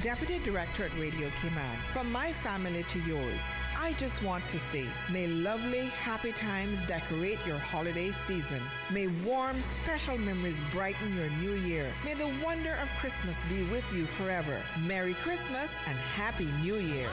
Deputy Director at Radio Cayman. From my family to yours, I just want to say, may lovely, happy times decorate your holiday season. May warm, special memories brighten your new year. May the wonder of Christmas be with you forever. Merry Christmas and Happy New Year.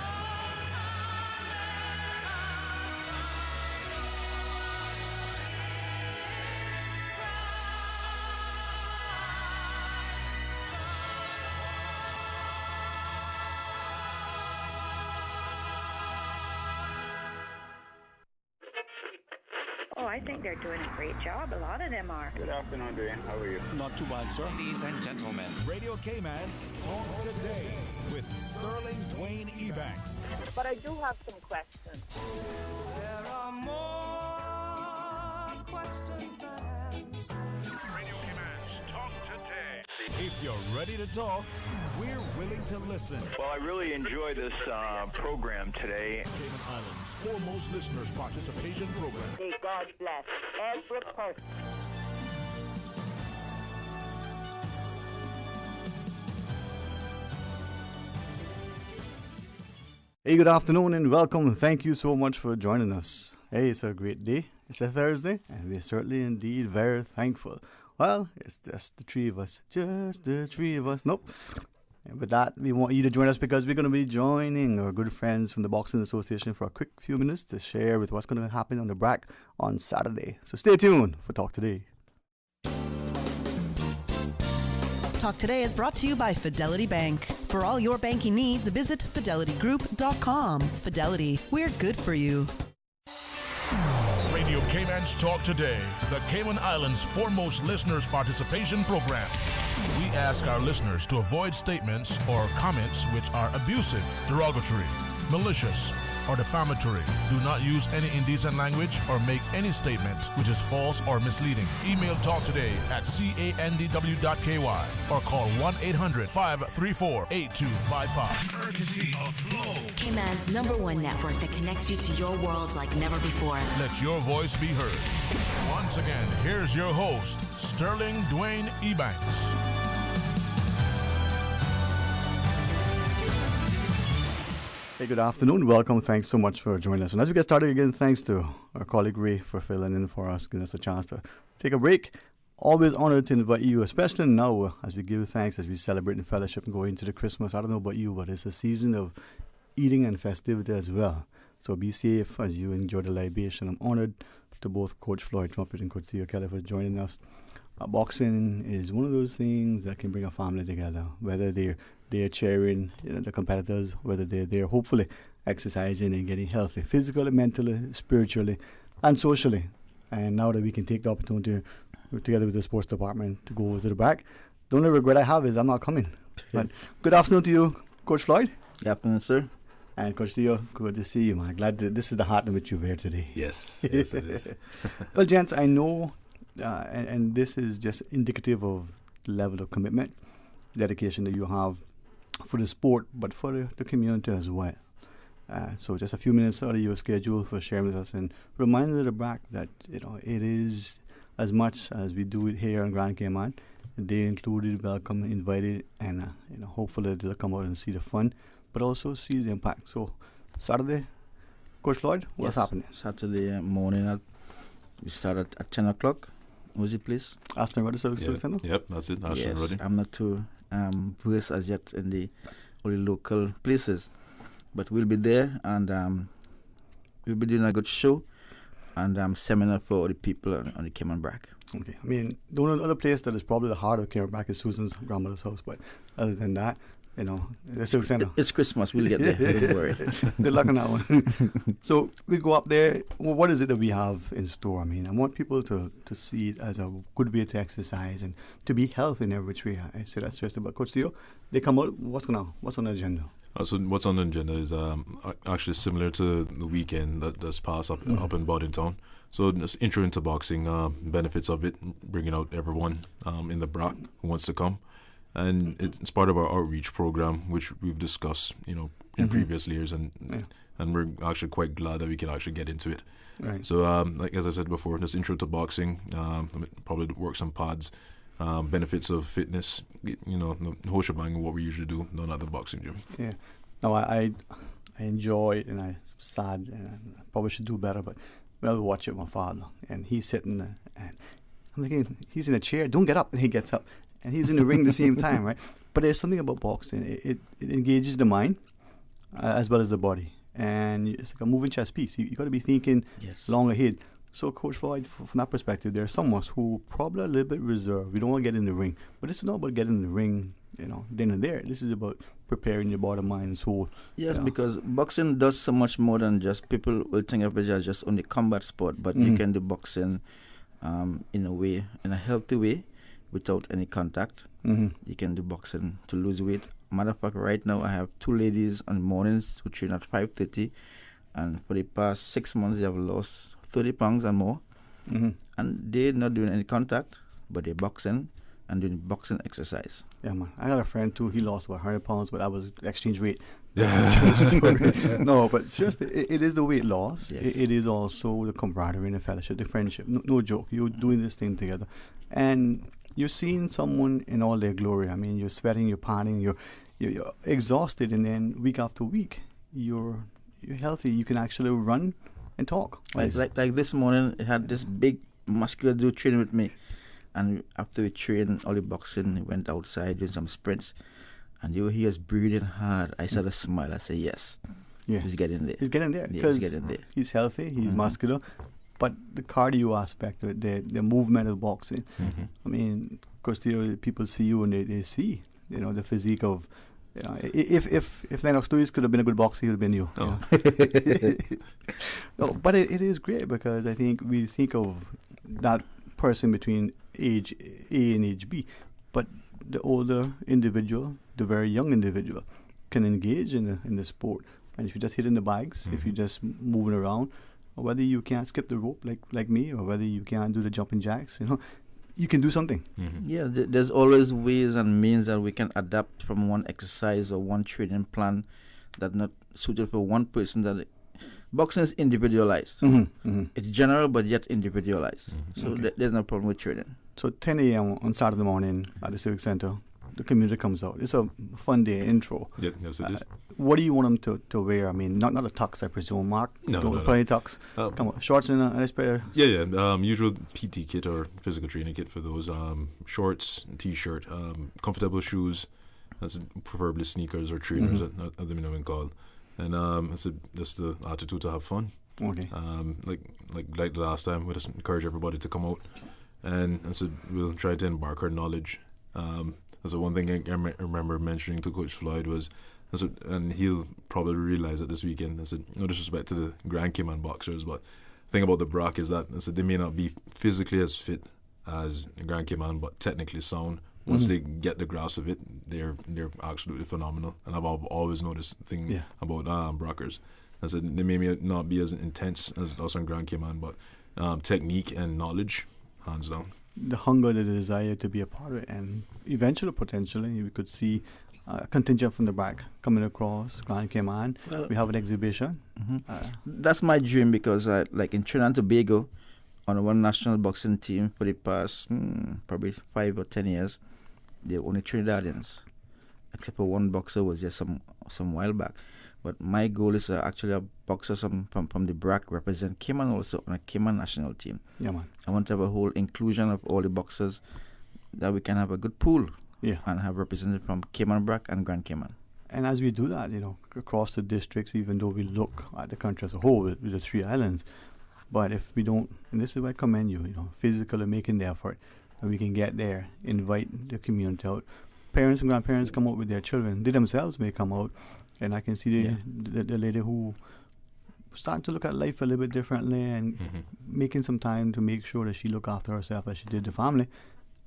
I think they're doing a great job. A lot of them are. Good afternoon, Dwayne. How are you? Not too bad, sir. Ladies and gentlemen, Radio Cayman's Talk Today with Sterling Dwayne Ebanks. But I do have some questions. There are more questions than answers. Radio Cayman's Talk Today. If you're ready to talk, we're willing to listen. Well, I really enjoy this program today. Cayman Islands' foremost listeners participation program. May God bless every person. Hey, good afternoon and welcome. Thank you so much for joining us. Hey, it's a great day. It's a Thursday, and we're certainly indeed very thankful. Well, it's just the three of us. Just the three of us. Nope. And with that, we want you to join us because we're going to be joining our good friends from the Boxing Association for a quick few minutes to share with what's going to happen on the BRAC on Saturday. So stay tuned for Talk Today. Talk Today is brought to you by Fidelity Bank. For all your banking needs, visit fidelitygroup.com. Fidelity, we're good for you. Radio Cayman's Talk Today, the Cayman Islands' foremost listeners participation program. We ask our listeners to avoid statements or comments which are abusive, derogatory, malicious, or defamatory. Do not use any indecent language or make any statement which is false or misleading. Email talktoday@candw.ky or call 1-800-534-8255. Courtesy of Flow. Cayman's #1 network that connects you to your world like never before. Let your voice be heard. Once again, here's your host, Sterling Dwayne Ebanks. Hey, good afternoon. Welcome. Thanks so much for joining us. And as we get started again, thanks to our colleague Ray for filling in for us, giving us a chance to take a break. Always honored to invite you, especially now as we give thanks, as we celebrate in fellowship and go into the Christmas. I don't know about you, but it's a season of eating and festivity as well. So be safe as you enjoy the libation. I'm honored to both Coach Floyd Trumpet and Coach Theo Kelly for joining us. Boxing is one of those things that can bring a family together, whether they're cheering the competitors, whether they're hopefully exercising and getting healthy, physically, mentally, spiritually, and socially. And now that we can take the opportunity together with the sports department to go over to the back, the only regret I have is I'm not coming. But good afternoon to you, Coach Floyd. Good afternoon, sir. And Coach Theo, good to see you, man. Glad that this is the hat in which you wear today. Yes, yes it is. Well, gents, I know, and this is just indicative of the level of commitment, dedication that you have for the sport, but for the community as well. So just a few minutes out of your schedule for sharing with us and reminding the BRAC that it is as much as we do it here in Grand Cayman. They included, welcome, invited, and hopefully they'll come out and see the fun, but also see the impact. So Saturday, Coach Floyd, what's happening? Saturday morning, we start at 10 o'clock. Was it, please? Aston Rudder Service Center? Yep, that's it. Aston Rudder. I'm not too versed as yet in the only local places, but we'll be there and we'll be doing a good show and seminar for the people on the Cayman BRAC. Okay. I mean, the only other place that is probably the heart of Cayman BRAC is Susan's grandmother's house, but other than that, the Civic Center. It's Christmas. We'll get there. Don't worry. Good luck on that one. So we go up there. Well, what is it that we have in store? I mean, I want people to see it as a good way to exercise and to be healthy in every which way. I say that seriously. But Coach Theo, they come out. What's on the agenda? So what's on the agenda is actually similar to the weekend that does pass up in Boddington. So just intro into boxing, benefits of it, bringing out everyone in the BRAC who wants to come. And it's part of our outreach program, which we've discussed, in previous years, and we're actually quite glad that we can actually get into it. Right. So, like as I said before, this intro to boxing, probably work some pads, benefits of fitness, the whole shebang of what we usually do done at the boxing gym. Yeah. No, I enjoy it, and I'm sad, and I probably should do better, but when I would watch it with my father, and he's sitting there, and I'm thinking, he's in a chair, don't get up, and he gets up, and he's in the ring at the same time, right? But there's something about boxing, it engages the mind as well as the body, and it's like a moving chess piece. You got to be thinking long ahead. So, Coach Floyd, from that perspective, there are some of us who probably are a little bit reserved. We don't want to get in the ring. But this is not about getting in the ring, then and there. This is about preparing your body, mind, and soul. Yes, because boxing does so much more than just, people will think of it as just only combat sport, but you can do boxing in a healthy way, without any contact. You can do boxing to lose weight. Matter of fact, right now I have 2 ladies on mornings who train at 5:30, and for the past 6 months they have lost 30 pounds and more, and they're not doing any contact, but they're boxing and doing boxing exercise. Yeah, man. I got a friend too. He lost about 100 pounds, but that was exchange rate. No, but seriously, it is the weight loss. Yes. It is also the camaraderie and the fellowship, the friendship. No joke. You're doing this thing together, and you're seeing someone in all their glory. I mean, you're sweating, you're panting, you're exhausted, and then week after week, you're healthy. You can actually run and talk. Like this morning, I had this big muscular dude training with me, and after we trained all the boxing, we went outside doing some sprints, and he was breathing hard. I started to smile. I said, yes, he's getting there. He's getting there. Yeah, he's getting there. He's healthy, he's muscular, but the cardio aspect of it, the movement of boxing, I mean, of course, people see you and they see, the physique of, if Lennox Lewis could have been a good boxer, he would have been you. Oh. No, but it is great, because I think we think of that person between age A and age B, but the older individual, the very young individual, can engage in the sport. And if you're just hitting the bags, if you're just moving around, or whether you can't skip the rope like me, or whether you can't do the jumping jacks, you can do something. Yeah, there's always ways and means that we can adapt from one exercise or one training plan that not suited for one person. Boxing is individualized. It's general, but yet individualized. So there's no problem with training. So 10 a.m. on Saturday morning at the Civic Center, the community comes out. It's a fun day intro. Yes, it is. What do you want them to wear? I mean, not a tux, I presume, Mark? No. Put any tux. Come on, shorts and a nice pair. Yeah. Usual PT kit or physical training kit for those. Shorts, T-shirt, comfortable shoes, preferably sneakers or trainers, as they've been called. And that's the attitude to have fun. Okay. Like the last time, we just encourage everybody to come out, and so we'll try to embark our knowledge. So one thing I remember mentioning to Coach Floyd was, and he'll probably realize it this weekend. I said, no disrespect to the Grand Cayman boxers, but the thing about the Brock is that they may not be physically as fit as Grand Cayman, but technically sound. Once they get the grasp of it, they're absolutely phenomenal. And I've always noticed the thing about Brockers. I said they may not be as intense as us on Grand Cayman, but technique and knowledge, hands down. The hunger, the desire to be a part of it, and eventually, potentially, we could see a contingent from the back coming across Grand Cayman. We have an exhibition. That's my dream, because like in Trinidad and Tobago, on one national boxing team for the past probably 5 or 10 years, they're only Trinidadians, except for one boxer was there some while back. But my goal is actually a boxer from the BRAC represent Cayman also on a Cayman national team. Yeah, man. I want to have a whole inclusion of all the boxers, that we can have a good pool and have represented from Cayman BRAC and Grand Cayman. And as we do that, across the districts, even though we look at the country as a whole with the 3 islands, but if we don't, and this is why I commend you, physically making the effort, and we can get there, invite the community out. Parents and grandparents come out with their children. They themselves may come out, and I can see the lady who starting to look at life a little bit differently and making some time to make sure that she look after herself as she did the family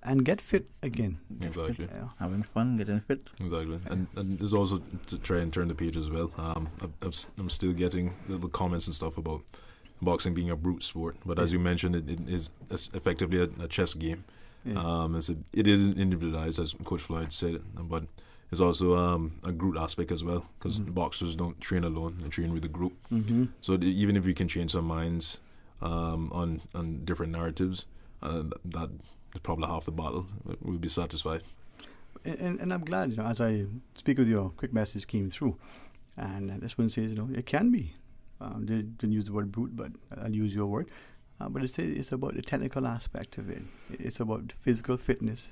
and get fit again. Exactly. Having fun, getting fit. Exactly. And there's also to try and turn the page as well. I'm still getting little comments and stuff about boxing being a brute sport, but as you mentioned, it is effectively a chess game. It is individualized, as Coach Floyd said, but it's also a group aspect as well, because boxers don't train alone; they train with a group. So even if we can change some minds on different narratives, that probably half the bottle, we'll be satisfied. And I'm glad, as I speak with you, a quick message came through. And this one says, it can be. They didn't use the word brute, but I'll use your word. But it's about the technical aspect of it. It's about physical fitness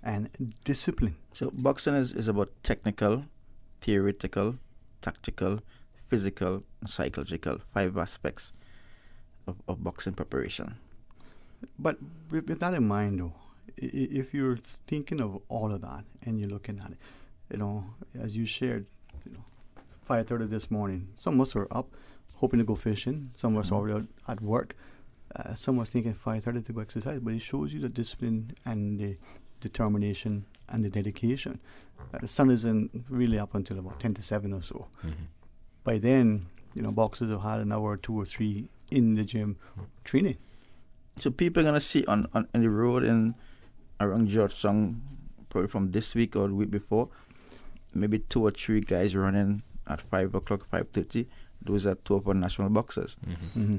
and discipline. So boxing is about technical, theoretical, tactical, physical, and psychological, 5 aspects of boxing preparation. But with that in mind, though, if you're thinking of all of that and you're looking at it, as you shared, 5:30 this morning, some of us are up hoping to go fishing, some of us are already out at work, some of us thinking 5:30 to go exercise, but it shows you the discipline and the determination and the dedication. The sun isn't really up until about 10 to 7 or so. By then, boxers have had an hour or 2 or 3 in the gym training. So people are going to see on the road in around Georgetown, probably from this week or the week before, maybe 2 or 3 guys running at 5 o'clock, 5:30. Those are 2 of our national boxers.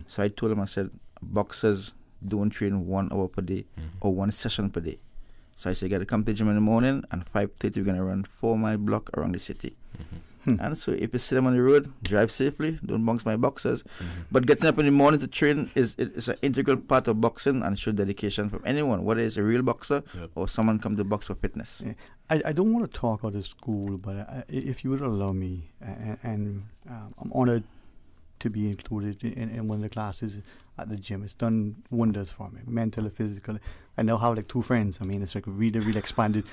So I told them, I said, boxers don't train 1 hour per day or 1 session per day. So I said, you got to come to the gym in the morning, and 5:30 we're going to run 4-mile block around the city. And so if you see them on the road, drive safely, don't bounce my boxers. But getting up in the morning to train is an integral part of boxing and show dedication from anyone, whether it's a real boxer or someone come to box for fitness. Yeah. I don't want to talk out of school, but if you would allow me, and I'm honored to be included in one of the classes at the gym. It's done wonders for me, mentally, physically. I now have 2 friends. I mean, it's really expanded.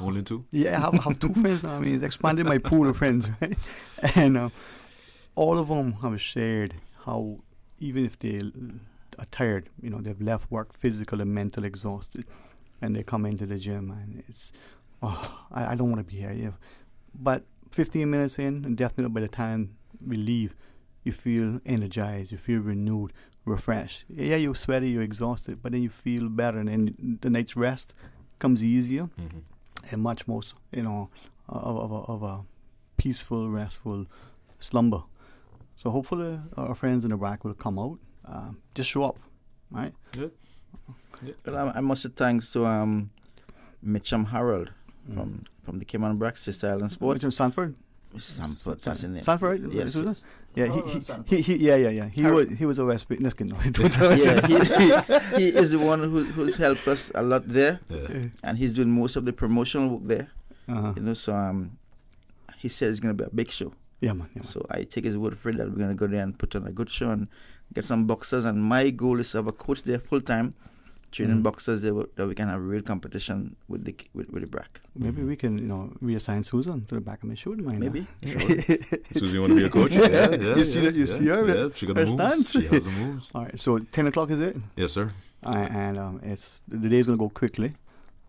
Only 2? Yeah, I have 2 friends now. I mean, it's expanded my pool of friends, right? And all of them have shared how even if they are tired, they've left work physical and mental exhausted, and they come into the gym and it's, I don't want to be here. Yeah. But 15 minutes in, and definitely by the time we leave, you feel energized, you feel renewed, refreshed. Yeah, you're sweaty, you're exhausted, but then you feel better, and then the night's rest comes easier and much more, of a peaceful, restful slumber. So hopefully our friends in the back will come out. Just show up, right? Yeah. Well, I must say thanks to Mitcham Harold from the Cayman Brack Sister Island Sports. Mitcham Sanford? Sanford, that's his name. Sanford, right? Yes. Yeah, he was a West Bay. Let's get no. He is the one who's helped us a lot there, and he's doing most of the promotional work there. So he said it's going to be a big show. Yeah, man. So I take his word for it that we're going to go there and put on a good show and get some boxers. And my goal is to have a coach there full time, training boxers there, that we can have real competition with the BRAC. Maybe we can, reassign Susan to the back of my show. Maybe. Susan, you want to be a coach? Yeah. You see her? Yeah, she got the moves. She has the moves. All right, so 10 o'clock is it? Yes, sir. And it's the day's going to go quickly.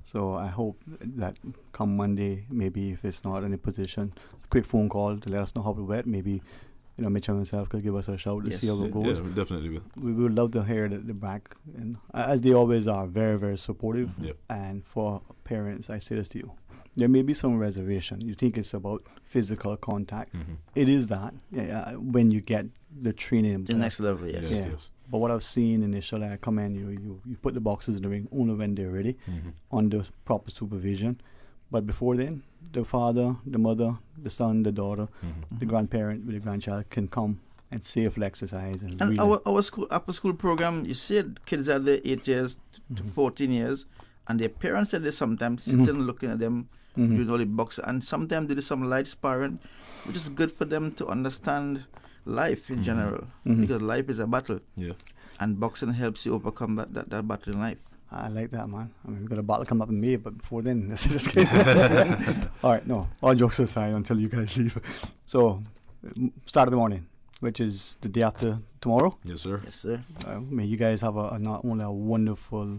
So I hope that come Monday, maybe if it's not in a position, a quick phone call to let us know how it went. Maybe, Mitchell himself could give us a shout to see how it goes. Yeah, we definitely will. We would love to hear the BRAC, and as they always are, very, very supportive. And for parents, I say this to you. There may be some reservation. You think it's about physical contact. It is that when you get the training. The next level, yes. But what I've seen initially, I come in, you put the boxes in the ring only when they're ready, under proper supervision. But before then, the father, the mother, the son, the daughter, the grandparent with the grandchild can come and safely exercise. And really our school after school program, you see kids are there 8 years to 14 years, and their parents are there sometimes sitting looking at them doing all the boxing, and sometimes they do some light sparring, which is good for them to understand life in general, because life is a battle. And boxing helps you overcome that battle in life. I like that, man. I mean, we've got a battle coming up in May, but before then, let's just kidding. All right, no, all jokes aside until you guys leave. So, start of the morning, which is the day after tomorrow. Yes, sir. Yes, sir. May you guys have not only a wonderful,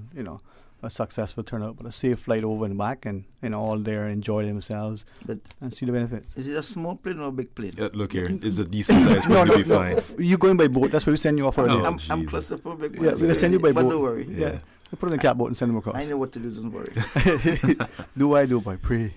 a successful turnout, but a safe flight over and back, and all there enjoy themselves and see the benefits. Is it a small plane or a big plane? Look here, it's a decent size plane. You'll be fine. You're going by boat. That's why we send you off already. I'm claustrophobic. Yeah, we're going to send you by boat. Don't worry. Yeah. We'll put it in the catboat and send them across. I know what to do, don't worry. Do boy, pray.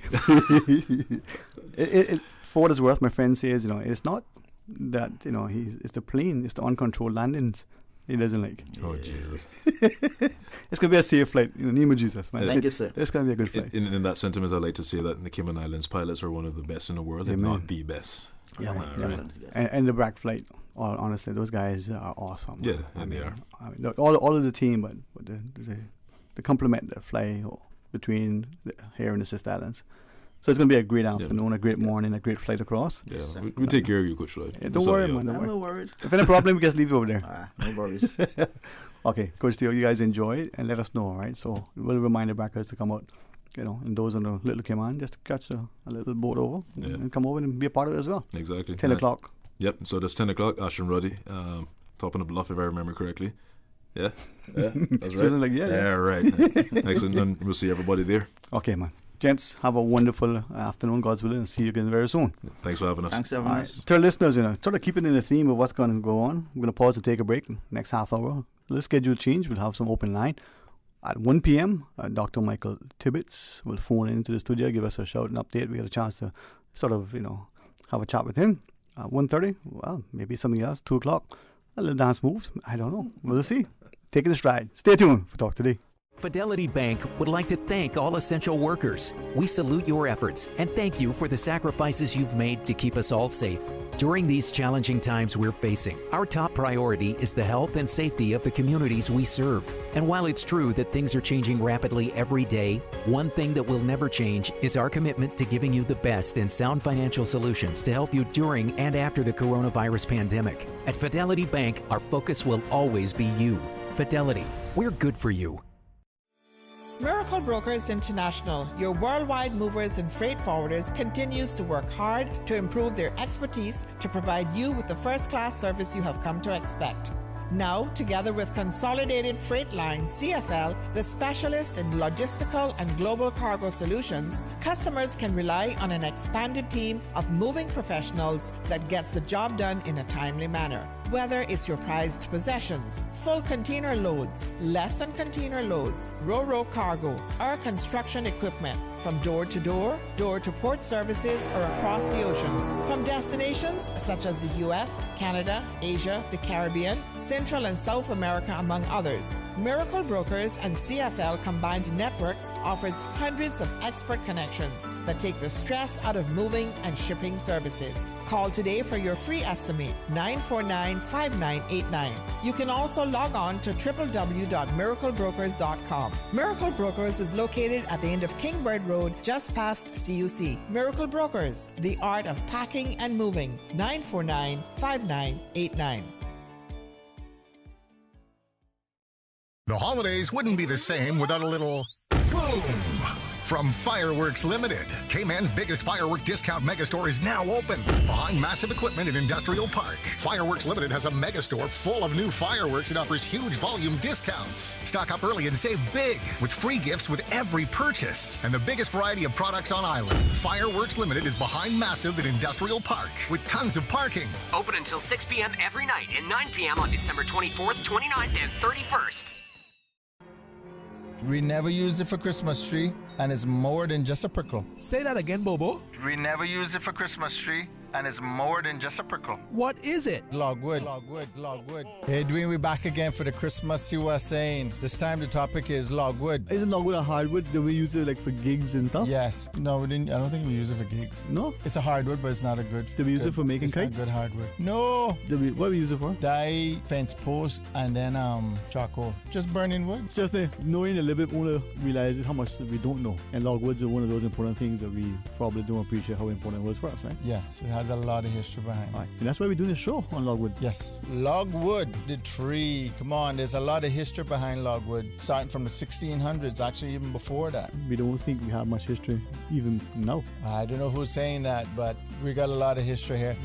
For what it's worth, my friend says, it's not that, it's the plane, it's the uncontrolled landings he doesn't like. Oh, Jesus. It's going to be a safe flight. In the name of Jesus, man. Thank you, sir. It's going to be a good flight. In that sentiment, I like to say that the Cayman Islands pilots are one of the best in the world, if not the best. Yeah, Right. And the BRAC flight, honestly, those guys are awesome. Yeah, and they are. I mean, all of the team, but the complement that fly between here and the Sister Islands. So it's going to be a great afternoon, a great morning, a great flight across. Yeah, we take care of you, Coach Floyd. Yeah, don't worry, man. I'm not worried. If any problem, we just leave you over there. No worries. Okay, Coach Theo, you guys enjoy it and let us know, all right? So we'll remind the backers to come out, and those on the Little Cayman, just to catch a little boat over and come over and be a part of it as well. Exactly. 10 o'clock. Yep, so that's 10 o'clock, Ashton Ruddy, top of the bluff, if I remember correctly. Yeah, that's right. Like, yeah, right. Excellent, and we'll see everybody there. Okay, man. Gents, have a wonderful afternoon, God's willing, and see you again very soon. Thanks for having us. Thanks for having us. To our listeners, try to keep it in the theme of what's going to go on. We're going to pause and take a break. Next half hour, let's schedule change. We'll have some open line. At 1 p.m., Dr. Michael Tibbetts will phone into the studio, give us a shout and update. We get a chance to sort of, have a chat with him. 1:30, well, maybe something else. 2 o'clock, a little dance moves. I don't know. We'll see. Take it a stride. Stay tuned for Talk Today. Fidelity Bank would like to thank all essential workers. We salute your efforts and thank you for the sacrifices you've made to keep us all safe. During these challenging times we're facing, our top priority is the health and safety of the communities we serve. And while it's true that things are changing rapidly every day, one thing that will never change is our commitment to giving you the best and sound financial solutions to help you during and after the coronavirus pandemic. At Fidelity Bank, our focus will always be you. Fidelity, we're good for you. Miracle Brokers International, your worldwide movers and freight forwarders, continues to work hard to improve their expertise to provide you with the first-class service you have come to expect. Now, together with Consolidated Freight Line, CFL, the specialist in logistical and global cargo solutions, customers can rely on an expanded team of moving professionals that gets the job done in a timely manner. Whether it's your prized possessions, full container loads, less than container loads, ro-ro cargo, or construction equipment, from door to port services, or across the oceans, from destinations such as the U.S., Canada, Asia, the Caribbean, Central and South America, among others. Miracle Brokers and CFL combined networks offers hundreds of expert connections that take the stress out of moving and shipping services. Call today for your free estimate, 949-5989. You can also log on to www.miraclebrokers.com. Miracle Brokers is located at the end of Kingbird Road, just past CUC. Miracle Brokers, the art of packing and moving, 949-5989. The holidays wouldn't be the same without a little boom from Fireworks Limited. Cayman's biggest firework discount megastore is now open behind massive equipment in Industrial Park. Fireworks Limited has a megastore full of new fireworks and offers huge volume discounts. Stock up early and save big with free gifts with every purchase and the biggest variety of products on island. Fireworks Limited is behind massive in Industrial Park with tons of parking. Open until 6 p.m. every night and 9 p.m. on December 24th, 29th, and 31st. We never use it for Christmas tree, and it's more than just a prickle. Say that again, Bobo. We never use it for Christmas tree, and it's more than just a prickle. What is it? Logwood. Hey, Dwayne, we're back again for the Christmas you were saying. This time the topic is logwood. Isn't logwood a hardwood? Do we use it like for gigs and stuff? Yes. No, we didn't. I don't think we use it for gigs. No? It's a hardwood, but it's not a good. Do we use it for making kites? It's not good hardwood. No. What do we use it for? Dye, fence post, and then charcoal. Just burning wood. It's just knowing a little bit, want to realize how much we don't know. And logwoods are one of those important things that we probably don't appreciate how important it was for us, right? Yes, it has a lot of history behind it. Right. And that's why we're doing this show on logwood. Yes. Logwood, the tree. Come on, there's a lot of history behind logwood, starting from the 1600s, actually even before that. We don't think we have much history even now. I don't know who's saying that, but we got a lot of history here.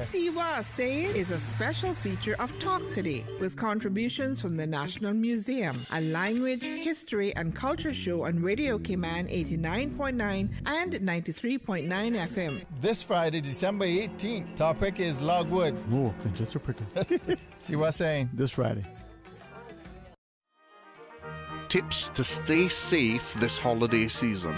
See what I say is a special feature of Talk Today with contributions from the National Museum, a language, history, and culture show on Radio Cayman 89.9 and 93.9 FM. This Friday, December 18th, topic is logwood. More than just a prickle. See what I'm saying? This Friday. Tips to stay safe this holiday season.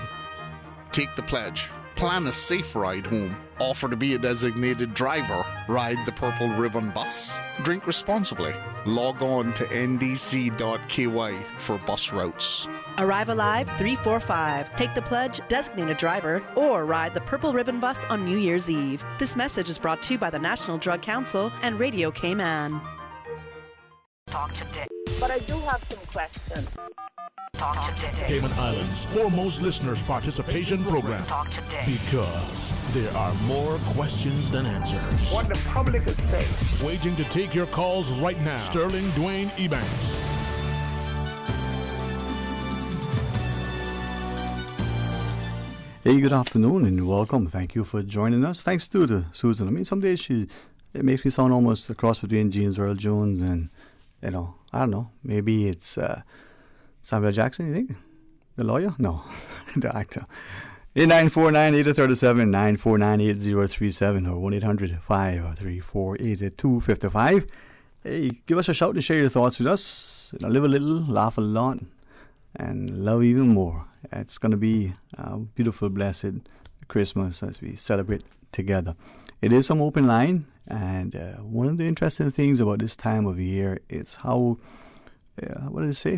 Take the pledge. Plan a safe ride home. Offer to be a designated driver. Ride the Purple Ribbon Bus. Drink responsibly. Log on to ndc.ky for bus routes. Arrive Alive 345. Take the pledge, designate a driver, or ride the Purple Ribbon Bus on New Year's Eve. This message is brought to you by the National Drug Council and Radio Cayman. Talk today. But I do have some questions. Talk today. Cayman Islands' foremost listeners participation program. Talk today. Because there are more questions than answers. What the public is saying. Waging to take your calls right now. Sterling Dwayne Ebanks. Hey, good afternoon and welcome. Thank you for joining us. Thanks to Susan. I mean, some days it makes me sound almost a cross between James Earl Jones and, I don't know, maybe it's Samuel Jackson, you think? The lawyer? No, the actor. 8949-8037, 949-8037, or 1-800-534-8255. Hey, give us a shout and share your thoughts with us. Live a little, laugh a lot, and love even more. It's going to be a beautiful, blessed Christmas as we celebrate together. It is some open line, and one of the interesting things about this time of year is how,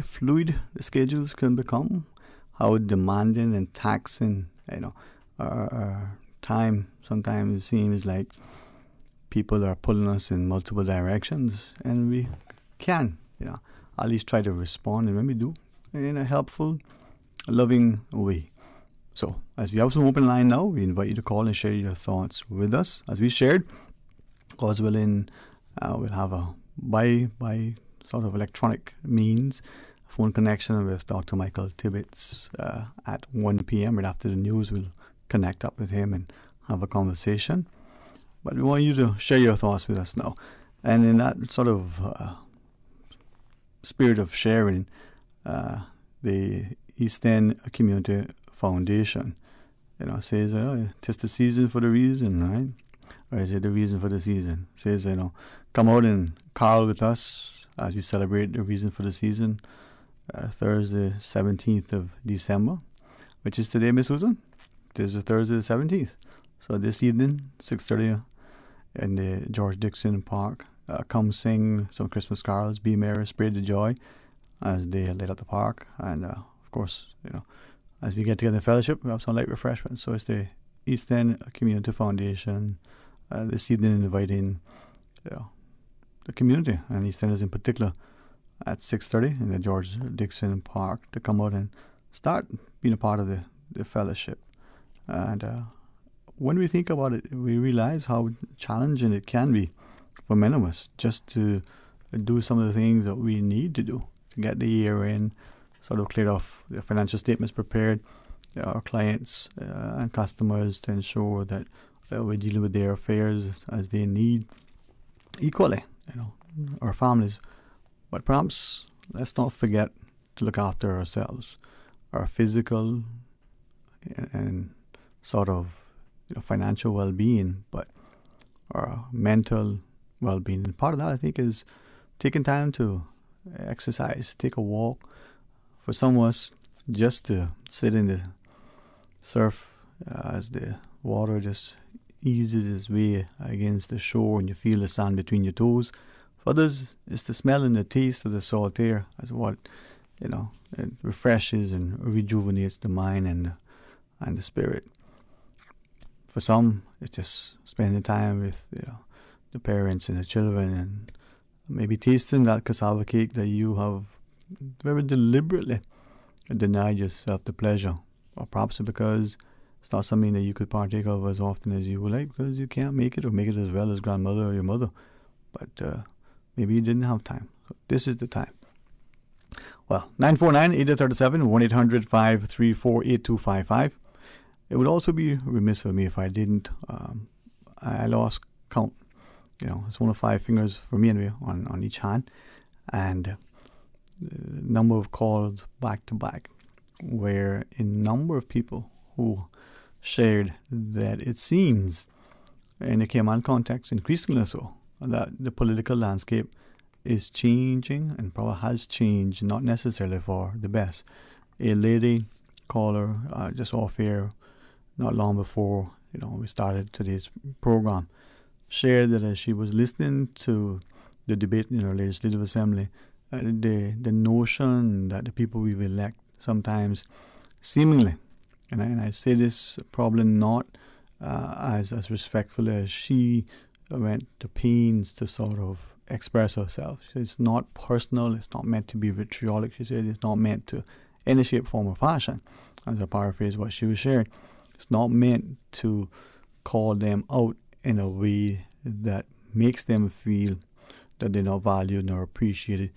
fluid the schedules can become, how demanding and taxing, our time sometimes seems like people are pulling us in multiple directions, and we can, at least try to respond, and when we do, in a helpful, loving way. So, as we have some open line now, we invite you to call and share your thoughts with us. As we shared, God's willing, we'll have a by sort of electronic means phone connection with Dr. Michael Tibbetts at 1 p.m. right after the news. We'll connect up with him and have a conversation. But we want you to share your thoughts with us now. And in that sort of spirit of sharing, the East End Community Foundation, says, "'Tis the season for the reason, right? Or is it the reason for the season?" Says, come out and carol with us as we celebrate the reason for the season, Thursday, 17th of December, which is today, Miss Susan. It is Thursday, the 17th. So this evening, 6:30 in the George Dixon Park, come sing some Christmas carols, be merry, spread the joy, as they light up the park. And of course, as we get together in fellowship, we have some light refreshments. So it's the East End Community Foundation this evening inviting the community, and East Enders in particular, at 6:30 in the George Dixon Park to come out and start being a part of the fellowship. And when we think about it, we realize how challenging it can be for many of us just to do some of the things that we need to do to get the year in, sort of clear off the financial statements prepared, our clients and customers, to ensure that we're dealing with their affairs as they need equally, our families. But perhaps let's not forget to look after ourselves, our physical and sort of financial well-being, but our mental well-being. And part of that, I think, is taking time to exercise, take a walk. For some of us, just to sit in the surf as the water just eases its way against the shore and you feel the sand between your toes. For others, it's the smell and the taste of the salt air as what, it refreshes and rejuvenates the mind and the spirit. For some, it's just spending time with the parents and the children, and maybe tasting that cassava cake that you have very deliberately denied yourself the pleasure, or perhaps because it's not something that you could partake of as often as you would like because you can't make it or make it as well as grandmother or your mother. But maybe you didn't have time. So this is the time. Well, 949-8037, 1-800-534-8255. It would also be remiss of me if I didn't. I lost count. It's one of 5 fingers for me anyway on each hand. And the number of calls back to back where a number of people who shared that it seems, in the Cayman context increasingly so, that the political landscape is changing and probably has changed, not necessarily for the best. A lady caller just off air not long before we started today's program, shared that as she was listening to the debate in our Legislative Assembly, the notion that the people we elect sometimes seemingly, and I say this probably not as respectfully as she went to pains to sort of express herself. It's not personal, it's not meant to be vitriolic. She said it's not meant to any shape, form, or fashion, as I paraphrase what she was sharing. It's not meant to call them out in a way that makes them feel that they're not valued nor appreciated,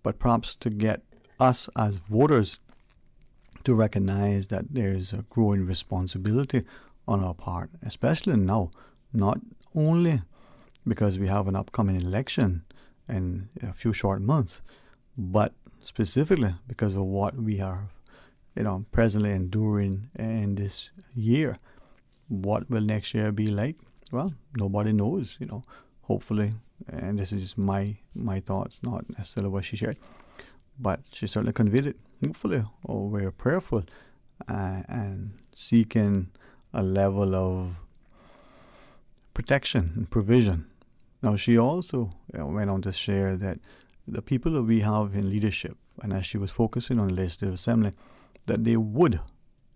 but perhaps to get us as voters to recognize that there's a growing responsibility on our part, especially now, not only because we have an upcoming election in a few short months, but specifically because of what we are presently enduring in this year. What will next year be like? Well, nobody knows, hopefully, and this is just my thoughts, not necessarily what she shared, but she certainly conveyed it, hopefully, or we're prayerful and seeking a level of protection and provision. Now, she also went on to share that the people that we have in leadership, and as she was focusing on the Legislative Assembly, that they would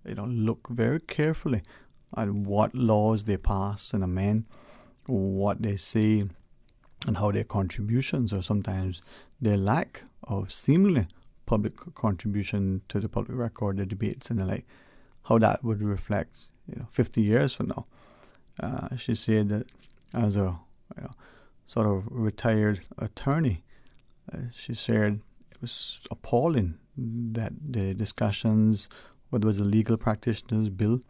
look very carefully at what laws they pass and amend, what they say, and how their contributions, or sometimes their lack of seemingly public contribution to the public record, the debates and the like, how that would reflect 50 years from now. She said that as a sort of retired attorney, she shared it was appalling that the discussions, whether it was a legal practitioners bill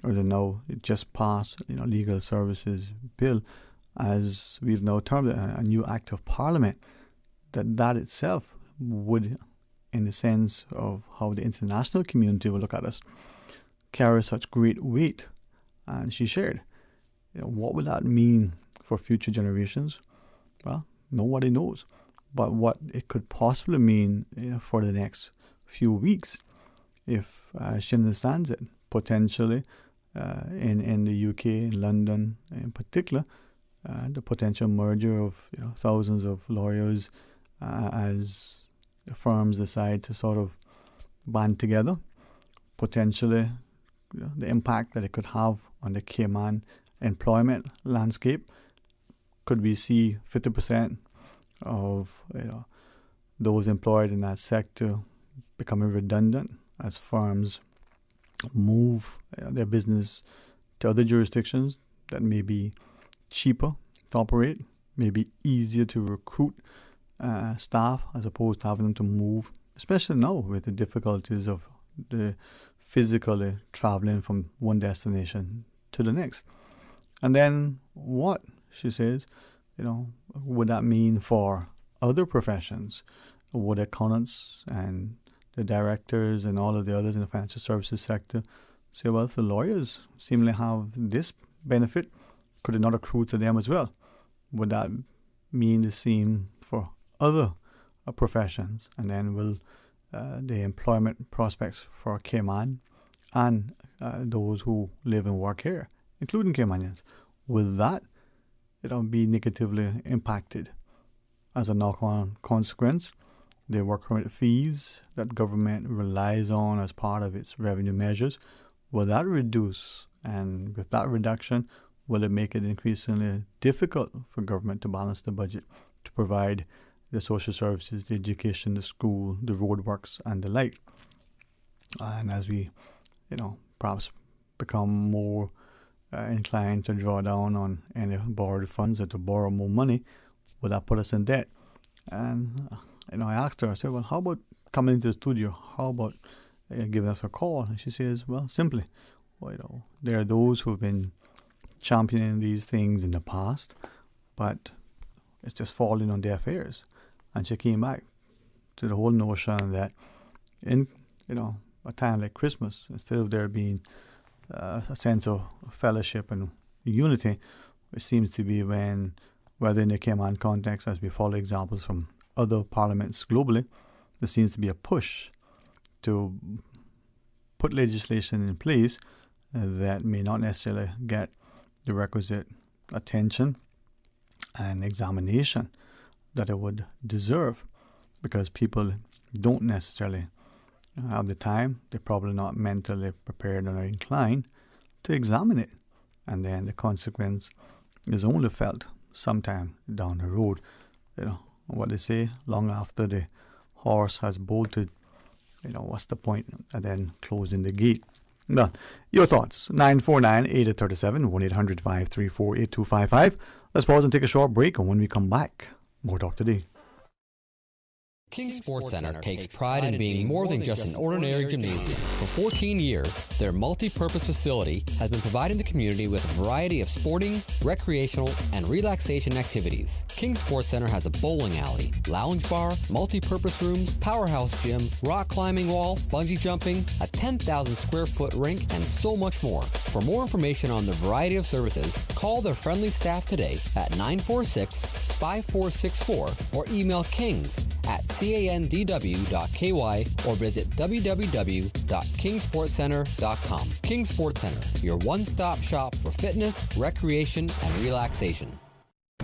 or the now just passed legal services bill, as we've now termed it, a new act of parliament, that itself would, in the sense of how the international community will look at us, carry such great weight. And she shared, what will that mean for future generations? Well, nobody knows. But what it could possibly mean for the next few weeks, if she understands it, potentially in the UK, in London in particular, the potential merger of thousands of lawyers as the firms decide to sort of band together, potentially the impact that it could have on the Cayman employment landscape. Could we see 50% of those employed in that sector becoming redundant as firms move their business to other jurisdictions that may be cheaper to operate, may be easier to recruit staff as opposed to having them to move, especially now with the difficulties of the physically traveling from one destination to the next. And then what, she says, would that mean for other professions? Would accountants and the directors and all of the others in the financial services sector say, well, if the lawyers seemingly have this benefit, could it not accrue to them as well? Would that mean the same for other professions? And then will the employment prospects for Cayman and those who live and work here, including Caymanians, will that be negatively impacted? As a knock-on consequence, the work permit fees that government relies on as part of its revenue measures, will that reduce? And with that reduction, will it make it increasingly difficult for government to balance the budget to provide the social services, the education, the school, the roadworks, and the like? And as we, perhaps become more inclined to draw down on any borrowed funds or to borrow more money, will that put us in debt? And I asked her, I said, well, how about coming into the studio? How about giving us a call? And she says, well, simply, there are those who have been championing these things in the past, but it's just falling on deaf ears. And she came back to the whole notion that in a time like Christmas, instead of there being a sense of fellowship and unity, it seems to be when, whether in the Cayman context, as we follow examples from other parliaments globally, there seems to be a push to put legislation in place that may not necessarily get the requisite attention and examination that it would deserve, because people don't necessarily have the time. They're probably not mentally prepared or inclined to examine it, and then the consequence is only felt sometime down the road. What they say, long after the horse has bolted, what's the point of then closing the gate? Now, your thoughts, 949-8037, 1-800-534-8255. Let's pause and take a short break, and when we come back, more Talk Today. King Sports Center takes pride in being more than just an ordinary gymnasium. For 14 years, their multi-purpose facility has been providing the community with a variety of sporting, recreational, and relaxation activities. King Sports Center has a bowling alley, lounge bar, multi-purpose rooms, powerhouse gym, rock climbing wall, bungee jumping, a 10,000 square foot rink, and so much more. For more information on the variety of services, call their friendly staff today at 946-5464 or email kings@candw.ky or visit www.kingsportscenter.com. King Sports Center, your one-stop shop for fitness, recreation, and relaxation.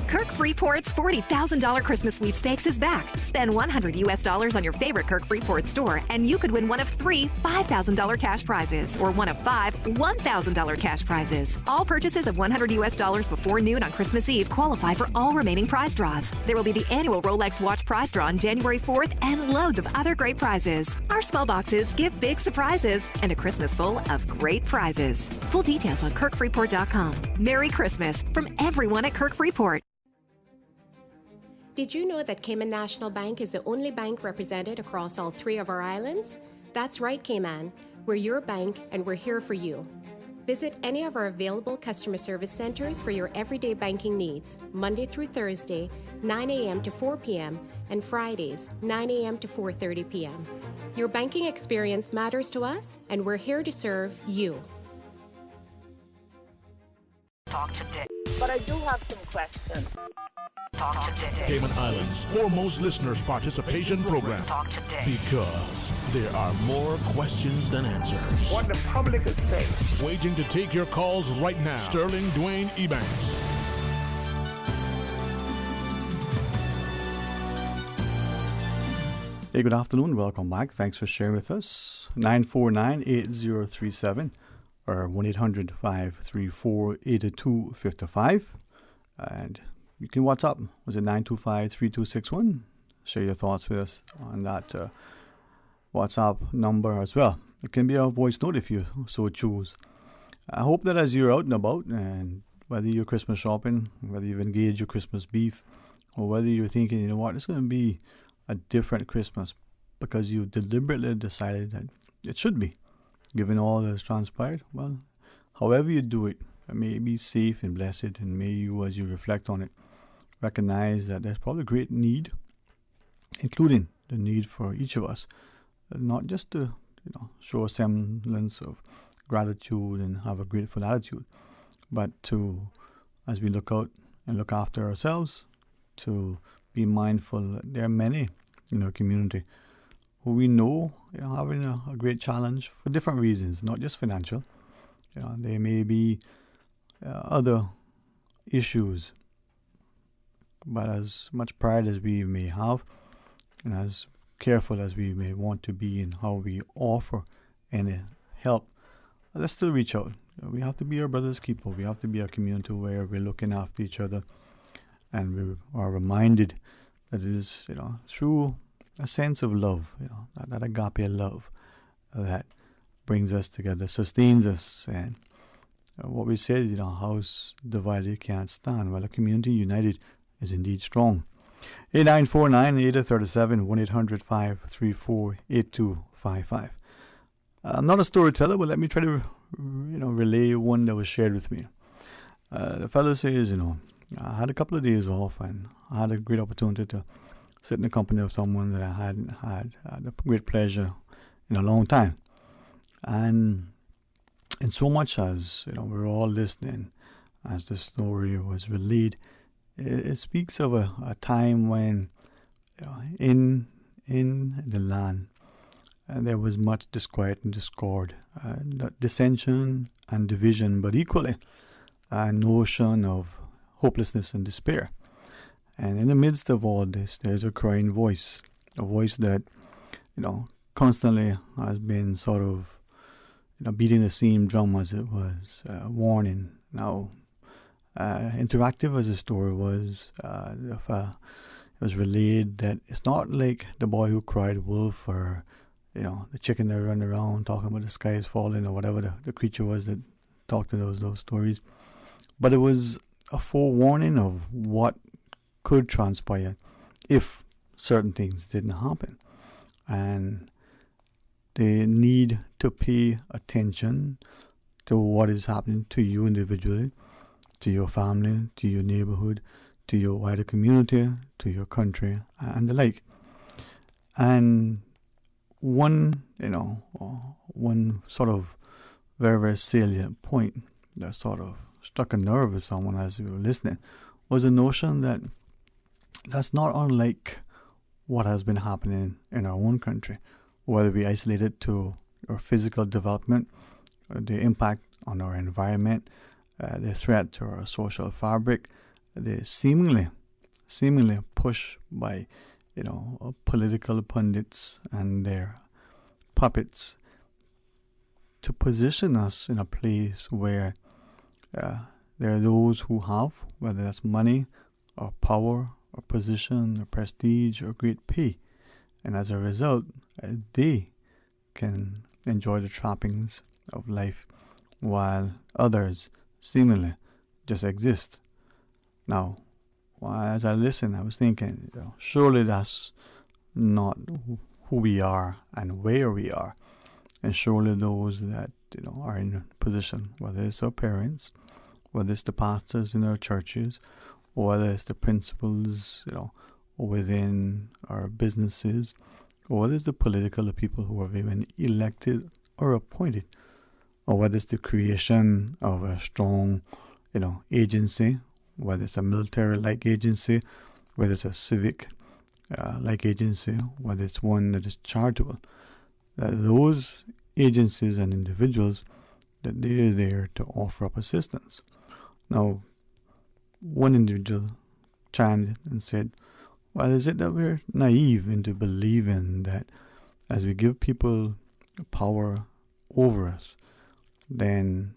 Kirk Freeport's $40,000 Christmas sweepstakes is back. Spend $100 on your favorite Kirk Freeport store, and you could win one of 3 $5,000 cash prizes or one of 5 $1,000 cash prizes. All purchases of $100 before noon on Christmas Eve qualify for all remaining prize draws. There will be the annual Rolex watch prize draw on January 4th and loads of other great prizes. Our small boxes give big surprises and a Christmas full of great prizes. Full details on KirkFreeport.com. Merry Christmas from everyone at Kirk Freeport. Did you know that Cayman National Bank is the only bank represented across all 3 of our islands? That's right, Cayman. We're your bank and we're here for you. Visit any of our available customer service centers for your everyday banking needs, Monday through Thursday, 9 a.m. to 4 p.m., and Fridays, 9 a.m. to 4:30 p.m. Your banking experience matters to us, and we're here to serve you. Talk today. But I do have some questions. Talk today. Cayman Islands' foremost listeners participation program. Talk today. Because there are more questions than answers. What the public is saying. Waging to take your calls right now. Sterling Dwayne Ebanks. Hey, good afternoon. Welcome back. Thanks for sharing with us. 949-8037 or 1-800-534-8255. And you can WhatsApp. Was it 925-3261? Share your thoughts with us on that WhatsApp number as well. It can be a voice note if you so choose. I hope that as you're out and about, and whether you're Christmas shopping, whether you've engaged your Christmas beef, or whether you're thinking, you know what, it's going to be a different Christmas because you've deliberately decided that it should be, given all that has transpired. Well, however you do it, may it be safe and blessed, and may you, as you reflect on it, recognize that there's probably great need, including the need for each of us, not just to show a semblance of gratitude and have a grateful attitude, but to, as we look out and look after ourselves, to be mindful that there are many in our community who we know having a great challenge for different reasons, not just financial. There may be other issues, but as much pride as we may have, and as careful as we may want to be in how we offer any help, let's still reach out. We have to be our brother's keeper. We have to be a community where we're looking after each other, and we are reminded that it is, through a sense of love, that agape love that brings us together, sustains us. And what we said, house divided can't stand. Well, a community united is indeed strong. 8949-8037, 1-800-534-8255. I'm not a storyteller, but let me try to, relay one that was shared with me. The fellow says, I had a couple of days off, and I had a great opportunity to sit in the company of someone that I hadn't had the great pleasure in a long time. And in so much as, we were all listening as the story was relayed, it speaks of a time when, in the land, there was much disquiet and discord, dissension and division, but equally a notion of hopelessness and despair. And in the midst of all this, there's a crying voice, a voice that, constantly has been sort of, beating the same drum as it was, warning. Now, interactive as the story was, it was relayed that it's not like the boy who cried wolf, or the chicken that ran around talking about the sky is falling, or whatever the creature was that talked in those stories. But it was a forewarning of what could transpire if certain things didn't happen. And the need to pay attention to what is happening to you individually, to your family, to your neighborhood, to your wider community, to your country, and the like. And one sort of very, very salient point that sort of struck a nerve with someone as we were listening was the notion that that's not unlike what has been happening in our own country, whether we isolate it to our physical development, or the impact on our environment, the threat to our social fabric, the seemingly push by political pundits and their puppets to position us in a place where there are those who have, whether that's money or power or position or prestige or great pay, and as a result they can enjoy the trappings of life while others seemingly just exist. Now, as I listened, I was thinking, surely that's not who we are and where we are. And surely those that are in a position, whether it's our parents, whether it's the pastors in our churches, or whether it's the principals, within our businesses, or whether it's the political people who have been elected or appointed, or whether it's the creation of a strong, agency, whether it's a military-like agency, whether it's a civic-like agency, whether it's one that is charitable. Those agencies and individuals, that they're there to offer up assistance. Now, one individual chimed in and said, well, is it that we're naive into believing that as we give people power over us, then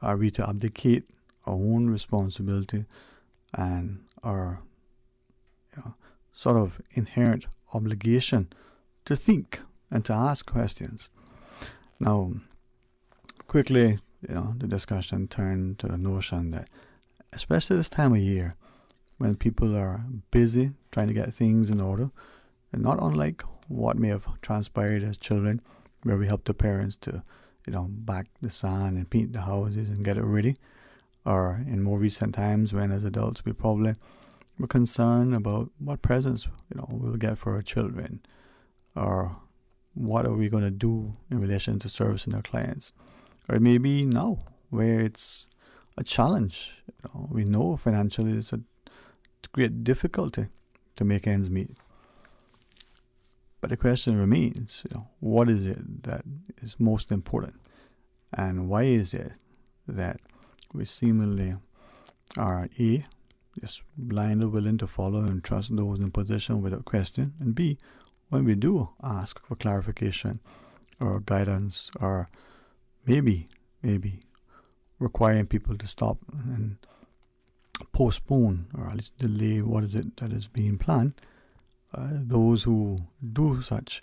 are we to abdicate our own responsibility and our sort of inherent obligation to think and to ask questions? Now, quickly, the discussion turned to the notion that, especially this time of year, when people are busy trying to get things in order, and not unlike what may have transpired as children, where we help the parents to, back the sand and paint the houses and get it ready, or in more recent times when as adults we probably were concerned about what presents, we'll get for our children, or what are we going to do in relation to servicing our clients. Or maybe now, where it's a challenge. We know financially it's a great difficulty to make ends meet. But the question remains, what is it that is most important? And why is it that we seemingly are A, just blindly willing to follow and trust those in position without question, and B, when we do ask for clarification or guidance, or maybe requiring people to stop and postpone or at least delay what is it that is being planned, those who do such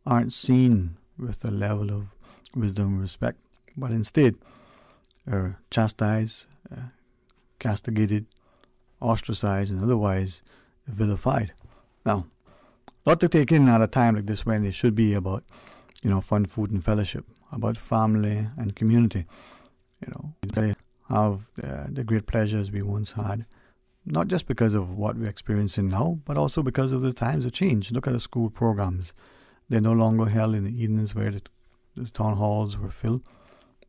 aren't seen with a level of wisdom and respect, but instead are chastised, castigated, ostracized, and otherwise vilified. Now, not to take in at a time like this when it should be about, fun, food, and fellowship, about family and community. They have the great pleasures we once had, not just because of what we're experiencing now, but also because of the times have changed. Look at the school programs. They're no longer held in the evenings where the town halls were filled.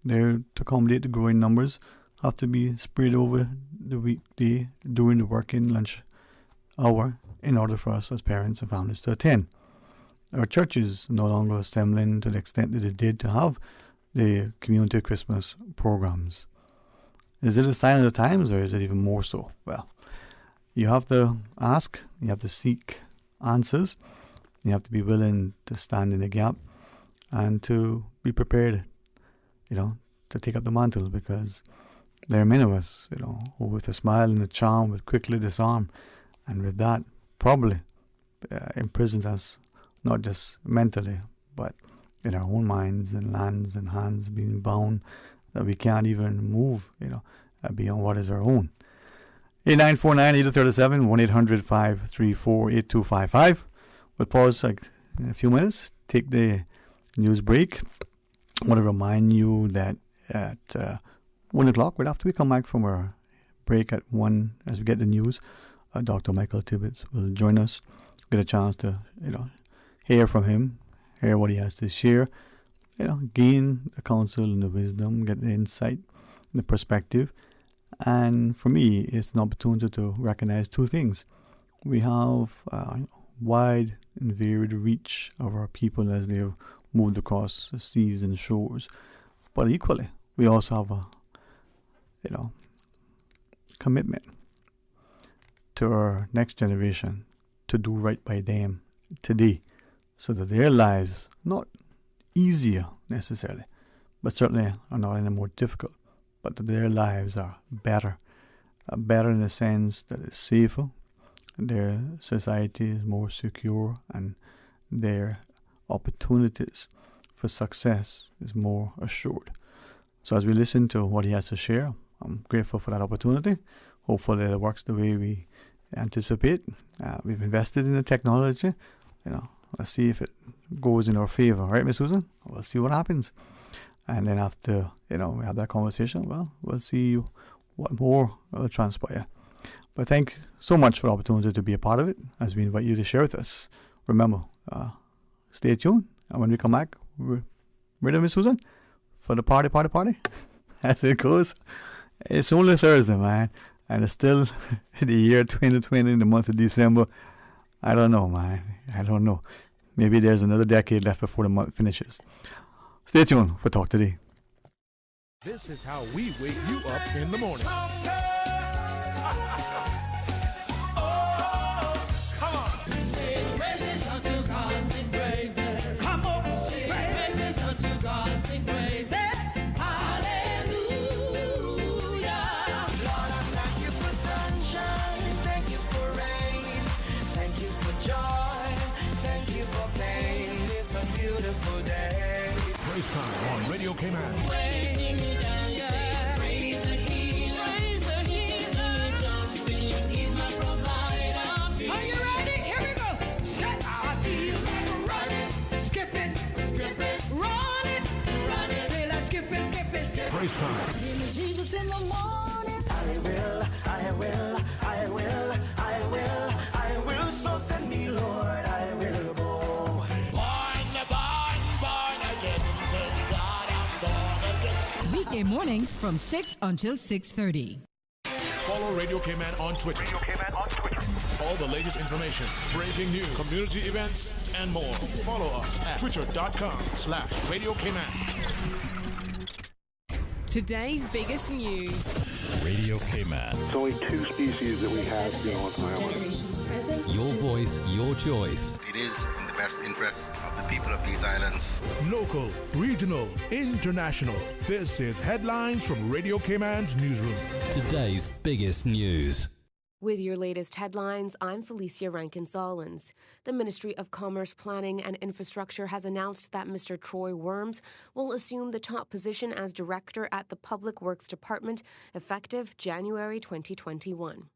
They're to accommodate the growing numbers, have to be spread over the weekday during the working lunch hour in order for us as parents and families to attend. our churches no longer assembling to the extent that they did to have the community Christmas programs. Is it a sign of the times, or is it even more so? Well, you have to ask, you have to seek answers, you have to be willing to stand in the gap and to be prepared, to take up the mantle, because there are many of us, who with a smile and a charm would quickly disarm, and with that probably imprison us, not just mentally, but in our own minds and lands and hands being bound that we can't even move, beyond what is our own. 8949-8037, 1-800-534-8255. We'll pause in a few minutes, take the news break. I want to remind you that at 1 o'clock, right after we come back from our break at 1, as we get the news, Dr. Michael Tibbetts will join us, get a chance to, hear from him, hear what he has to share, gain the counsel and the wisdom, get the insight, the perspective. And for me, it's an opportunity to recognize two things. We have wide and varied reach of our people as they've moved across the seas and shores. But equally, we also have a, commitment to our next generation to do right by them today, so that their lives, not easier necessarily, but certainly are not any more difficult, but that their lives are better. Better in the sense that it's safer, their society is more secure, and their opportunities for success is more assured. So as we listen to what he has to share, I'm grateful for that opportunity. Hopefully it works the way we anticipate. We've invested in the technology. Let's see if it goes in our favor, right, Miss Susan? We'll see what happens. And then after, we have that conversation, well, we'll see what more will transpire. But thank you so much for the opportunity to be a part of it, as we invite you to share with us. Remember, stay tuned. And when we come back, we're ready, Miss Susan, for the party. As it goes. It's only Thursday, man. And it's still the year 2020, in the month of December. I don't know, man. I don't know. Maybe there's another decade left before the month finishes. Stay tuned for Talk Today. This is how we wake you up in the morning. Praise time on Radio Cayman. Praise time. Jesus in the morning. I will. So send me, Lord. I will go. Weekday mornings from 6 until 6:30. Follow Radio Cayman on Twitter. All the latest information, breaking news, community events, and more. Follow us at twitter.com/Radio Cayman. Today's biggest news. Radio Cayman. It's only 2 species that we have in North Miami. Your voice, your choice. It is in the best interest of the people of these islands. Local, regional, international. This is Headlines from Radio Cayman's newsroom. Today's biggest news. With your latest headlines, I'm Felicia Rankin-Solins. The Ministry of Commerce, Planning and Infrastructure has announced that Mr. Troy Worms will assume the top position as director at the Public Works Department effective January 2021.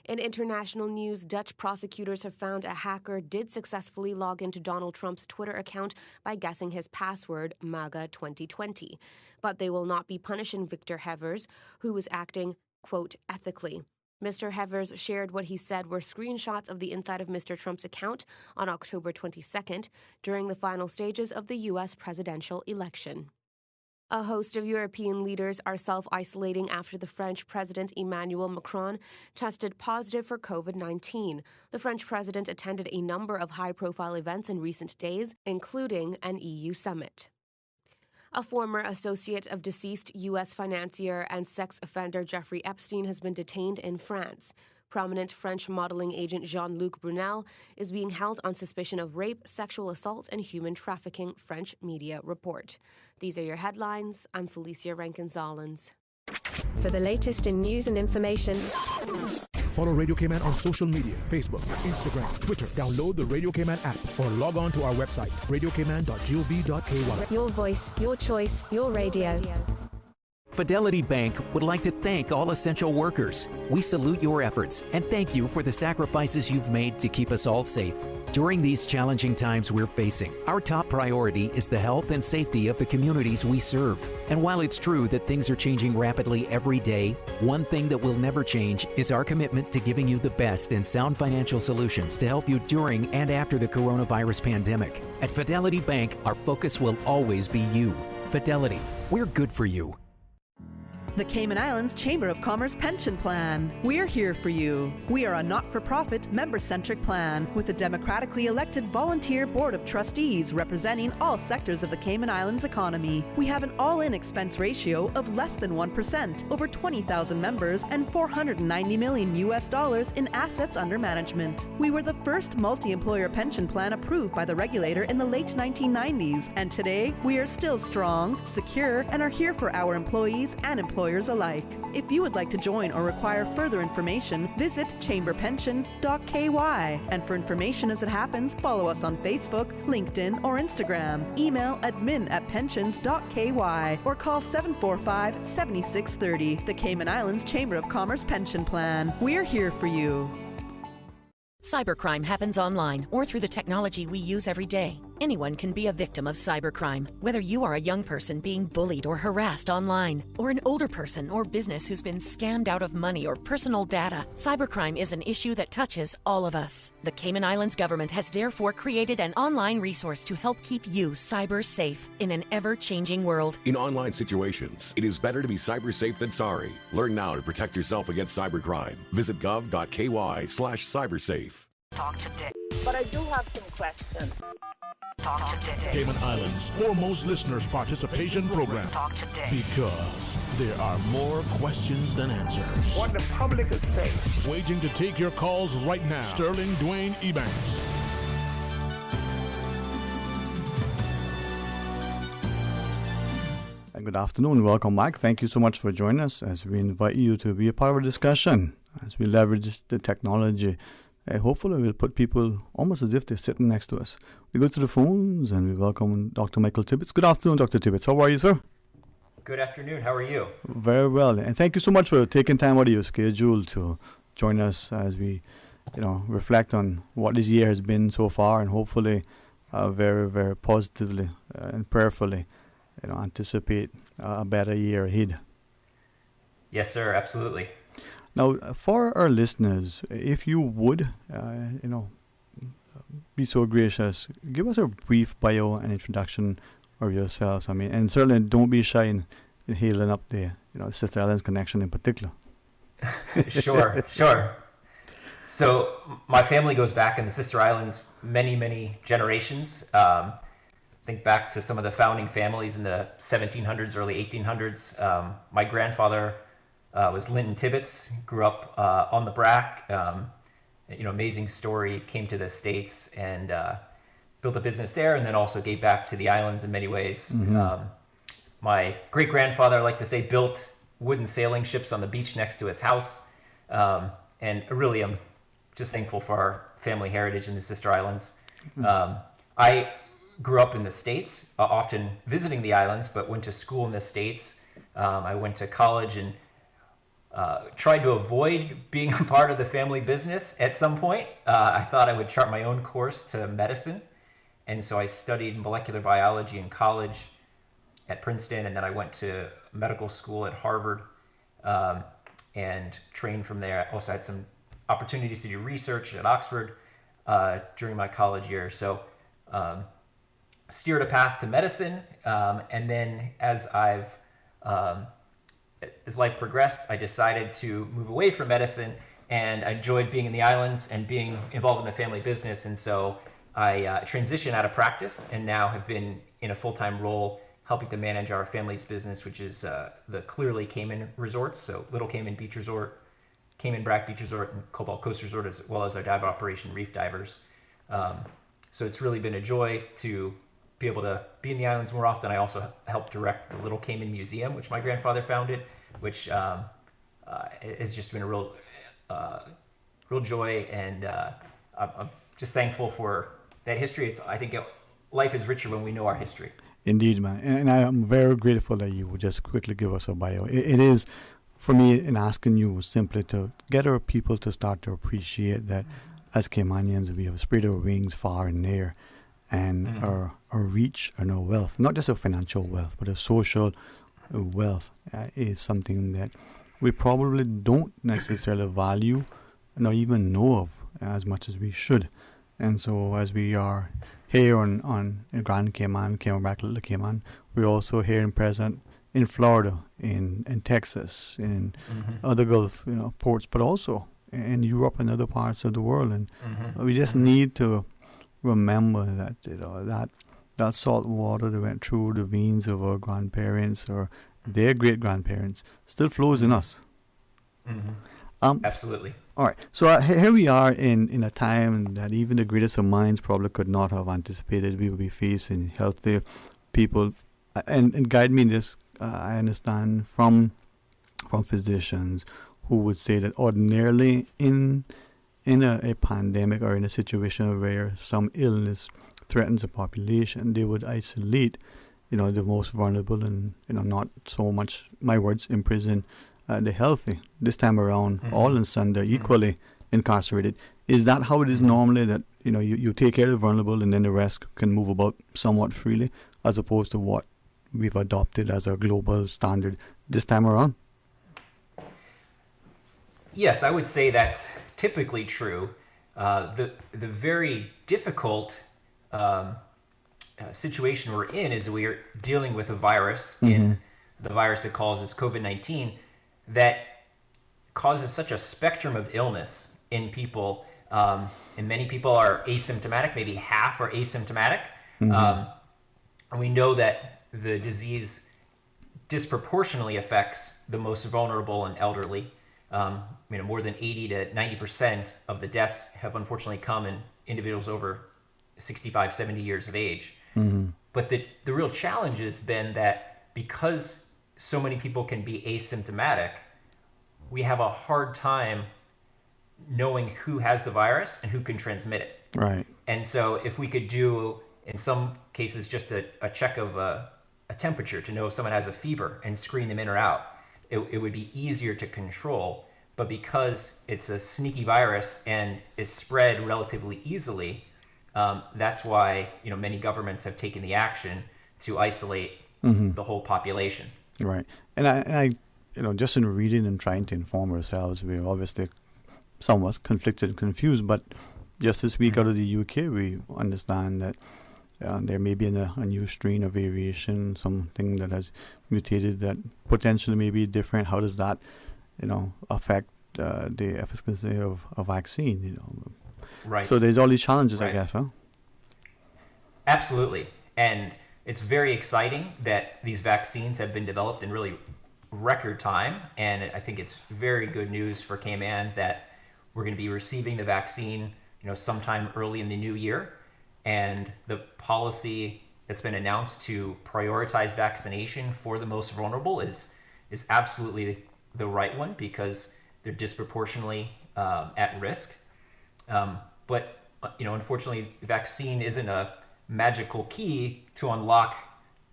In international news, Dutch prosecutors have found a hacker did successfully log into Donald Trump's Twitter account by guessing his password, MAGA 2020. But they will not be punishing Victor Hevers, who was acting, quote, ethically. Mr. Hevers shared what he said were screenshots of the inside of Mr. Trump's account on October 22nd during the final stages of the U.S. presidential election. A host of European leaders are self-isolating after the French President Emmanuel Macron tested positive for COVID-19. The French president attended a number of high-profile events in recent days, including an EU summit. A former associate of deceased U.S. financier and sex offender Jeffrey Epstein has been detained in France. Prominent French modeling agent Jean-Luc Brunel is being held on suspicion of rape, sexual assault, and human trafficking, French media report. These are your headlines. I'm Felicia Rankin-Zollins. For the latest in news and information, follow Radio K-Man on social media, Facebook, Instagram, Twitter. Download the Radio K-Man app or log on to our website, radiokman.gov.ky. Your voice, your choice, your radio. Fidelity Bank would like to thank all essential workers. We salute your efforts and thank you for the sacrifices you've made to keep us all safe. During these challenging times we're facing, our top priority is the health and safety of the communities we serve. And while it's true that things are changing rapidly every day, one thing that will never change is our commitment to giving you the best and sound financial solutions to help you during and after the coronavirus pandemic. At Fidelity Bank, our focus will always be you. Fidelity, we're good for you. The Cayman Islands Chamber of Commerce Pension Plan. We're here for you. We are a not-for-profit, member-centric plan with a democratically elected volunteer board of trustees representing all sectors of the Cayman Islands economy. We have an all-in expense ratio of less than 1%, over 20,000 members, and $490 million in assets under management. We were the first multi-employer pension plan approved by the regulator in the late 1990s, and today we are still strong, secure, and are here for our employees and employers alike. If you would like to join or require further information, visit chamberpension.ky. And for information as it happens, follow us on Facebook, LinkedIn, or Instagram. Email admin@pensions.ky or call 745-7630. The Cayman Islands Chamber of Commerce Pension Plan. We're here for you. Cybercrime happens online or through the technology we use every day. Anyone can be a victim of cybercrime, whether you are a young person being bullied or harassed online, or an older person or business who's been scammed out of money or personal data. Cybercrime is an issue that touches all of us. The Cayman Islands government has therefore created an online resource to help keep you cyber safe in an ever-changing world. In online situations, it is better to be cyber safe than sorry. Learn now to protect yourself against cybercrime. Visit gov.ky/cybersafe. Talk today. But I do have some questions. Talk today. Cayman Islands' foremost listeners participation program. Talk today. Because there are more questions than answers. What the public is saying. Waging to take your calls right now. Sterling Dwayne Ebanks. And good afternoon. Welcome back. Thank you so much for joining us as we invite you to be a part of our discussion as we leverage the technology. And hopefully we'll put people almost as if they're sitting next to us. We go to the phones and we welcome Dr. Michael Tibbetts. Good afternoon, Dr. Tibbetts. How are you, sir? Good afternoon. How are you? Very well. And thank you so much for taking time out of your schedule to join us as we, reflect on what this year has been so far and hopefully very, very positively and prayerfully, anticipate a better year ahead. Yes, sir. Absolutely. Now, for our listeners, if you would, be so gracious, give us a brief bio and introduction of yourselves. And certainly don't be shy in hailing up the, Sister Islands connection in particular. Sure. So my family goes back in the Sister Islands many, many generations. Think back to some of the founding families in the 1700s, early 1800s. My grandfather was Linton Tibbetts, grew up on the Brack, amazing story, came to the States and built a business there and then also gave back to the islands in many ways. Mm-hmm. My great-grandfather, I like to say, built wooden sailing ships on the beach next to his house. And really, I'm just thankful for our family heritage in the Sister Islands. Mm-hmm. I grew up in the States, often visiting the islands, but went to school in the States. I went to college and tried to avoid being a part of the family business at some point. I thought I would chart my own course to medicine. And so I studied molecular biology in college at Princeton, and then I went to medical school at Harvard and trained from there. I also had some opportunities to do research at Oxford during my college years. So steered a path to medicine, and then as life progressed, I decided to move away from medicine, and I enjoyed being in the islands and being involved in the family business, and so I transitioned out of practice and now have been in a full-time role helping to manage our family's business, which is the Clearly Cayman Resorts, so Little Cayman Beach Resort, Cayman Brac Beach Resort, and Cobalt Coast Resort, as well as our dive operation, Reef Divers. So it's really been a joy to be able to be in the islands more often. I also help direct the Little Cayman Museum, which my grandfather founded, which has just been a real joy, and I'm just thankful for that history. I think life is richer when we know our history. Indeed, man. And I am very grateful that you would just quickly give us a bio. It is, for me, in asking you, simply to get our people to start to appreciate that as Caymanians, we have spread our wings far and near, and our reach and our wealth, not just our financial wealth, but our social wealth is something that we probably don't necessarily value nor even know of as much as we should. And so as we are here on Grand Cayman, Cayman Brac, Little Cayman, we're also here and present in Florida, in Texas, in other Gulf ports, but also in Europe and other parts of the world. And we just need to remember that that salt water that went through the veins of our grandparents or their great grandparents still flows in us. Absolutely. All right. So here we are in a time that even the greatest of minds probably could not have anticipated. We will be facing healthy people, and guide me in this. I understand from physicians who would say that ordinarily in a pandemic or in a situation where some illness threatens a population, they would isolate, the most vulnerable and, not so much, my words, imprison the healthy. This time around, all and sundry equally incarcerated. Is that how it is normally, that, you take care of the vulnerable and then the rest can move about somewhat freely, as opposed to what we've adopted as a global standard this time around? Yes, I would say that's typically true. The very difficult situation we're in is we are dealing with a virus, in the virus that causes COVID-19, that causes such a spectrum of illness in people. And many people are asymptomatic, maybe half are asymptomatic. And we know that the disease disproportionately affects the most vulnerable and elderly. More than 80 to 90% of the deaths have unfortunately come in individuals over 65, 70 years of age. But the real challenge is then that because so many people can be asymptomatic, we have a hard time knowing who has the virus and who can transmit it. Right. And so if we could do, in some cases, just a check of a temperature to know if someone has a fever and screen them in or out, it would be easier to control. But because it's a sneaky virus and is spread relatively easily, that's why many governments have taken the action to isolate the whole population. Right. And I just in reading and trying to inform ourselves, we're obviously somewhat conflicted and confused. But just this week out of the UK, we understand that there may be a new strain of variation, something that has mutated that potentially may be different. How does that, affect the efficacy of a vaccine? Right. So there's all these challenges, right. I guess, huh? Absolutely. And it's very exciting that these vaccines have been developed in really record time. And I think it's very good news for Cayman that we're going to be receiving the vaccine, sometime early in the new year. And the policy that's been announced to prioritize vaccination for the most vulnerable is absolutely the right one, because they're disproportionately at risk. But unfortunately, vaccine isn't a magical key to unlock,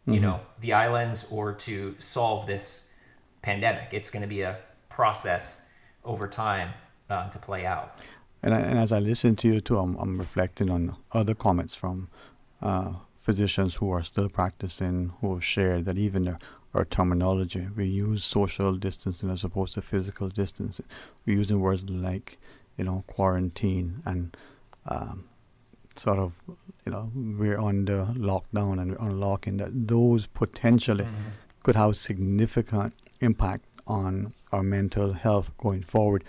the islands or to solve this pandemic. It's going to be a process over time to play out. And as I listen to you too, I'm reflecting on other comments from physicians who are still practicing, who have shared that even our terminology, we use social distancing as opposed to physical distancing. We're using words like, quarantine and sort of, we're under lockdown and unlocking, that those potentially could have significant impact on our mental health going forward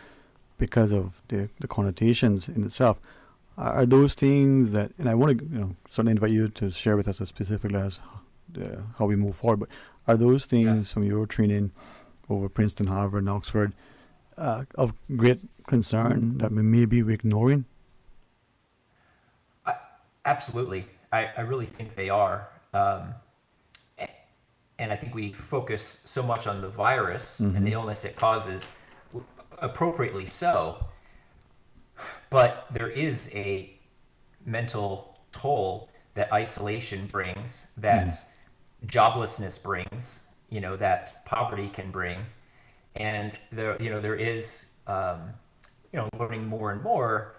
because of the connotations in itself. Are those things that, and I want to certainly invite you to share with us as specifically as how we move forward, but are those things from your training over Princeton, Harvard, and Oxford of great concern that maybe we're ignoring? Absolutely. I really think they are. And I think we focus so much on the virus and the illness it causes, appropriately so. But there is a mental toll that isolation brings, that joblessness brings, that poverty can bring. And there is, learning more and more,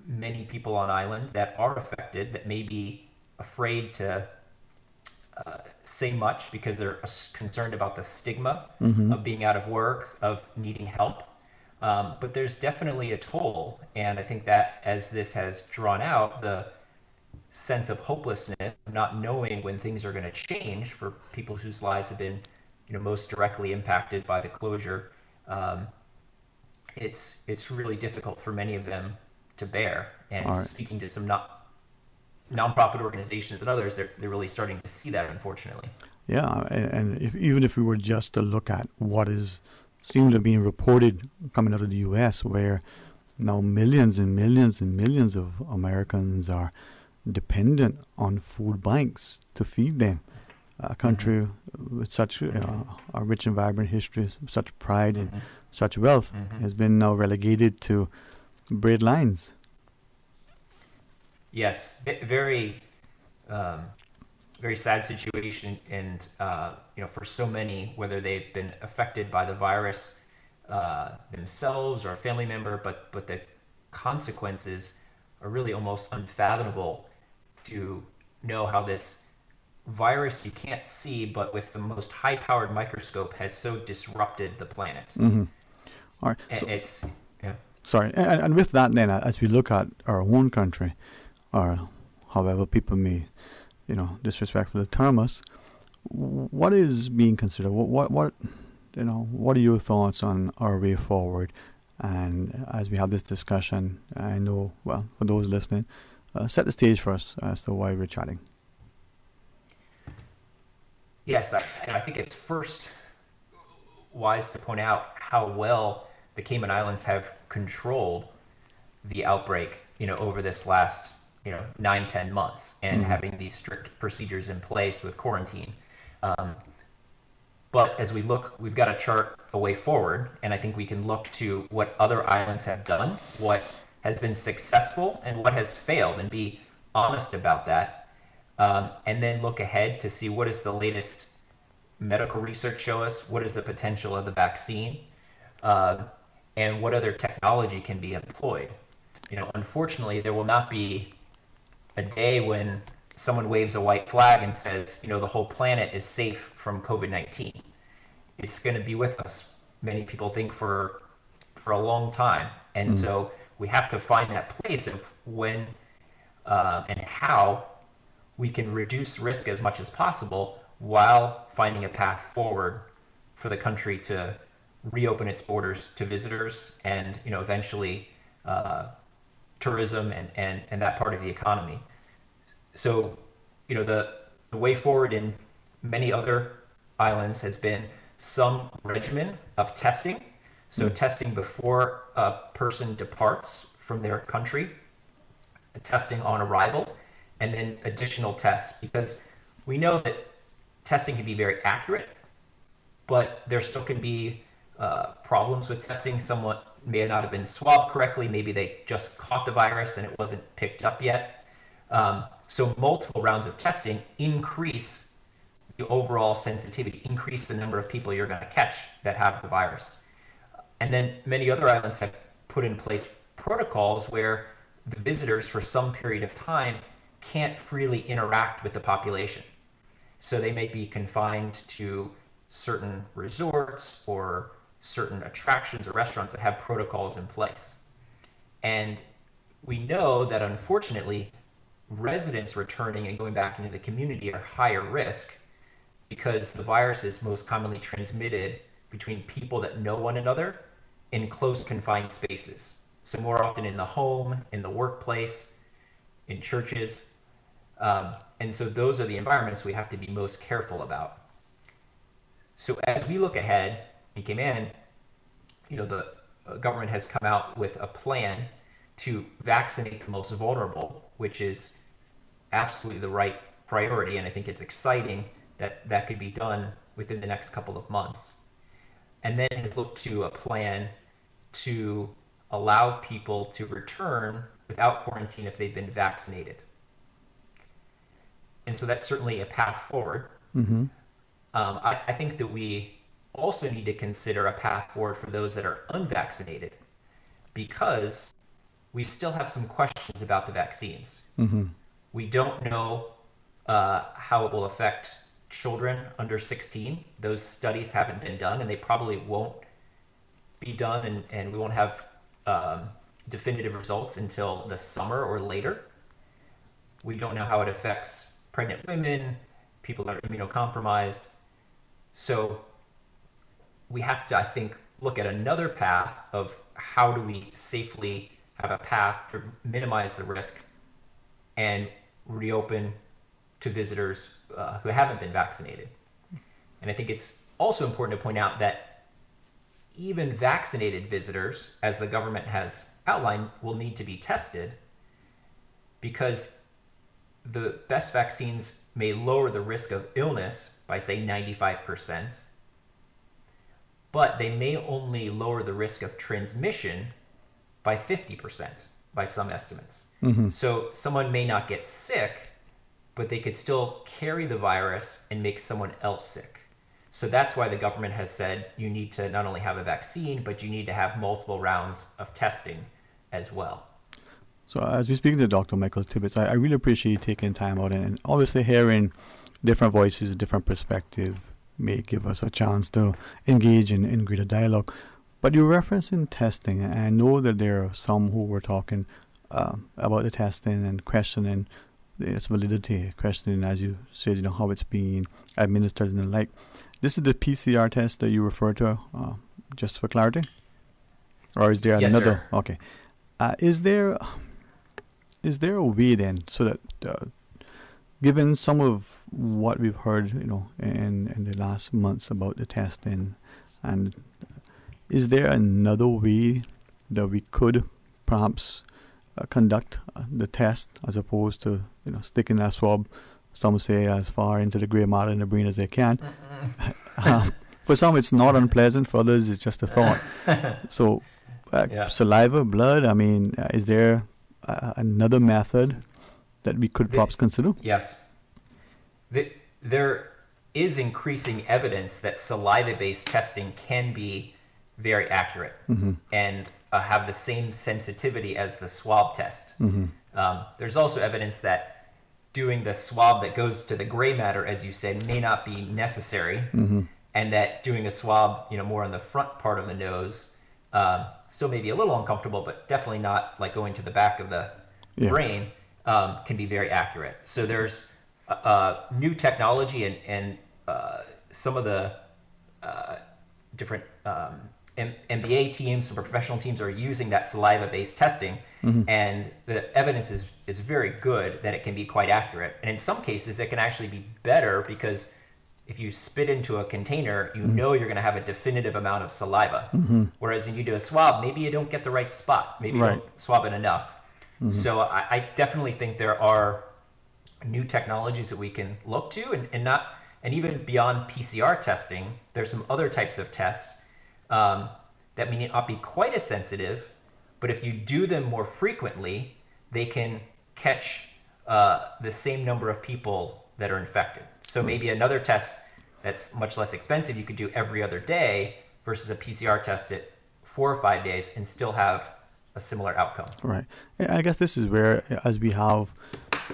many people on island that are affected that may be afraid to say much because they're concerned about the stigma of being out of work, of needing help. But there's definitely a toll. And I think that as this has drawn out, the sense of hopelessness, not knowing when things are going to change for people whose lives have been, most directly impacted by the closure, it's really difficult for many of them to bear. And speaking to some nonprofit organizations and others, they're really starting to see that, unfortunately. Yeah, and even if we were just to look at what is seems to be reported coming out of the U.S., where now millions and millions and millions of Americans are dependent on food banks to feed them. A country with such a rich and vibrant history, such pride and such wealth has been now relegated to bread lines. Yes, very, very sad situation, and for so many, whether they've been affected by the virus themselves or a family member, but the consequences are really almost unfathomable. To know how this virus you can't see, but with the most high-powered microscope, has so disrupted the planet. All right, so, Sorry, and with that, then, as we look at our own country, or however people may, disrespectfully term us, what is being considered? What are your thoughts on our way forward? And as we have this discussion, I know, well, for those listening, set the stage for us as to why we're chatting. Yes, I think it's first wise to point out how well the Cayman Islands have controlled the outbreak, over this last, 9-10 months, and having these strict procedures in place with quarantine. But as we look, we've got to chart a way forward, and I think we can look to what other islands have done, what has been successful and what has failed, and be honest about that. And then look ahead to see what does the latest medical research show us, what is the potential of the vaccine, and what other technology can be employed. Unfortunately, there will not be a day when someone waves a white flag and says, the whole planet is safe from COVID-19. It's going to be with us, many people think, for a long time. And so we have to find that place of when and how we can reduce risk as much as possible while finding a path forward for the country to reopen its borders to visitors and, eventually tourism and that part of the economy. So, the way forward in many other islands has been some regimen of testing. So testing before a person departs from their country, testing on arrival, and then additional tests, because we know that testing can be very accurate, but there still can be problems with testing. Someone may not have been swabbed correctly. Maybe they just caught the virus and it wasn't picked up yet. So multiple rounds of testing increase the overall sensitivity, increase the number of people you're going to catch that have the virus. And then many other islands have put in place protocols where the visitors for some period of time can't freely interact with the population. So they may be confined to certain resorts or certain attractions or restaurants that have protocols in place. And we know that, unfortunately, residents returning and going back into the community are higher risk because the virus is most commonly transmitted between people that know one another in close confined spaces. So more often in the home, in the workplace, in churches. And so those are the environments we have to be most careful about. So as we look ahead, in Cayman, the government has come out with a plan to vaccinate the most vulnerable, which is absolutely the right priority. And I think it's exciting that that could be done within the next couple of months. And then has looked to a plan to allow people to return without quarantine if they've been vaccinated. And so that's certainly a path forward. Mm-hmm. I think that we also need to consider a path forward for those that are unvaccinated, because we still have some questions about the vaccines. Mm-hmm. We don't know how it will affect children under 16. Those studies haven't been done, and they probably won't be done, and we won't have definitive results until the summer or later. We don't know how it affects pregnant women, people that are immunocompromised. So we have to, I think, look at another path of how do we safely have a path to minimize the risk and reopen to visitors who haven't been vaccinated. And I think it's also important to point out that even vaccinated visitors, as the government has outlined, will need to be tested, because the best vaccines may lower the risk of illness by, say, 95%, but they may only lower the risk of transmission by 50% by some estimates. Mm-hmm. So someone may not get sick, but they could still carry the virus and make someone else sick. So that's why the government has said you need to not only have a vaccine, but you need to have multiple rounds of testing as well. So as we're speaking to Dr. Michael Tibbetts, I really appreciate you taking time out, and obviously hearing different voices, different perspective may give us a chance to engage in greater dialogue. But you're referencing testing, and I know that there are some who were talking about the testing and questioning its validity, questioning, as you said, how it's being administered and the like. This is the PCR test that you refer to, just for clarity? Or is there another? Sir. Okay. Is there a way then, so that given some of what we've heard, in the last months about the testing, and is there another way that we could perhaps conduct the test as opposed to sticking that swab, some say, as far into the gray matter in the brain as they can? For some it's not unpleasant, for others it's just a thought. So saliva, blood, is there another method that we could perhaps consider? Yes. There is increasing evidence that saliva-based testing can be very accurate mm-hmm. and have the same sensitivity as the swab test. Mm-hmm. There's also evidence that doing the swab that goes to the gray matter, as you said, may not be necessary, mm-hmm. and that doing a swab, more on the front part of the nose, still may be a little uncomfortable, but definitely not like going to the back of the brain, can be very accurate. So there's new technology, and some of the different MBA teams, some professional teams are using that saliva-based testing, mm-hmm. and the evidence is very good that it can be quite accurate. And in some cases, it can actually be better, because if you spit into a container, you mm-hmm. know you're going to have a definitive amount of saliva. Mm-hmm. Whereas when you do a swab, maybe you don't get the right spot. Maybe you don't swab it enough. Mm-hmm. So I definitely think there are new technologies that we can look to, and even beyond PCR testing, there's some other types of tests that may not be quite as sensitive, but if you do them more frequently, they can catch the same number of people that are infected. So maybe another test that's much less expensive you could do every other day versus a PCR test at 4 or 5 days and still have a similar outcome. Right. I guess this is where, as we have,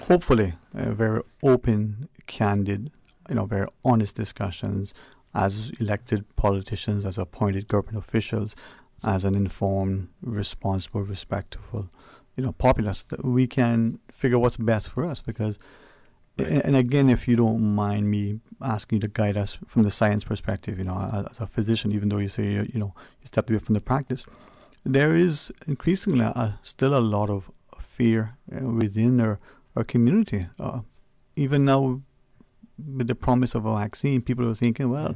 hopefully, very open, candid, very honest discussions as elected politicians, as appointed government officials, as an informed, responsible, respectful populace, that we can figure what's best for us. Because, and again, if you don't mind me asking you to guide us from the science perspective, as a physician, even though you say you stepped away from the practice, there is increasingly still a lot of fear within our community. Even now, with the promise of a vaccine, people are thinking, well,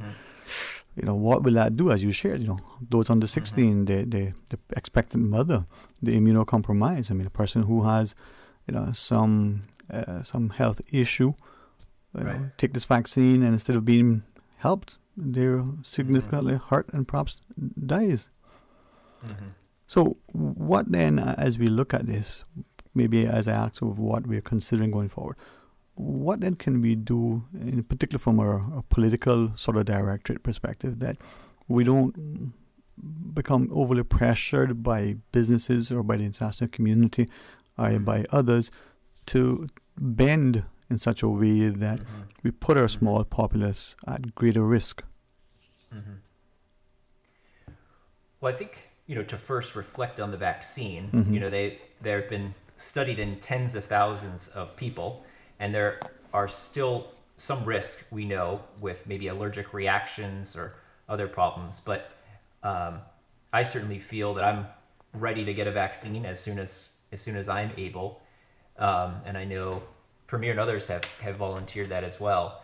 what will that do? As you shared, those under 16, the expectant mother, the immunocompromised. I mean, a person who has, some health issue, take this vaccine, and instead of being helped, they're significantly hurt and perhaps dies. So what then, as we look at this, maybe as I ask of what we're considering going forward, what then can we do, in particular from a political sort of directorate perspective, that we don't become overly pressured by businesses or by the international community or by others to bend in such a way that we put our small populace at greater risk? Well, I think, to first reflect on the vaccine, they've been studied in tens of thousands of people, and there are still some risk, we know, with maybe allergic reactions or other problems. But I certainly feel that I'm ready to get a vaccine as soon as I'm able. And I know Premier and others have volunteered that as well.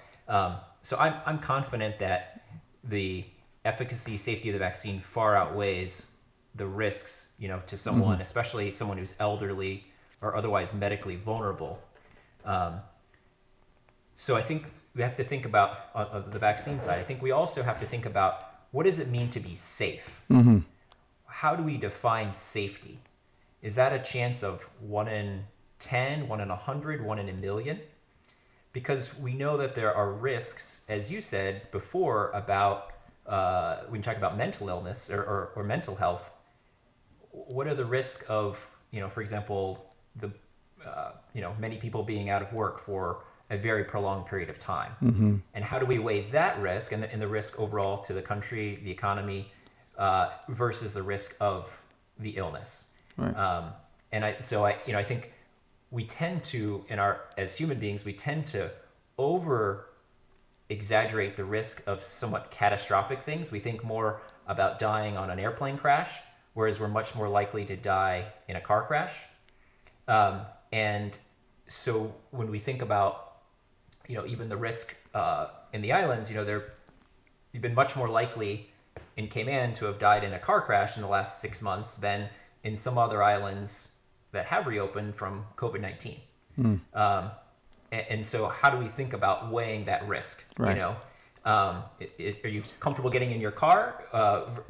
So I'm confident that the efficacy, safety of the vaccine far outweighs the risks, to someone, especially someone who's elderly or otherwise medically vulnerable. So I think we have to think about, on the vaccine side, I think we also have to think about, what does it mean to be safe? How do we define safety? Is that a chance of 1 in 10, 1 in 100, 1 in a million? Because we know that there are risks, as you said before, about when you talk about mental illness or mental health. What are the risks of, for example, many people being out of work for a very prolonged period of time? And how do we weigh that risk and the risk overall to the country, the economy, versus the risk of the illness? I think we tend to, as human beings, we tend to over exaggerate the risk of somewhat catastrophic things. We think more about dying on an airplane crash, whereas we're much more likely to die in a car crash. And so when we think about, even the risk in the islands, you've been much more likely in Cayman to have died in a car crash in the last 6 months than in some other islands that have reopened from COVID-19. And so how do we think about weighing that risk? Are you comfortable getting in your car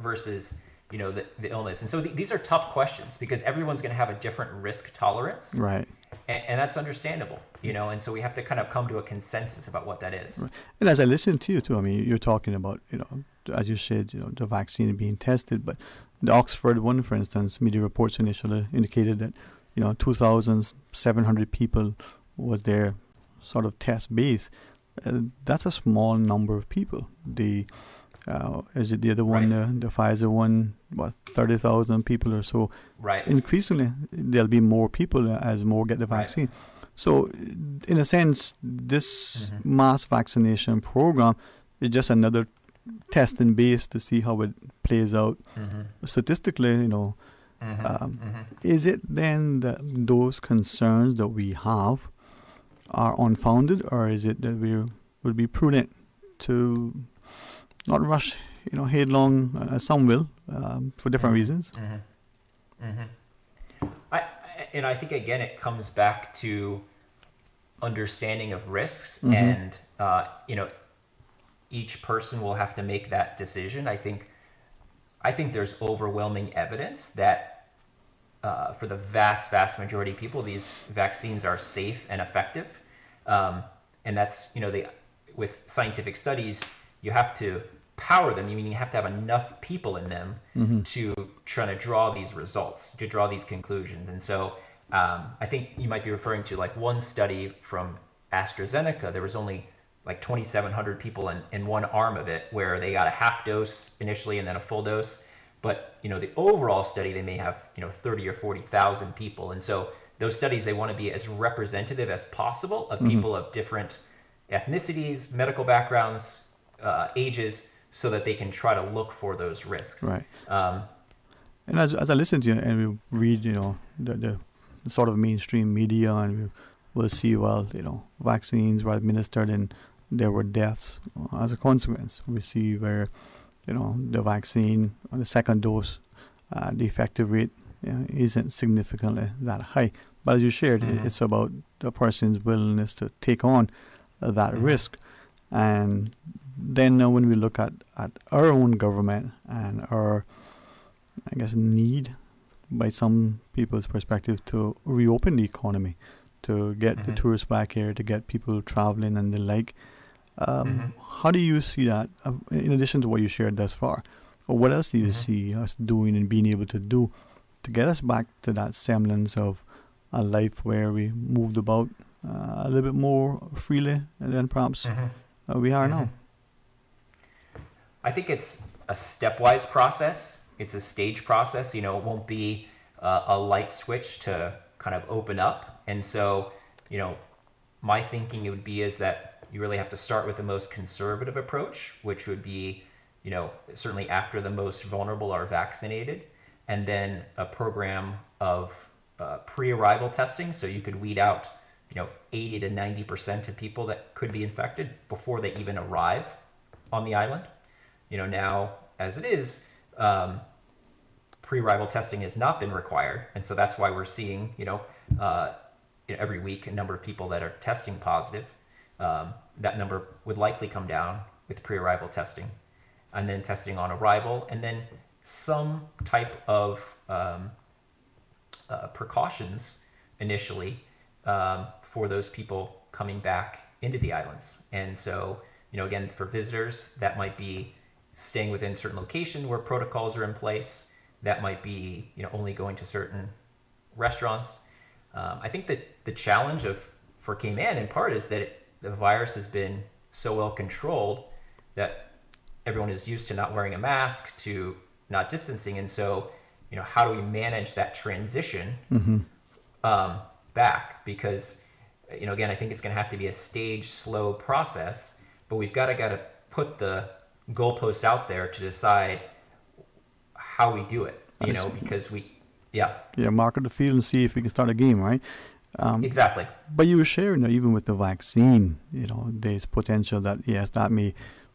versus, the illness? And so these are tough questions because everyone's going to have a different risk tolerance. And that's understandable, and so we have to kind of come to a consensus about what that is. And as I listen to you too, I mean, you're talking about, as you said, the vaccine being tested, but the Oxford one, for instance, media reports initially indicated that, 2,700 people was their sort of test base. That's a small number of people. Is it the other one, the Pfizer one, 30,000 people or so? Increasingly, there'll be more people as more get the vaccine. So, in a sense, this mass vaccination program is just another testing base to see how it plays out statistically. Is it then that those concerns that we have are unfounded, or is it that we would be prudent to not rush, headlong, as some will, for different reasons? I think, again, it comes back to understanding of risks, and each person will have to make that decision. I think there's overwhelming evidence that for the vast majority of people, these vaccines are safe and effective, and that's with scientific studies, you have to power them. You have to have enough people in them to try to draw these results, to draw these conclusions. And so I think you might be referring to like one study from AstraZeneca. There was only like 2,700 people in one arm of it, where they got a half dose initially and then a full dose. But, the overall study, they may have, 30 or 40,000 people. And so those studies, they want to be as representative as possible of people of different ethnicities, medical backgrounds, ages, so that they can try to look for those risks. Right. And as I listen to you and we read, the sort of mainstream media, and we'll see, vaccines were administered and there were deaths as a consequence. We see where, the vaccine on the second dose, the effective rate isn't significantly that high. But as you shared, it's about the person's willingness to take on that risk. And then when we look at our own government and our, I guess, need by some people's perspective to reopen the economy, to get the tourists back here, to get people traveling and the like. How do you see that, in addition to what you shared thus far? Or what else do you see us doing and being able to do to get us back to that semblance of a life where we moved about a little bit more freely than perhaps we are now? I think it's a stepwise process. It's a stage process. It won't be a light switch to kind of open up. And so, my thinking would be is that you really have to start with the most conservative approach, which would be, certainly after the most vulnerable are vaccinated, and then a program of pre-arrival testing. So you could weed out, 80 to 90% of people that could be infected before they even arrive on the island. Now, as it is, pre-arrival testing has not been required. And so that's why we're seeing, every week a number of people that are testing positive. That number would likely come down with pre-arrival testing, and then testing on arrival, and then some type of precautions initially for those people coming back into the islands. And so, again, for visitors, that might be staying within a certain location where protocols are in place. That might be, only going to certain restaurants. I think that the challenge for Cayman in part is that the virus has been so well controlled that everyone is used to not wearing a mask, to not distancing. And so, how do we manage that transition back? Because, again, I think it's going to have to be a staged, slow process, but we've got to put the goalposts out there to decide how we do it, because market the field and see if we can start a game, right? Exactly. But you were sharing, even with the vaccine, there's potential that, yes, that may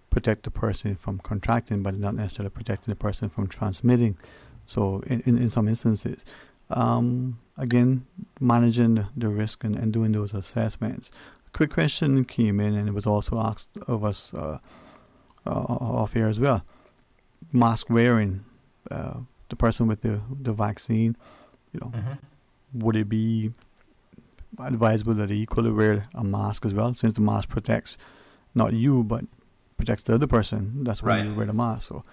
protect the person from contracting, but not necessarily protecting the person from transmitting. So in some instances, again, managing the risk and doing those assessments. A quick question came in, and it was also asked of us off air as well. Mask wearing, the person with the vaccine, would it be advisable that they equally wear a mask as well, since the mask protects not you but protects the other person? That's why you wear the mask. So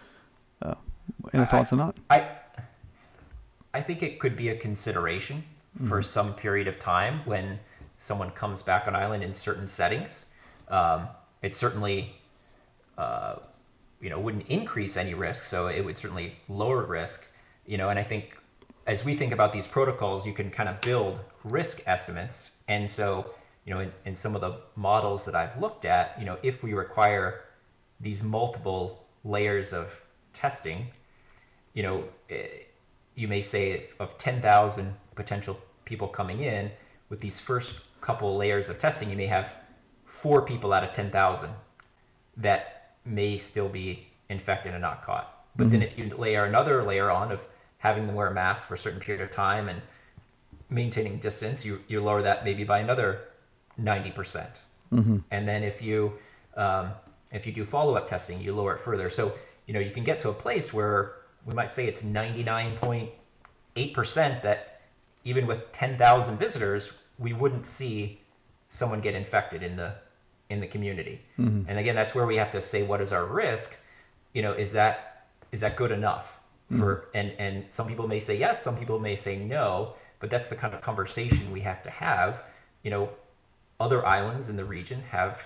any thoughts on that? I think it could be a consideration for some period of time when someone comes back on island in certain settings. It certainly wouldn't increase any risk, so it would certainly lower risk, and I think as we think about these protocols, you can kind of build risk estimates. And so, in some of the models that I've looked at, if we require these multiple layers of testing, you may say of 10,000 potential people coming in, with these first couple layers of testing, you may have 4 people out of 10,000 that may still be infected and not caught. But then if you layer another layer on of having them wear a mask for a certain period of time and maintaining distance, you lower that maybe by another 90%. And then if you do follow-up testing, you lower it further. So, you can get to a place where we might say it's 99.8% that even with 10,000 visitors, we wouldn't see someone get infected in the community. And again, that's where we have to say, what is our risk? Is that good enough? And some people may say yes, some people may say no, but that's the kind of conversation we have to have. Other islands in the region have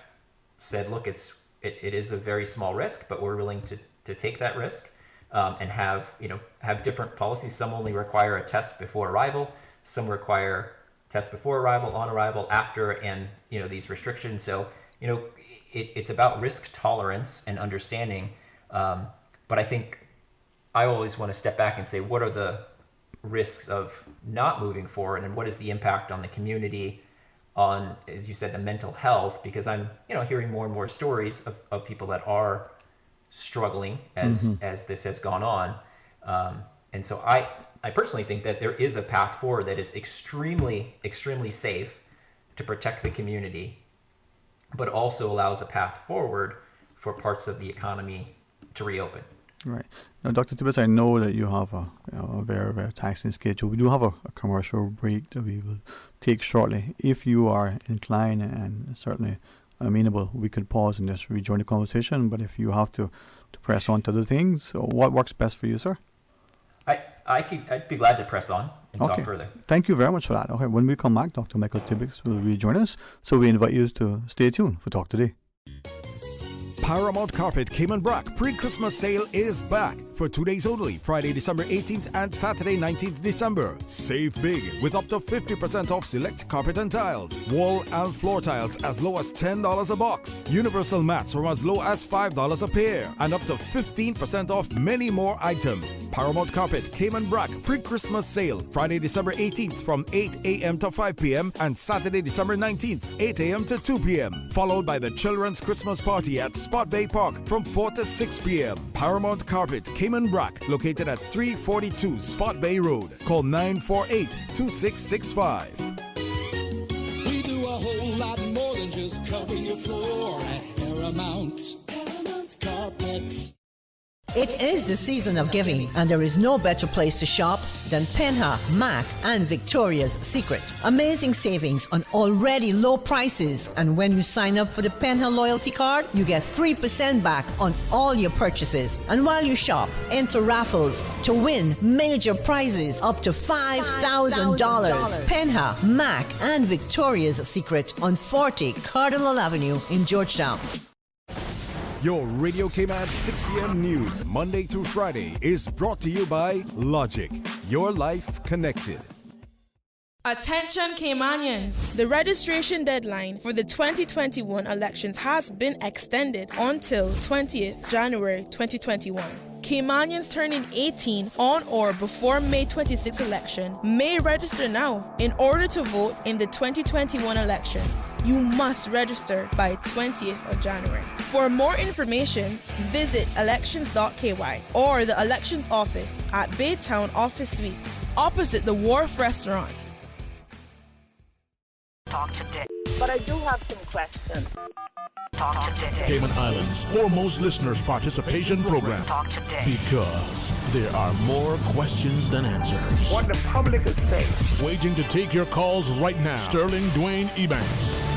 said, look, it is a very small risk, but we're willing to take that risk. and have different policies. Some only require a test before arrival. Some require test before arrival, on arrival, after, and these restrictions. So it's about risk tolerance and understanding. But I think I always want to step back and say, what are the risks of not moving forward, and what is the impact on the community, on, as you said, the mental health? Because I'm hearing more and more stories of people that are struggling as this has gone on. And so I personally think that there is a path forward that is extremely, extremely safe to protect the community, but also allows a path forward for parts of the economy to reopen. Right. Now, Dr. Tibbetts, I know that you have a very, very taxing schedule. We do have a commercial break that we will take shortly. If you are inclined and certainly amenable, we could pause and just rejoin the conversation. But if you have to press on to other things, what works best for you, sir? I'd be glad to press on and talk further. Thank you very much for that. Okay, when we come back, Dr. Michael Tibbetts will rejoin us. So we invite you to stay tuned for Talk Today. Paramount Carpet Cayman Brac pre-Christmas sale is back for 2 days only, Friday, December 18th and Saturday, 19th December. Save big with up to 50% off select carpet and tiles, wall and floor tiles as low as $10 a box, universal mats from as low as $5 a pair, and up to 15% off many more items. Paramount Carpet Cayman Brac pre-Christmas sale, Friday, December 18th from 8 a.m. to 5 p.m. and Saturday, December 19th, 8 a.m. to 2 p.m. Followed by the Children's Christmas Party at Spot Bay Park from 4 to 6 p.m. Paramount Carpet Cayman Brac, located at 342 Spot Bay Road. Call 948-2665. We do a whole lot more than just cover your floor at Paramount Carpet. It is the season of giving, and there is no better place to shop than Penha, Mac, and Victoria's Secret. Amazing savings on already low prices, and when you sign up for the Penha loyalty card, you get 3% back on all your purchases. And while you shop, enter raffles to win major prizes up to $5,000. Penha, Mac, and Victoria's Secret on 40 Cardinal Avenue in Georgetown. Your Radio Cayman 6 p.m. news, Monday through Friday, is brought to you by Logic. Your life connected. Attention Caymanians! The registration deadline for the 2021 elections has been extended until 20th January 2021. Caymanians turning 18 on or before May 26 election may register now in order to vote in the 2021 elections. You must register by 20th of January. For more information, visit elections.ky or the elections office at Baytown Office Suites, opposite the Wharf Restaurant. Talk today. But I do have some questions. Talk today. Cayman Islands' foremost listeners participation program. Talk today. Because there are more questions than answers. What the public is saying. Waiting to take your calls right now. Sterling Dwayne Ebanks.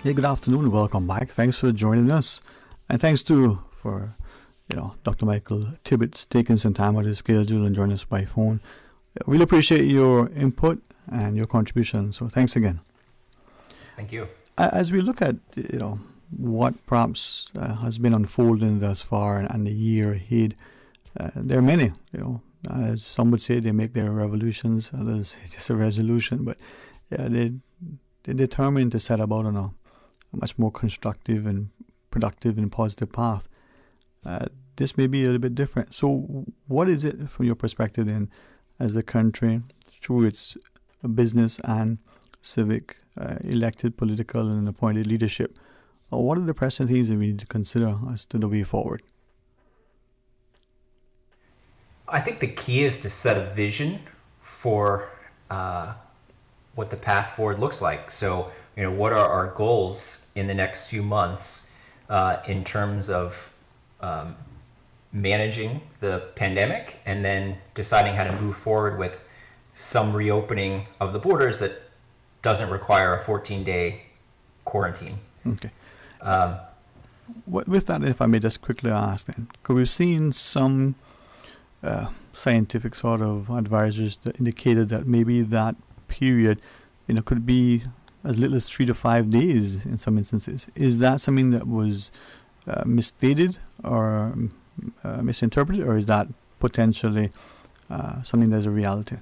Hey, good afternoon. Welcome back. Thanks for joining us. And thanks too for, Dr. Michael Tibbetts taking some time out of his schedule and joining us by phone. Really appreciate your input and your contribution. So thanks again. Thank you. As we look at what perhaps has been unfolding thus far and the year ahead, there are many. As some would say, they make their revolutions. Others say just a resolution. But they're determined to set about on a much more constructive and productive and positive path. This may be a little bit different. So, what is it from your perspective then, as the country, through its business and civic, elected political and appointed leadership, what are the pressing things that we need to consider as to the way forward? I think the key is to set a vision for what the path forward looks like. So, what are our goals in the next few months in terms of managing the pandemic, and then deciding how to move forward with some reopening of the borders that doesn't require a 14-day quarantine. Okay. With that, if I may just quickly ask then, because we've seen some scientific sort of advisors that indicated that maybe that period, could be as little as 3 to 5 days in some instances. Is that something that was misstated, or misinterpreted, or is that potentially something that's a reality?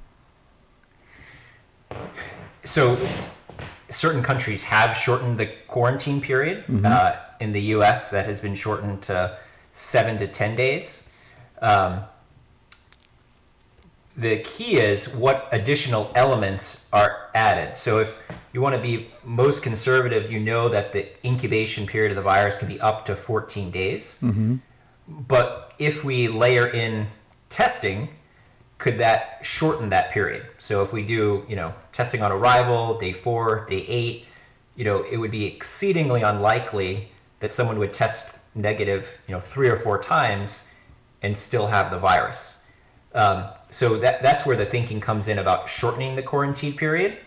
So certain countries have shortened the quarantine period. In the U.S., that has been shortened to 7 to 10 days. The key is what additional elements are added. So if you want to be most conservative, you know that the incubation period of the virus can be up to 14 days. But if we layer in testing, could that shorten that period? So if we do, testing on arrival, day 4, day 8, it would be exceedingly unlikely that someone would test negative, 3 or 4 times and still have the virus. So that's where the thinking comes in about shortening the quarantine period,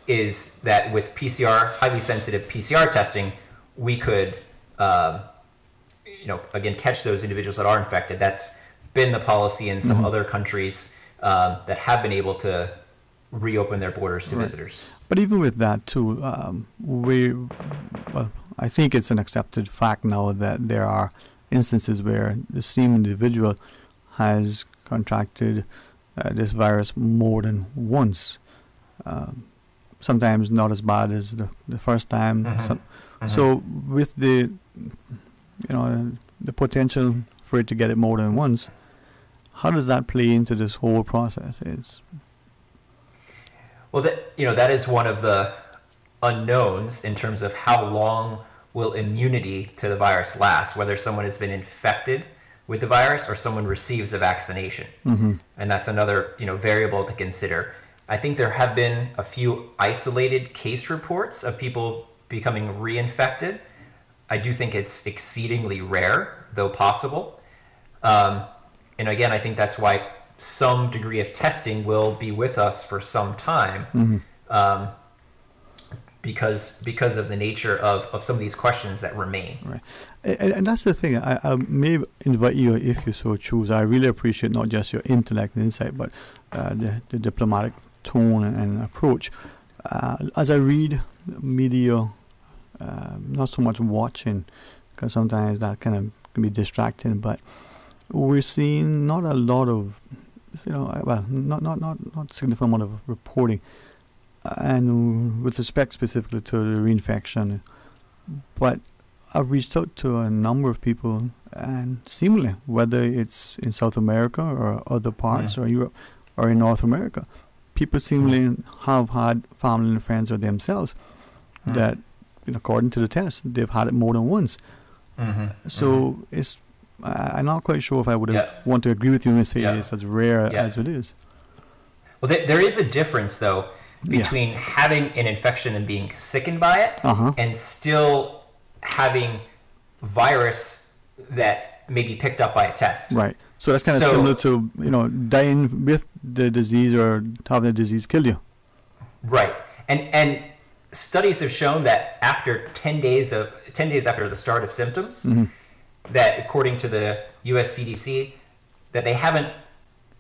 is that with PCR, highly sensitive PCR testing, we could, again, catch those individuals that are infected. That's been the policy in some other countries that have been able to reopen their borders to visitors. But even with that too, I think it's an accepted fact now that there are instances where the same individual has contracted this virus more than once. Sometimes not as bad as the first time. So with the potential for it to get it more than once, how does that play into this whole process? That is one of the unknowns in terms of how long will immunity to the virus last, whether someone has been infected with the virus or someone receives a vaccination. And that's another variable to consider. I think there have been a few isolated case reports of people becoming reinfected. I do think it's exceedingly rare, though possible. And again, I think that's why some degree of testing will be with us for some time, because of the nature of some of these questions that remain. Right. And that's the thing. I may invite you, if you so choose. I really appreciate not just your intellect and insight, but the diplomatic tone and approach. As I read media, not so much watching, because sometimes that kind of can be distracting, but we're seeing not a lot of, not significant amount of reporting, and with respect specifically to the reinfection. But I've reached out to a number of people, and seemingly, whether it's in South America or other parts or Europe or in North America, people seemingly have had family and friends or themselves that, according to the test, they've had it more than once. So it's, I'm not quite sure if I would want to agree with you and say it's as rare as it is. Well, there is a difference, though, between having an infection and being sickened by it and still having virus that may be picked up by a test. Right. So that's kind of similar to, dying with the disease or having the disease kill you. Right. And studies have shown that after 10 days after the start of symptoms, that according to the US CDC, that they haven't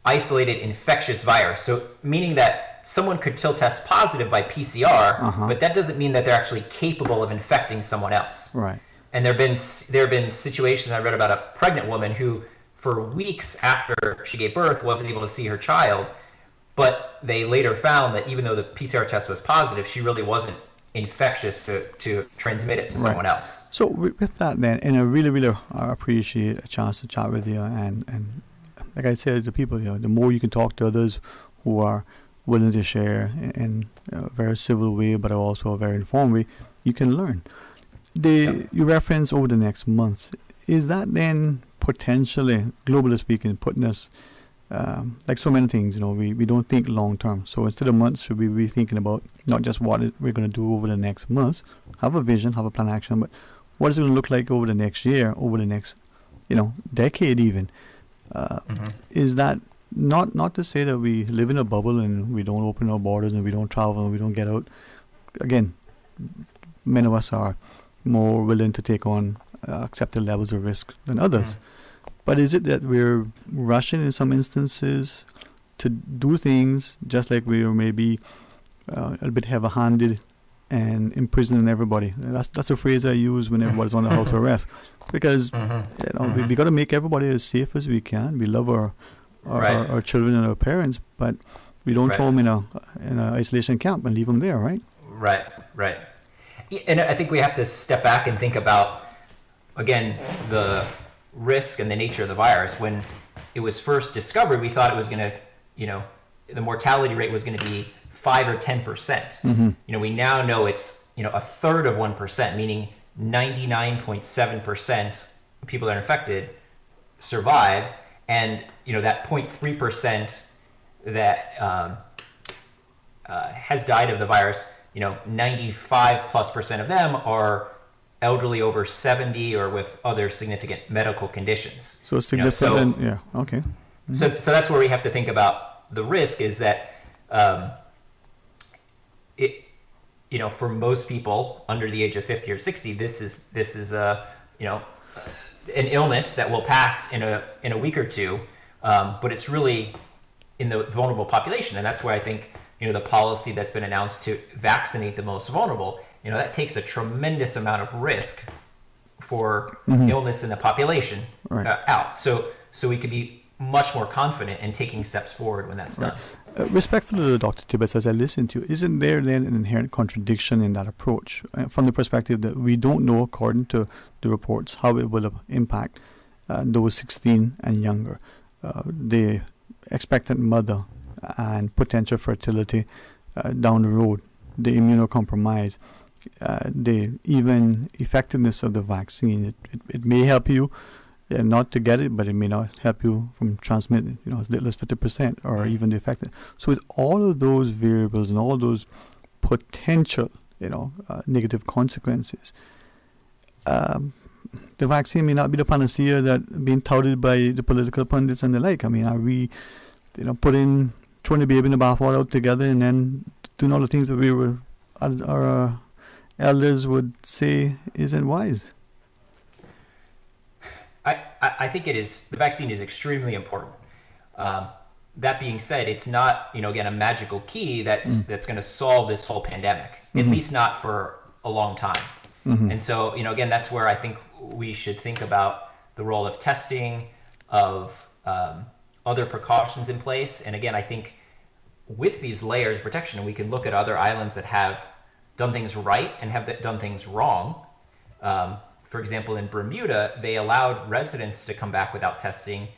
isolated infectious virus. So meaning that someone could still test positive by PCR, but that doesn't mean that they're actually capable of infecting someone else. Right. And there have been situations I read about a pregnant woman who, for weeks after she gave birth, wasn't able to see her child, but they later found that even though the PCR test was positive, she really wasn't infectious to transmit it to someone else. So with that then, and I really appreciate a chance to chat with you, and like I said to people, the more you can talk to others who are willing to share in a very civil way, but also a very informed way, you can learn. You reference over the next months. Is that then potentially, globally speaking, putting us, like so many things, we don't think long term. So instead of months, should we be thinking about not just what we're going to do over the next months, have a vision, have a plan of action, but what is it going to look like over the next year, over the next, decade even? Is that not to say that we live in a bubble and we don't open our borders and we don't travel and we don't get out. Again, many of us are more willing to take on accepted levels of risk than others. But is it that we're rushing in some instances to do things just like we are maybe a bit heavy-handed and imprisoning everybody. That's a phrase I use when everybody's on the house arrest, because we got to make everybody as safe as we can. We love our children and our parents, but we don't throw them in an isolation camp and leave them there, right? Right. And I think we have to step back and think about, again, the risk and the nature of the virus. When it was first discovered, we thought it was going to, the mortality rate was going to be 5 or 10%. We now know it's, a third of 1%, meaning 99.7% of people that are infected survive. And, that 0.3% that has died of the virus, 95+% of them are elderly over 70 or with other significant medical conditions. So significant, yeah, okay. So that's where we have to think about the risk is that, for most people under the age of 50 or 60, this is an illness that will pass in a week or two, but it's really in the vulnerable population, and that's why I think the policy that's been announced to vaccinate the most vulnerable, that takes a tremendous amount of risk for illness in the population out. So we could be much more confident in taking steps forward when that's done. Respectfully to Dr. Tibbetts, as I listen to you, isn't there then an inherent contradiction in that approach from the perspective that we don't know, according to the reports, how it will impact those 16 and younger, the expectant mother and potential fertility down the road, the immunocompromised, the even effectiveness of the vaccine. It may help you not to get it, but it may not help you from transmitting, as little as 50% or even the effective. So with all of those variables and all those potential, negative consequences, the vaccine may not be the panacea that being touted by the political pundits and the like. I mean, are we, throwing the baby in the bathwater out together and then doing all the things that our elders would say isn't wise? I think it is. The vaccine is extremely important. That being said, it's not, again, a magical key that's going to solve this whole pandemic, at least not for a long time. And so, again, that's where I think we should think about the role of testing, of other precautions in place. And again, I think with these layers of protection, and we can look at other islands that have done things right and have done things wrong. For example, in Bermuda, they allowed residents to come back without testing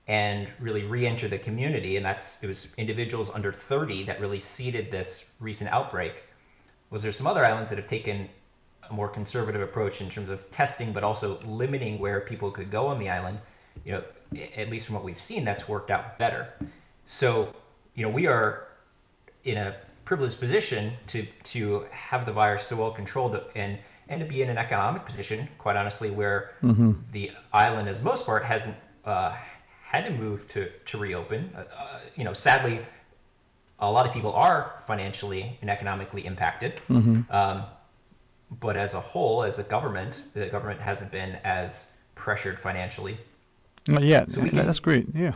and really re-enter the community. And it was individuals under 30 that really seeded this recent outbreak. There's some other islands that have taken a more conservative approach in terms of testing, but also limiting where people could go on the island. At least from what we've seen, that's worked out better. So, we are in a privileged position to have the virus so well controlled and to be in an economic position, quite honestly, where the island, as most part, hasn't had to move to reopen. Sadly, a lot of people are financially and economically impacted. But as a whole, as a government, the government hasn't been as pressured financially. Yeah, so that's great. Yeah.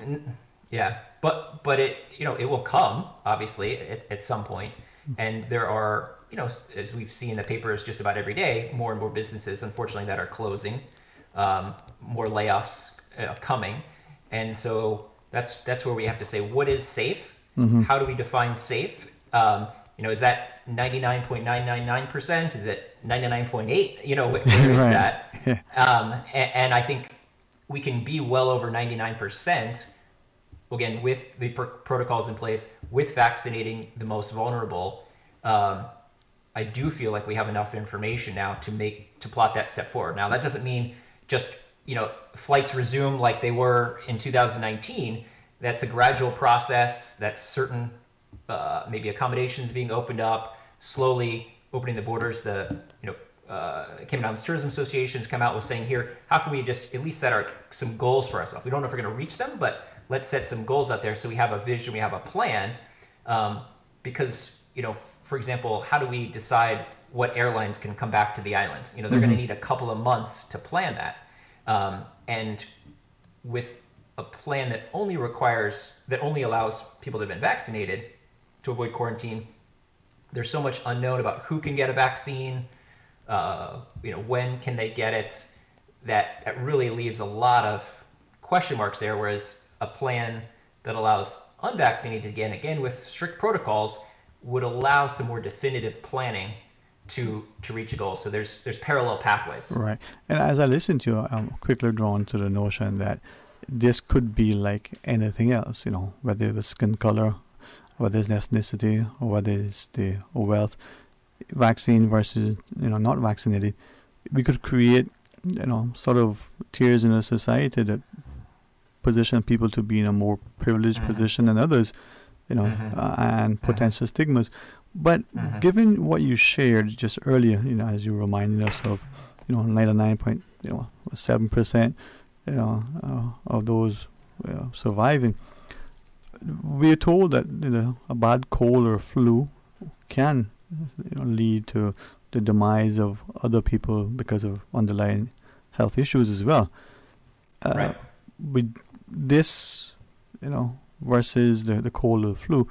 Yeah, but it it will come, obviously, at some point, and there are, as we've seen in the papers just about every day, more and more businesses, unfortunately, that are closing, more layoffs coming, and so that's where we have to say, what is safe? How do we define safe? Is that 99.999%? Is it 99.8? Where is that? And I think we can be well over 99%, again, with the protocols in place, with vaccinating the most vulnerable. I do feel like we have enough information now to plot that step forward. Now, that doesn't mean just, flights resume like they were in 2019. That's a gradual process. That's certain, maybe accommodations being opened up, slowly opening the borders. The, Cayman Islands Tourism Associations come out with saying, here, how can we just at least set some goals for ourselves? We don't know if we're going to reach them, but let's set some goals out there so we have a vision, we have a plan. Because, for example, how do we decide what airlines can come back to the island? They're going to need a couple of months to plan that. And with a plan that only allows people that have been vaccinated to avoid quarantine, there's so much unknown about who can get a vaccine, when can they get it, that really leaves a lot of question marks there, whereas a plan that allows unvaccinated to get, again with strict protocols, would allow some more definitive planning to reach a goal. So there's parallel pathways. Right. And as I listen to you, I'm quickly drawn to the notion that this could be like anything else, whether it was skin color, whether it's ethnicity, or whether it's the wealth, vaccine versus, not vaccinated. We could create, sort of tiers in a society that position people to be in a more privileged position than others, and potential stigmas. But given what you shared just earlier, as you reminded us of, 99.7%, of those surviving, we're told that a bad cold or flu can lead to the demise of other people because of underlying health issues as well. Right. With this, versus the cold or flu,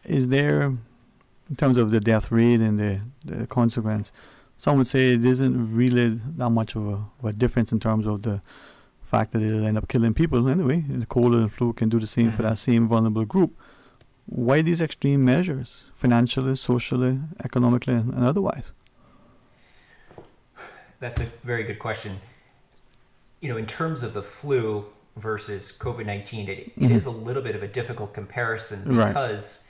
is there, in terms of the death rate and the consequence, some would say it isn't really that much of a difference in terms of the fact that it'll end up killing people anyway. The cold and flu can do the same for that same vulnerable group. Why these extreme measures, financially, socially, economically, and otherwise? That's a very good question. In terms of the flu versus COVID-19, it is a little bit of a difficult comparison because,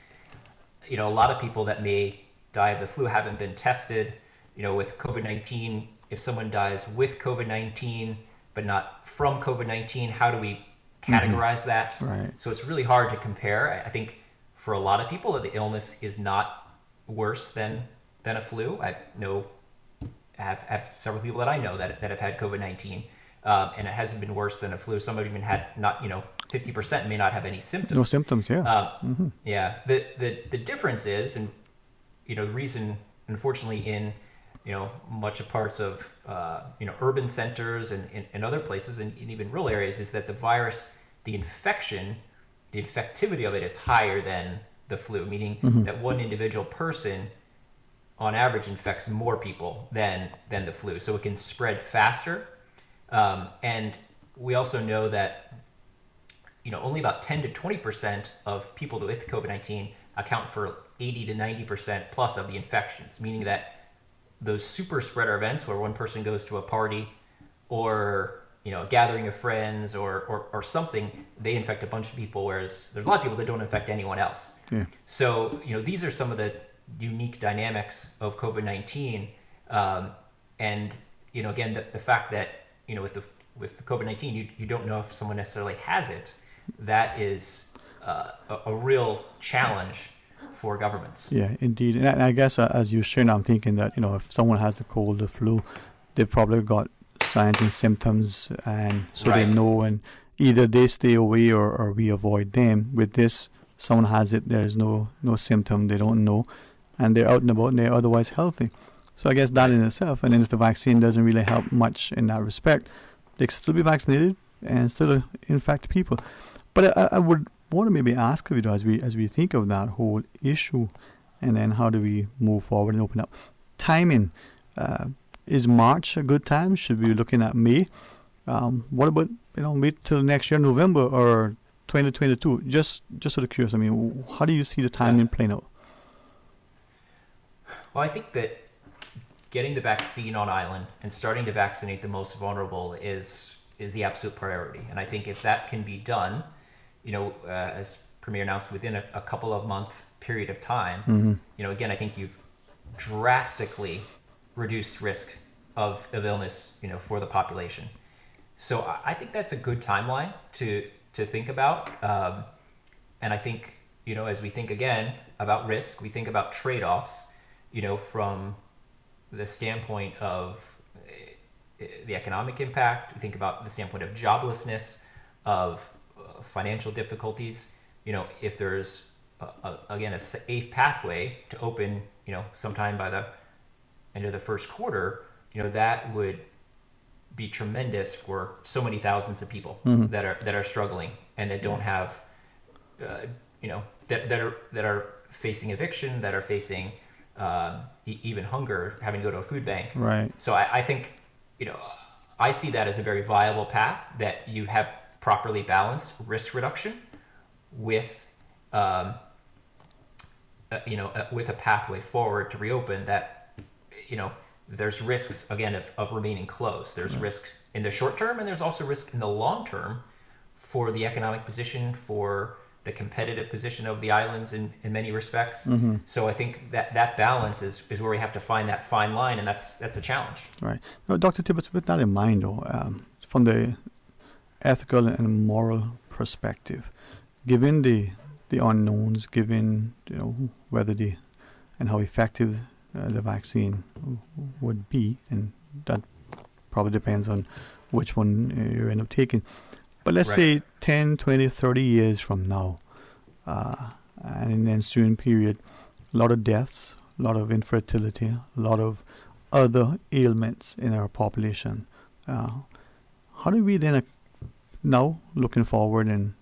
a lot of people that may die of the flu haven't been tested. With COVID-19, if someone dies with COVID-19 but not from COVID-19, how do we categorize that? Right. So it's really hard to compare. I think for a lot of people, the illness is not worse than a flu. I have several people that I know that have had COVID-19, and it hasn't been worse than a flu. Some have even had 50% may not have any symptoms. No symptoms, yeah. Yeah. The difference is, and the reason, unfortunately, in much of parts of urban centers and other places and even rural areas, is that the virus, the infectivity of it is higher than the flu, meaning that one individual person on average infects more people than the flu, so it can spread faster. And we also know that only about 10 to 20% of people with COVID-19 account for 80 to 90% plus of the infections, meaning that those super spreader events where one person goes to a party or a gathering of friends or something, they infect a bunch of people, whereas there's a lot of people that don't infect anyone else. Yeah. So these are some of the unique dynamics of COVID-19, and again the fact that with the COVID-19 you don't know if someone necessarily has it. That is a real challenge for governments. Yeah, indeed. And I guess as you shared, I'm thinking that if someone has the cold, the flu, they've probably got signs and symptoms, and so they know, and either they stay away or we avoid them. With this, someone has it, there's no symptom, they don't know, and they're out and about and they're otherwise healthy. So I guess that in itself, and then if the vaccine doesn't really help much in that respect, they can still be vaccinated and still infect people. But I would want to maybe ask of you, as we think of that whole issue, and then how do we move forward and open up? Timing, is March a good time? Should we be looking at May? What about wait till next year, November or 2022? Just sort of curious. I mean, how do you see the timing playing out? Well, I think that getting the vaccine on island and starting to vaccinate the most vulnerable is the absolute priority. And I think if that can be done, as Premier announced, within a couple of month period of time, again, I think you've drastically reduced risk of illness, for the population. So I think that's a good timeline to think about. And I think, as we think again about risk, we think about trade-offs, from the standpoint of the economic impact. We think about the standpoint of joblessness, of financial difficulties. If there's again a safe pathway to open, sometime by the end of the first quarter, that would be tremendous for so many thousands of people that are struggling and that don't have, that are facing eviction, that are facing even hunger, having to go to a food bank. Right. So I think, I see that as a very viable path, that you have properly balanced risk reduction with, with a pathway forward to reopen. That, there's risks again of remaining closed. There's risk in the short term, and there's also risk in the long term for the economic position, for the competitive position of the islands in many respects. Mm-hmm. So I think that balance is where we have to find that fine line, and that's a challenge. Right. Now, Dr. Tibbetts, with that in mind, though, from the ethical and moral perspective, given the unknowns, given whether and how effective the vaccine would be, and that probably depends on which one you end up taking. But let's say 10, 20, 30 years from now, and in the ensuing period, a lot of deaths, a lot of infertility, a lot of other ailments in our population. How do we then, now looking forward and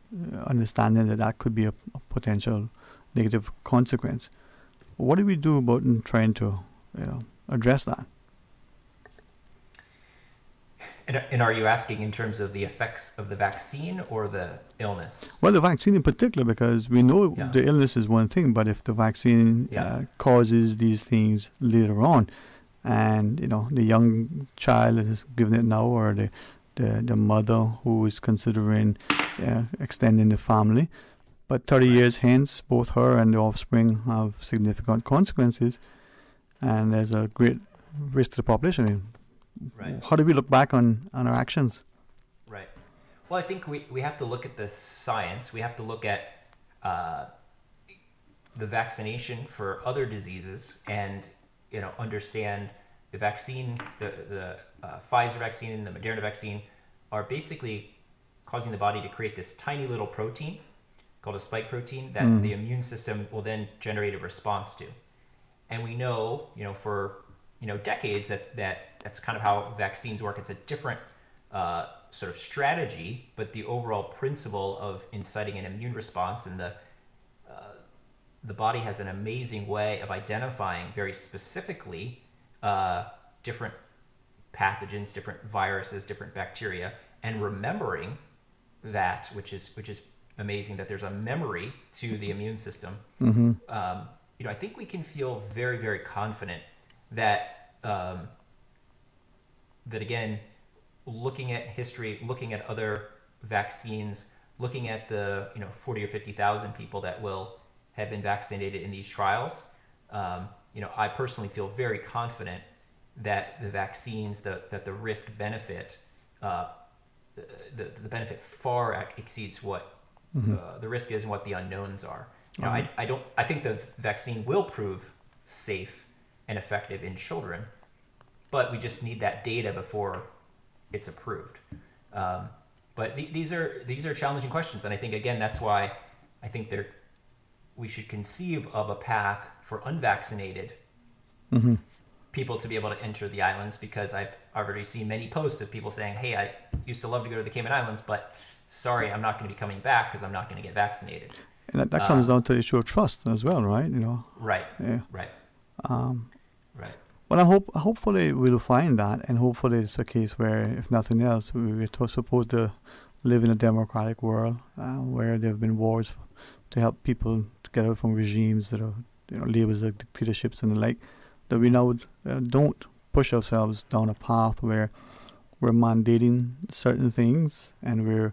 understanding that could be a potential negative consequence, what do we do about trying to address that? And are you asking in terms of the effects of the vaccine or the illness? Well, the vaccine in particular, because we know the illness is one thing, but if the vaccine causes these things later on, and the young child is given it now, or the mother who is considering extending the family, but 30 years hence, both her and the offspring have significant consequences, and there's a great risk to the population. How do we look back on our actions? Right. Well, I think we have to look at the science. We have to look at the vaccination for other diseases, and understand the vaccine, the Pfizer vaccine and the Moderna vaccine are basically causing the body to create this tiny little protein called a spike protein that the immune system will then generate a response to. And we know, for decades that's kind of how vaccines work. It's a different sort of strategy, but the overall principle of inciting an immune response, and the body has an amazing way of identifying very specifically different pathogens, different viruses, different bacteria, and remembering that, which is amazing that there's a memory to the immune system. Mm-hmm. I think we can feel very, very confident that that again, looking at history, looking at other vaccines, looking at the 40 or 50,000 people that will have been vaccinated in these trials, I personally feel very confident that the vaccines, that the risk benefit, the benefit far exceeds what the risk is and what the unknowns are. I think the vaccine will prove safe and effective in children, but we just need that data before it's approved. But these are challenging questions, and I think again that's why I think we should conceive of a path for unvaccinated people to be able to enter the islands, because I've already seen many posts of people saying, "Hey, I used to love to go to the Cayman Islands, but sorry, I'm not going to be coming back because I'm not going to get vaccinated." And that comes down to the issue of trust as well, right? Right. Yeah. Right. Right. Well, hopefully we'll find that, and hopefully it's a case where, if nothing else, we're supposed to live in a democratic world where there have been wars to help people to get out from regimes that are labeled as dictatorships and the like. That we now don't push ourselves down a path where we're mandating certain things and we're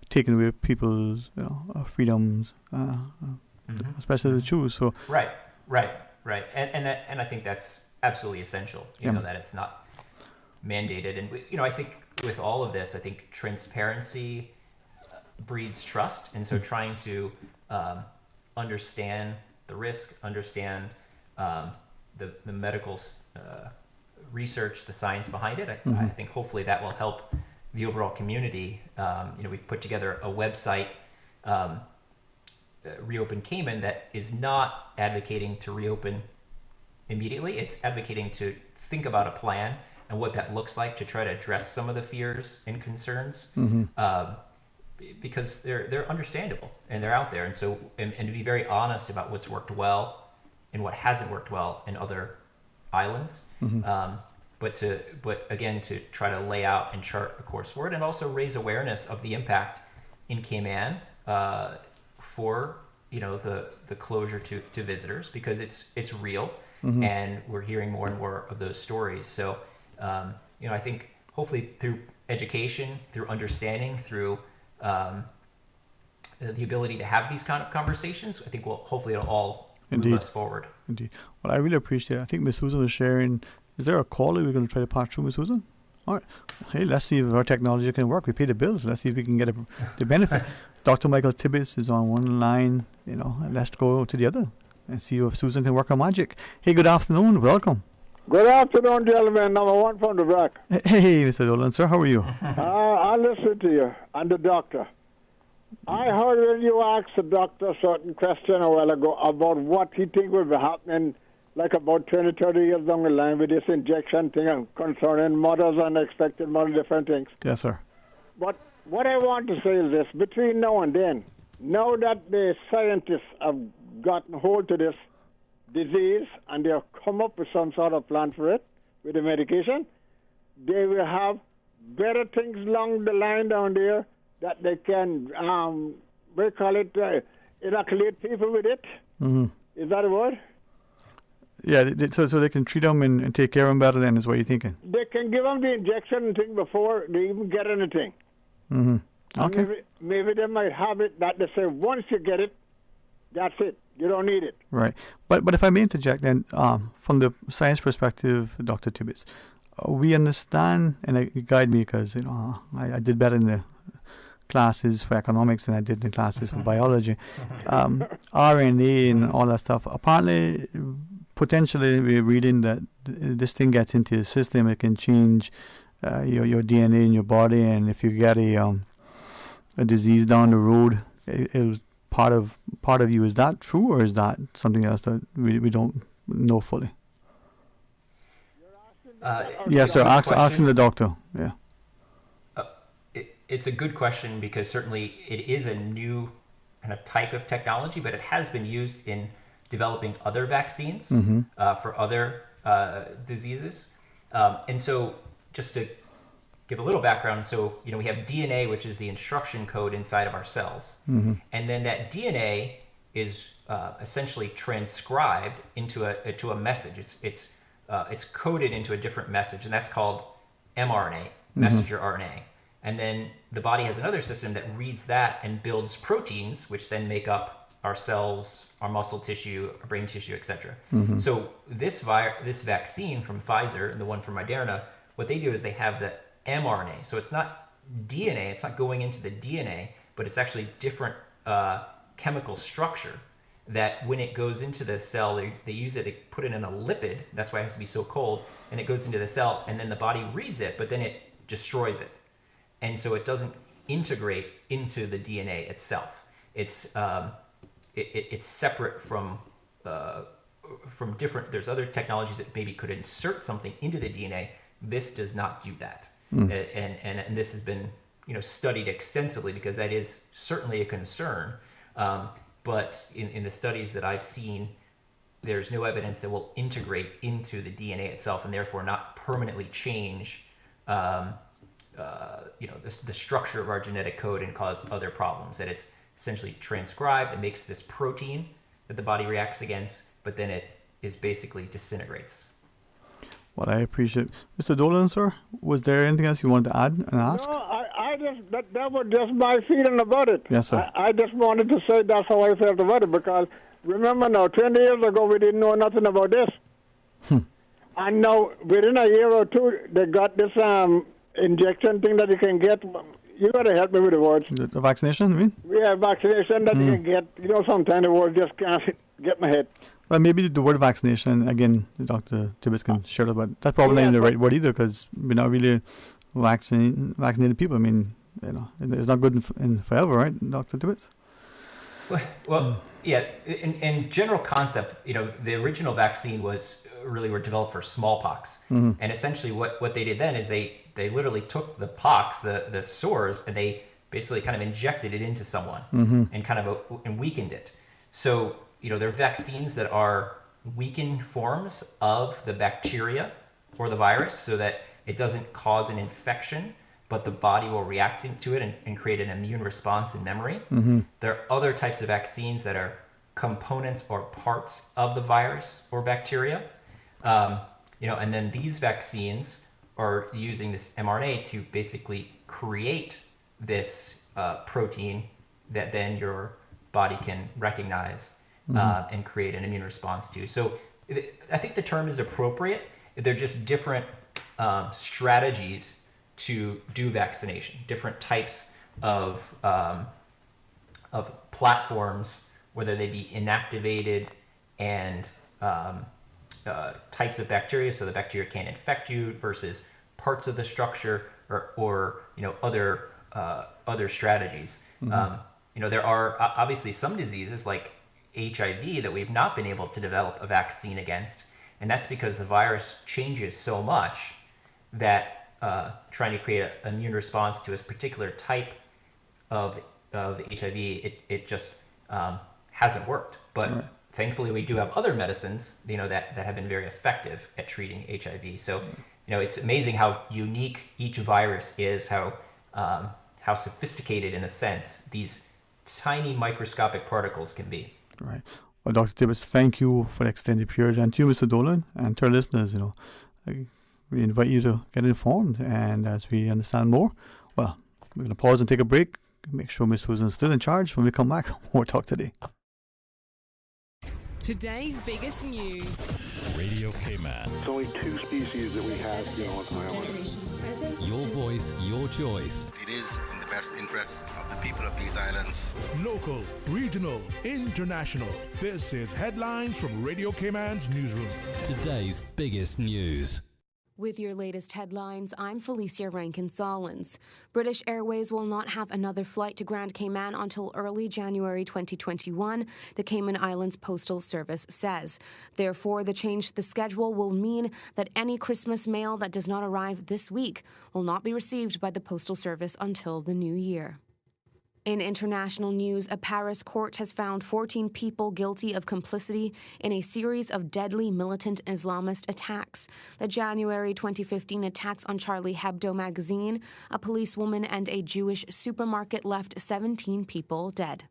taking away people's freedoms, especially to choose. So right, and I think that's absolutely essential. That it's not mandated, and I think with all of this, I think transparency breeds trust, and so trying to understand the risk, understand the medical research, the science behind it. I think hopefully that will help the overall community. We've put together a website, Reopen Cayman, that is not advocating to reopen immediately. It's advocating to think about a plan and what that looks like to try to address some of the fears and concerns. because they're understandable and they're out there, and so and to be very honest about what's worked well and what hasn't worked well in other islands. But again, to try to lay out and chart a course forward, and also raise awareness of the impact in Cayman for the closure to visitors, because it's real, and we're hearing more and more of those stories. So I think hopefully through education, through understanding, through the ability to have these kind of conversations, I think hopefully it'll all move us forward. Indeed. Well, I really appreciate it. I think Ms. Susan was sharing. Is there a call that we're going to try to pass through, Ms. Susan? All right. Hey, let's see if our technology can work. We pay the bills. Let's see if we can get the benefit. Dr. Michael Tibbetts is on one line. Let's go to the other and see if Susan can work her magic. Hey, good afternoon. Welcome. Good afternoon, gentlemen. Number one from the back. Hey, Mr. Dolan, sir. How are you? I listened to you and the doctor. I heard when you asked the doctor a certain question a while ago about what he think will be happening like about 20, 30 years down the line with this injection thing and concerning mothers and expected mothers, different things. Yes, sir. But what I want to say is this, between now and then, now that the scientists have gotten hold to this disease and they have come up with some sort of plan for it with the medication, they will have better things along the line down there that they can, we call it, inoculate people with it. Is that a word? Yeah, so they can treat them and take care of them better then, is what you're thinking? They can give them the injection and thing before they even get anything. Okay. Maybe they might have it that they say once you get it, that's it. You don't need it. Right. But if I may interject then, from the science perspective, Dr. Tibbetts, we understand, and you guide me because I did better in the classes for economics than I did in the classes for biology. RNA and all that stuff. Apparently, potentially, we're reading that this thing gets into your system. It can change your DNA in your body, and if you get a disease down the road, it'll part of you. Is that true, or is that something else that we don't know fully? Yes, sir. Asking the doctor. Yeah. It's a good question, because certainly it is a new kind of type of technology, but it has been used in developing other vaccines for other diseases. And so just to give a little background, so we have DNA, which is the instruction code inside of our cells. And then that DNA is essentially transcribed into a message. It's coded into a different message, and that's called mRNA, messenger RNA. And then the body has another system that reads that and builds proteins, which then make up our cells, our muscle tissue, our brain tissue, etc. So this vaccine from Pfizer and the one from Moderna, what they do is they have the mRNA. So it's not DNA, it's not going into the DNA, but it's actually different chemical structure that when it goes into the cell, they use it, they put it in a lipid, that's why it has to be so cold, and it goes into the cell, and then the body reads it, but then it destroys it. And so it doesn't integrate into the DNA itself. It's separate from different. There's other technologies that maybe could insert something into the DNA. This does not do that, and this has been studied extensively, because that is certainly a concern. But in the studies that I've seen, there's no evidence that will integrate into the DNA itself, and therefore not permanently change the structure of our genetic code and cause other problems. That it's essentially transcribed and makes this protein that the body reacts against, but then it is basically disintegrates. Well, I appreciate it. Mr. Dolan, sir, was there anything else you wanted to add and ask? No, I just, that was just my feeling about it. Yes, sir. I just wanted to say that's how I felt about it, because remember now, 20 years ago, we didn't know nothing about this. And now, within a year or two, they got this injection thing that you can get. You got to help me with the words. The vaccination, you mean? Yeah, vaccination that you can get. Sometimes the words just can't get my head. Well, maybe the word vaccination, again, Dr. Tibbetts can share about. That's probably not the right word either, because we're not really vaccinated people. I mean, it's not good in forever, right, Dr. Tibbetts? Well, yeah. In general concept, the original vaccine were developed for smallpox, and essentially what they did then is they literally took the pox, the sores, and they basically kind of injected it into someone and kind of and weakened it. So, there are vaccines that are weakened forms of the bacteria or the virus so that it doesn't cause an infection, but the body will react to it and create an immune response in memory. There are other types of vaccines that are components or parts of the virus or bacteria. And then these vaccines are using this mRNA to basically create this protein that then your body can recognize and create an immune response to. So I think the term is appropriate. They're just different strategies to do vaccination, different types of platforms, whether they be inactivated and types of bacteria, so the bacteria can't infect you, versus parts of the structure or other strategies. There are obviously some diseases like HIV that we've not been able to develop a vaccine against, and that's because the virus changes so much that trying to create an immune response to a particular type of HIV, it just hasn't worked. But thankfully, we do have other medicines, that have been very effective at treating HIV. So, it's amazing how unique each virus is, how sophisticated, in a sense, these tiny microscopic particles can be. Right. Well, Dr. Tibbetts, thank you for the extended period. And to you, Mr. Dolan, and to our listeners, we invite you to get informed. And as we understand more, well, we're going to pause and take a break. Make sure Ms. Susan is still in charge. When we come back, more talk today. Today's biggest news. Radio Cayman. It's only 2 species that we have here on Island. Your voice, your choice. It is in the best interest of the people of these islands. Local, regional, international. This is Headlines from Radio Cayman's newsroom. Today's biggest news. With your latest headlines, I'm Felicia Rankin-Solins. British Airways will not have another flight to Grand Cayman until early January 2021, the Cayman Islands Postal Service says. Therefore, the change to the schedule will mean that any Christmas mail that does not arrive this week will not be received by the Postal Service until the new year. In international news, a Paris court has found 14 people guilty of complicity in a series of deadly militant Islamist attacks. The January 2015 attacks on Charlie Hebdo magazine, a policewoman, and a Jewish supermarket left 17 people dead.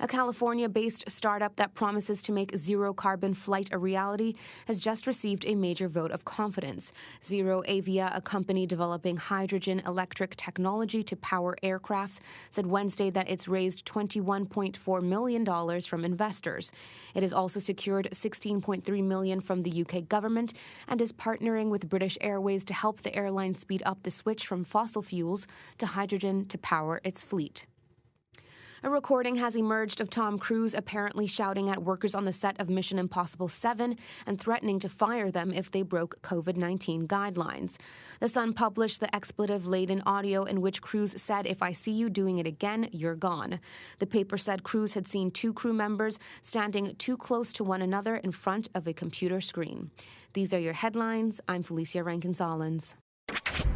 A California-based startup that promises to make zero-carbon flight a reality has just received a major vote of confidence. Zero Avia, a company developing hydrogen-electric technology to power aircrafts, said Wednesday that it's raised $21.4 million from investors. It has also secured $16.3 million from the UK government and is partnering with British Airways to help the airline speed up the switch from fossil fuels to hydrogen to power its fleet. A recording has emerged of Tom Cruise apparently shouting at workers on the set of Mission Impossible 7 and threatening to fire them if they broke COVID-19 guidelines. The Sun published the expletive-laden audio in which Cruise said, "If I see you doing it again, you're gone." The paper said Cruise had seen 2 crew members standing too close to one another in front of a computer screen. These are your headlines. I'm Felicia Rankin-Solins.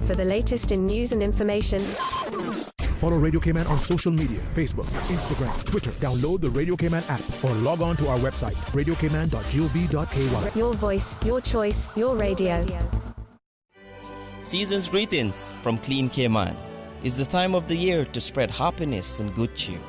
For the latest in news and information, follow Radio Cayman on social media, Facebook, Instagram, Twitter. Download the Radio Cayman app or log on to our website, radiocayman.gov.ky. your voice, your choice, your radio. Season's greetings from Clean Cayman. It's the time of the year to spread happiness and good cheer.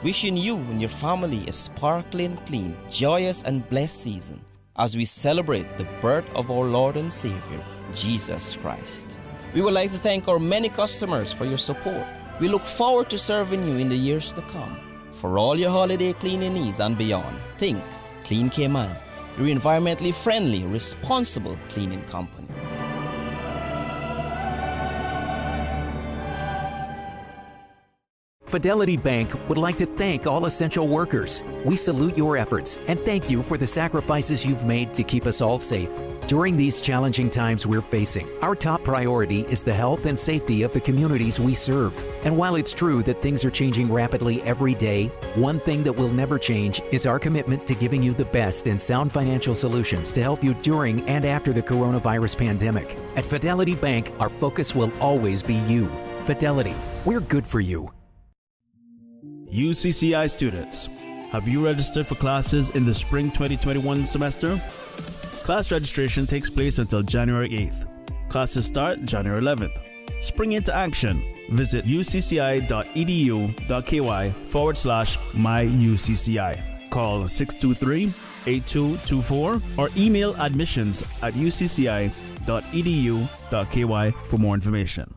Wishing you and your family a sparkling, clean, joyous and blessed season as we celebrate the birth of our Lord and Savior, Jesus Christ. We would like to thank our many customers for your support. We look forward to serving you in the years to come. For all your holiday cleaning needs and beyond, think Clean Cayman, your environmentally friendly, responsible cleaning company. Fidelity Bank would like to thank all essential workers. We salute your efforts and thank you for the sacrifices you've made to keep us all safe. During these challenging times we're facing, our top priority is the health and safety of the communities we serve. And while it's true that things are changing rapidly every day, one thing that will never change is our commitment to giving you the best and sound financial solutions to help you during and after the coronavirus pandemic. At Fidelity Bank, our focus will always be you. Fidelity, we're good for you. UCCI students, have you registered for classes in the spring 2021 semester? Class registration takes place until January 8th. Classes start January 11th. Spring into action. Visit ucci.edu.ky/myucci. Call 623-8224 or email admissions@ucci.edu.ky for more information.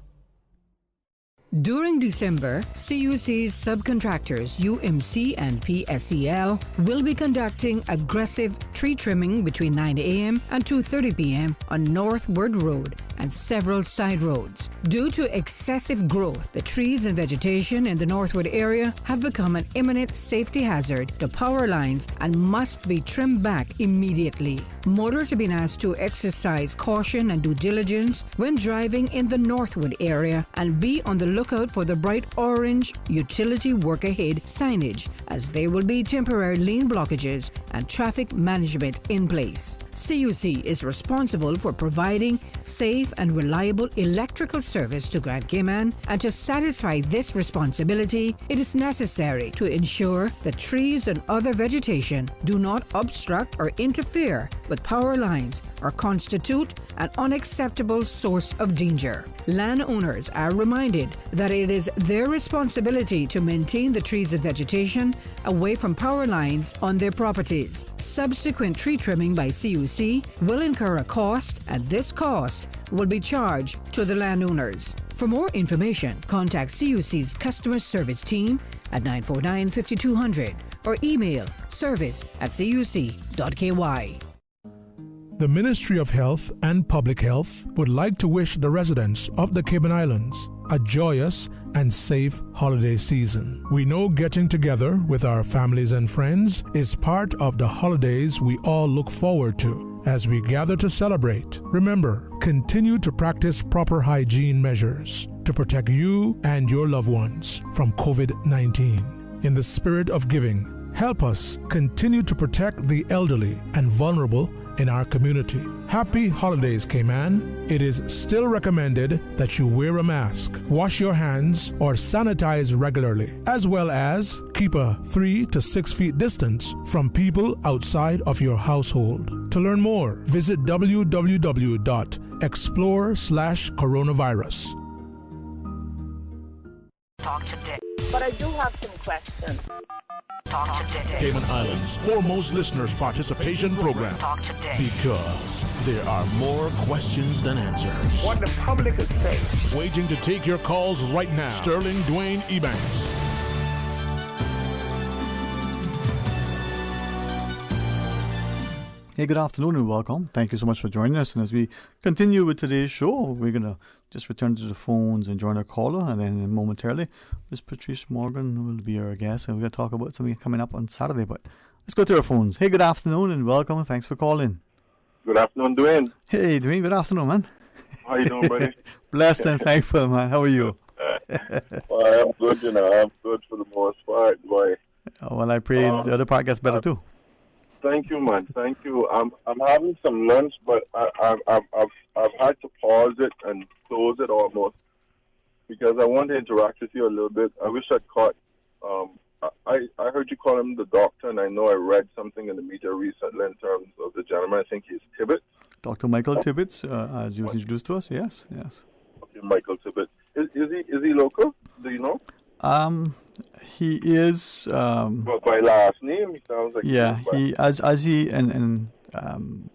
During December, CUC's subcontractors UMC and PSEL will be conducting aggressive tree trimming between 9 a.m. and 2:30 p.m. on Northward Road and several side roads. Due to excessive growth, the trees and vegetation in the Northwood area have become an imminent safety hazard to power lines and must be trimmed back immediately. Motorists have been asked to exercise caution and due diligence when driving in the Northwood area and be on the lookout for the bright orange utility work ahead signage, as there will be temporary lane blockages and traffic management in place. CUC is responsible for providing safe and reliable electrical service to Grand Cayman, and to satisfy this responsibility, it is necessary to ensure that trees and other vegetation do not obstruct or interfere with power lines or constitute an unacceptable source of danger. Landowners are reminded that it is their responsibility to maintain the trees and vegetation away from power lines on their properties. Subsequent tree trimming by CUC will incur a cost, and this cost will be charged to the landowners. For more information, contact CUC's customer service team at 949-5200 or email service@cuc.ky. The Ministry of Health and Public Health would like to wish the residents of the Cayman Islands a joyous and safe holiday season. We know getting together with our families and friends is part of the holidays we all look forward to as we gather to celebrate. Remember, continue to practice proper hygiene measures to protect you and your loved ones from COVID-19. In the spirit of giving, help us continue to protect the elderly and vulnerable in our community. Happy holidays, Cayman. It is still recommended that you wear a mask, wash your hands, or sanitize regularly, as well as keep a 3 to 6 feet distance from people outside of your household. To learn more, visit www.explore/coronavirus. Talk today. But I do have some questions. Talk today. Cayman Islands' foremost listeners participation program. Talk today. Because there are more questions than answers. What the public is saying. Waiting to take your calls right now. Sterling Dwayne Ebanks. Hey, good afternoon and welcome. Thank you so much for joining us. And as we continue with today's show, we're going to just return to the phones and join our caller. And then momentarily, Ms. Patrice Morgan will be our guest. And we're going to talk about something coming up on Saturday. But let's go to our phones. Hey, good afternoon and welcome. Thanks for calling. Good afternoon, Dwayne. Hey, Dwayne. Good afternoon, man. How you doing, buddy? Blessed and thankful, man. How are you? Well, I'm good, I'm good for the most part, boy. Well, I pray the other part gets better too. Thank you, man. Thank you. I'm having some lunch, but I've had to pause it and close it almost because I want to interact with you a little bit. I wish I'd caught. I heard you call him the doctor, and I know I read something in the media recently in terms of the gentleman. I think he's Tibbetts. Dr. Michael Tibbetts, as he was introduced to us. Yes. Okay, Michael Tibbetts. Is he local? Do you know? He is. But by last name, he sounds like. Yeah, he as he and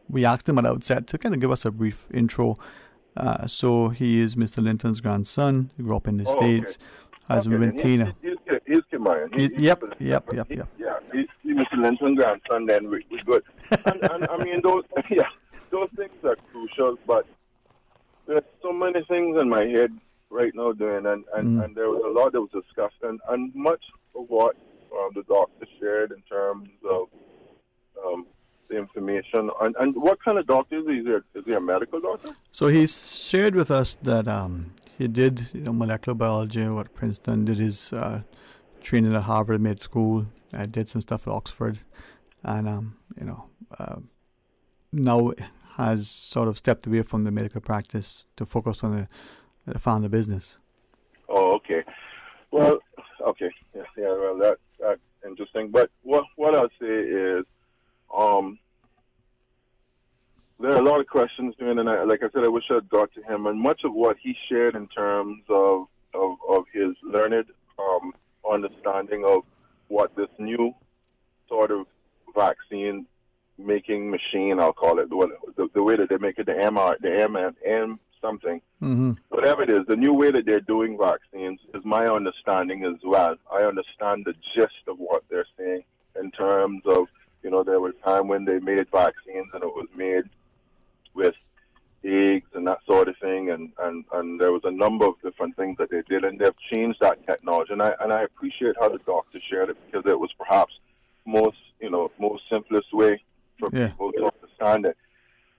we asked him at the outset to kind of give us a brief intro. So he is Mr. Linton's grandson. He grew up in the States. Has been maintainer. He's Kimayan. Yep. Yeah, he's Mr. Linton's grandson. Then we're good. and I mean those things are crucial. But there's so many things in my head right now, doing, and there was a lot that was discussed, and much of what the doctor shared in terms of the information. And what kind of doctor is he? Is he a medical doctor? So he shared with us that he did molecular biology at Princeton, did his training at Harvard Med School, did some stuff at Oxford, and now has sort of stepped away from the medical practice to focus on the family business. Oh, okay. Well, okay. Yeah, well, that's interesting. But what I'll say is, there are a lot of questions doing, and like I said, I wish I'd got to him. And much of what he shared in terms of his learned understanding of what this new sort of vaccine making machine, I'll call it, the way that they make it, the M something, whatever it is, the new way that they're doing vaccines is my understanding as well. I understand the gist of what they're saying in terms of, there was a time when they made vaccines and it was made with eggs and that sort of thing, and there was a number of different things that they did, and they've changed that technology, and I appreciate how the doctor shared it, because it was perhaps most simplest way for people to understand it.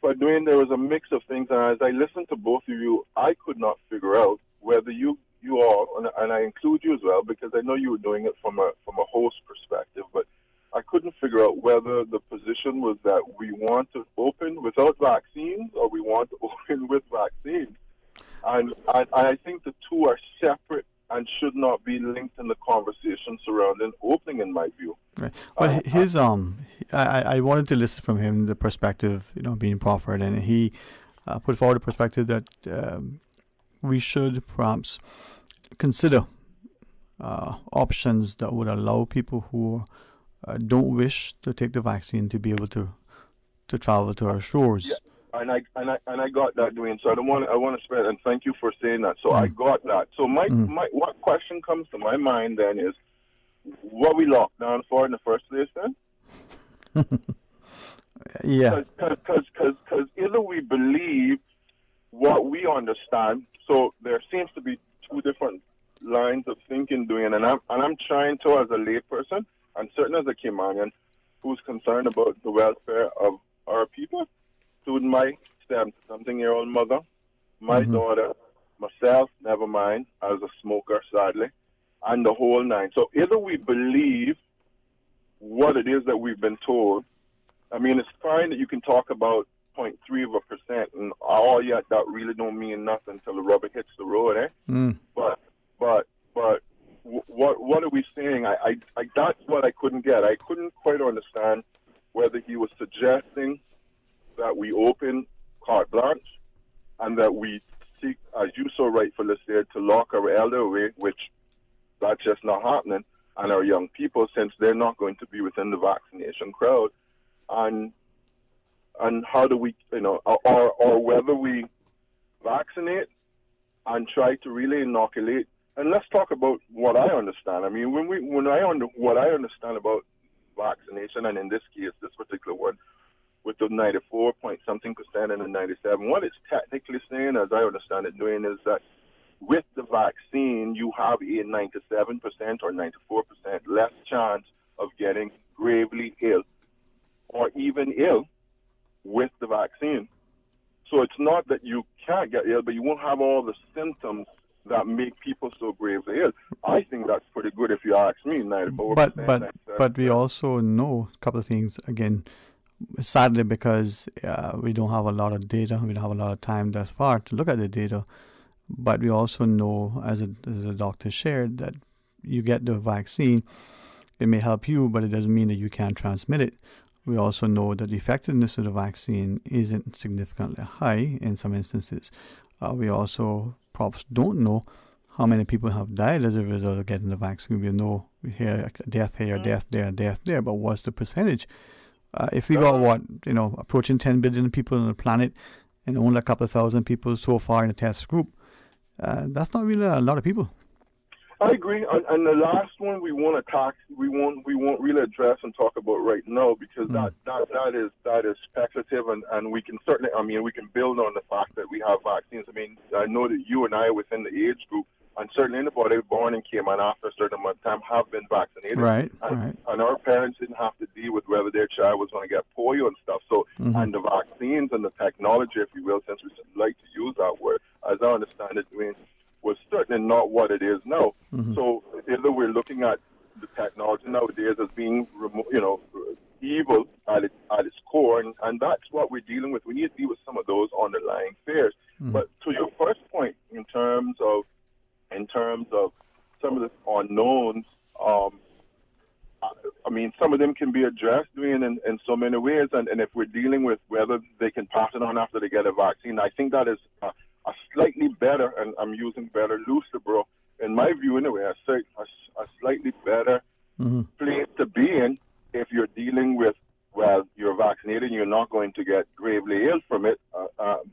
But Dwayne, there was a mix of things, and as I listened to both of you, I could not figure out whether you all, and I include you as well, because I know you were doing it from a host perspective, but I couldn't figure out whether the position was that we want to open without vaccines or we want to open with vaccines. And I think the two are separate and should not be linked in the conversation surrounding opening, in my view. Right. Well, I wanted to listen from him the perspective, being proffered, and he put forward a perspective that we should perhaps consider options that would allow people who don't wish to take the vaccine to be able to travel to our shores. Yeah, and I got that, Dwayne. So I want to spread, and thank you for saying that. So I got that. So my what question comes to my mind then is, what we locked down for in the first place then? Yeah. Because either we believe what we understand. So there seems to be two different lines of thinking, Dwayne, and I'm trying to, as a layperson, and certainly as a Caymanian who's concerned about the welfare of our people, including my something-year-old mother, my daughter, myself, never mind, as a smoker, sadly, and the whole nine. So either we believe what it is that we've been told. I mean, it's fine that you can talk about 0.3%, and all yet that really don't mean nothing until the rubber hits the road, eh? But what are we saying? I that's what I couldn't get. I couldn't quite understand whether he was suggesting that we open carte blanche and that we seek, as you so rightfully said, to lock our elder away, which that's just not happening, and our young people, since they're not going to be within the vaccination crowd, and how do we, or whether we vaccinate and try to really inoculate. And let's talk about what I understand. I mean, what I understand about vaccination, and in this case, this particular one, with the 94 point something percent and the 97, what it's technically saying, as I understand it, doing is that with the vaccine, you have a 97% or 94% less chance of getting gravely ill or even ill with the vaccine. So it's not that you can't get ill, but you won't have all the symptoms that make people so gravely ill. I think that's pretty good if you ask me. 94%, but we also know a couple of things, again, sadly, because we don't have a lot of data, we don't have a lot of time thus far to look at the data, but we also know, as the doctor shared, that you get the vaccine, it may help you, but it doesn't mean that you can't transmit it. We also know that the effectiveness of the vaccine isn't significantly high in some instances. We also perhaps don't know how many people have died as a result of getting the vaccine. We hear death here, death there, death there, but what's the percentage? If we got approaching 10 billion people on the planet and only a couple of thousand people so far in the test group, that's not really a lot of people. I agree, and the last one we won't really address and talk about right now, because that is speculative, and we can certainly, we can build on the fact that we have vaccines. I know that you and I are within the age group, and certainly anybody born in Cayman after a certain amount of time have been vaccinated. Right. And our parents didn't have to deal with whether their child was going to get polio and stuff. So, and the vaccines and the technology, if you will, since we like to use that word, as I understand it, was certainly not what it is now. So either we're looking at the technology nowadays as being, evil at its core, and that's what we're dealing with. We need to deal with some of those underlying fears. But to your first point, in terms of in terms of some of the unknowns. I mean, some of them can be addressed in so many ways, and if we're dealing with whether they can pass it on after they get a vaccine, I think that is a slightly better, and I'm using better lucibro, in my view anyway, a slightly better place to be in if you're dealing with, well, you're vaccinated and you're not going to get gravely ill from it,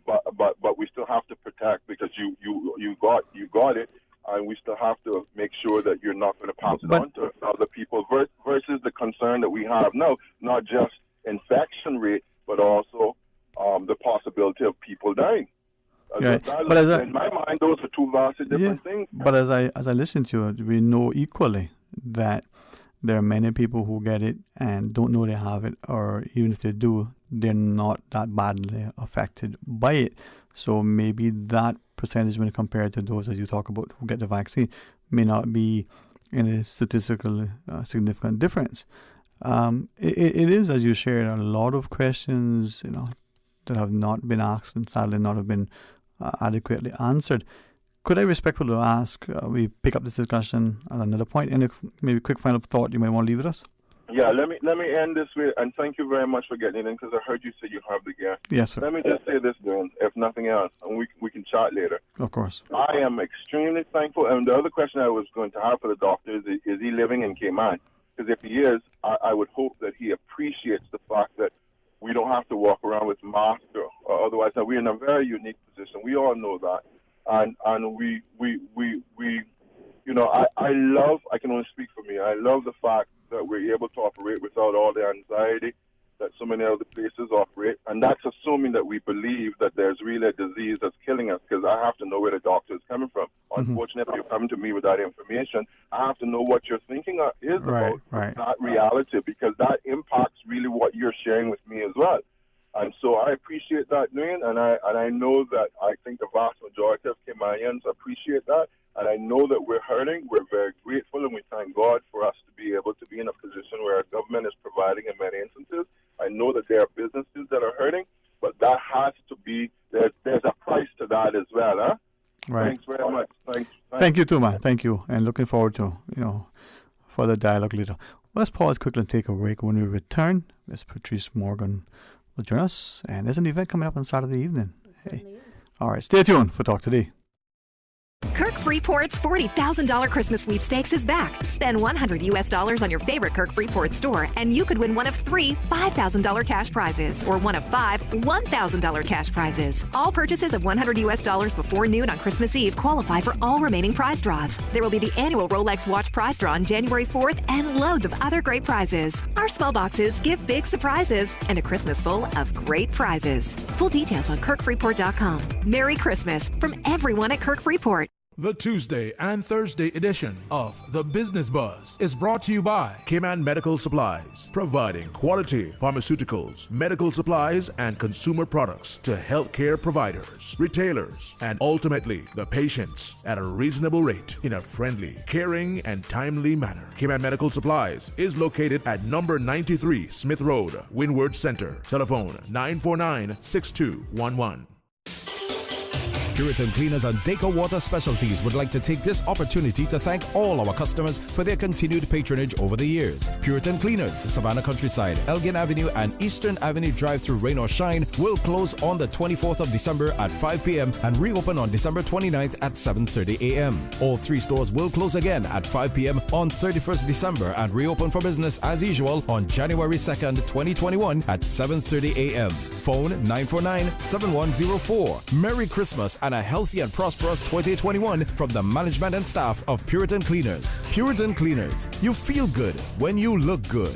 but we still have to protect because you got it. And we still have to make sure that you're not going to pass it on to other people versus the concern that we have now, not just infection rate, but also the possibility of people dying. Right. In my mind, those are two vastly different things. But as I listen to it, we know equally that there are many people who get it and don't know they have it, or even if they do, they're not that badly affected by it. So maybe that percentage when compared to those that you talk about who get the vaccine may not be any statistically significant difference. It is, as you shared, a lot of questions, that have not been asked and sadly not have been adequately answered. Could I respectfully ask, we pick up this discussion at another point, and maybe a quick final thought you might want to leave with us? Yeah, let me end this way, and thank you very much for getting in, because I heard you say you have the guest. Yes, sir. Let me just say this, then, if nothing else, and we can chat later. Of course. I am extremely thankful, and the other question I was going to have for the doctor is he living in Cayman? Because if he is, I would hope that he appreciates the fact that we don't have to walk around with masks or otherwise. Now, we're in a very unique position. We all know that. And we I can only speak for me. I love the fact that we're able to operate without all the anxiety that so many other places operate. And that's assuming that we believe that there's really a disease that's killing us, because I have to know where the doctor is coming from. Unfortunately, you're coming to me with that information. I have to know what you're thinking is about, not reality, because that impacts really what you're sharing with me as well. And so I appreciate that, Dwayne, and I know that I think the vast majority of Caymanians appreciate that, and I know that we're hurting. We're very grateful, and we thank God for us to be able to be in a position where our government is providing in many instances. I know that there are businesses that are hurting, but that has to be, there's a price to that as well, huh? Right. Thanks very much. Thank you too, man. Thank you, and looking forward to, further dialogue later. Let's pause quickly and take a break. When we return, Ms. Patrice Morgan will join us, and there's an event coming up on Saturday evening. Hey. All right, stay tuned for Talk Today. Kirk Freeport's $40,000 Christmas sweepstakes is back. Spend $100 on your favorite Kirk Freeport store, and you could win one of 3 $5,000 cash prizes, or one of 5 $1,000 cash prizes. All purchases of $100 before noon on Christmas Eve qualify for all remaining prize draws. There will be the annual Rolex watch prize draw on January 4th, and loads of other great prizes. Our small boxes give big surprises, and a Christmas full of great prizes. Full details on KirkFreeport.com. Merry Christmas from everyone at Kirk Freeport. The Tuesday and Thursday edition of The Business Buzz is brought to you by Cayman Medical Supplies, providing quality pharmaceuticals, medical supplies, and consumer products to healthcare providers, retailers, and ultimately the patients at a reasonable rate in a friendly, caring, and timely manner. Cayman Medical Supplies is located at number 93 Smith Road, Windward Center. Telephone 949-6211. Puritan Cleaners and Deco Water Specialties would like to take this opportunity to thank all our customers for their continued patronage over the years. Puritan Cleaners, Savannah Countryside, Elgin Avenue, and Eastern Avenue drive-through Rain or Shine will close on the 24th of December at 5 p.m. and reopen on December 29th at 7:30 a.m. All 3 stores will close again at 5 p.m. on 31st December and reopen for business as usual on January 2nd, 2021 at 7:30 a.m. Phone 949-7104. Merry Christmas and a healthy and prosperous 2021 from the management and staff of Puritan Cleaners. Puritan Cleaners, you feel good when you look good.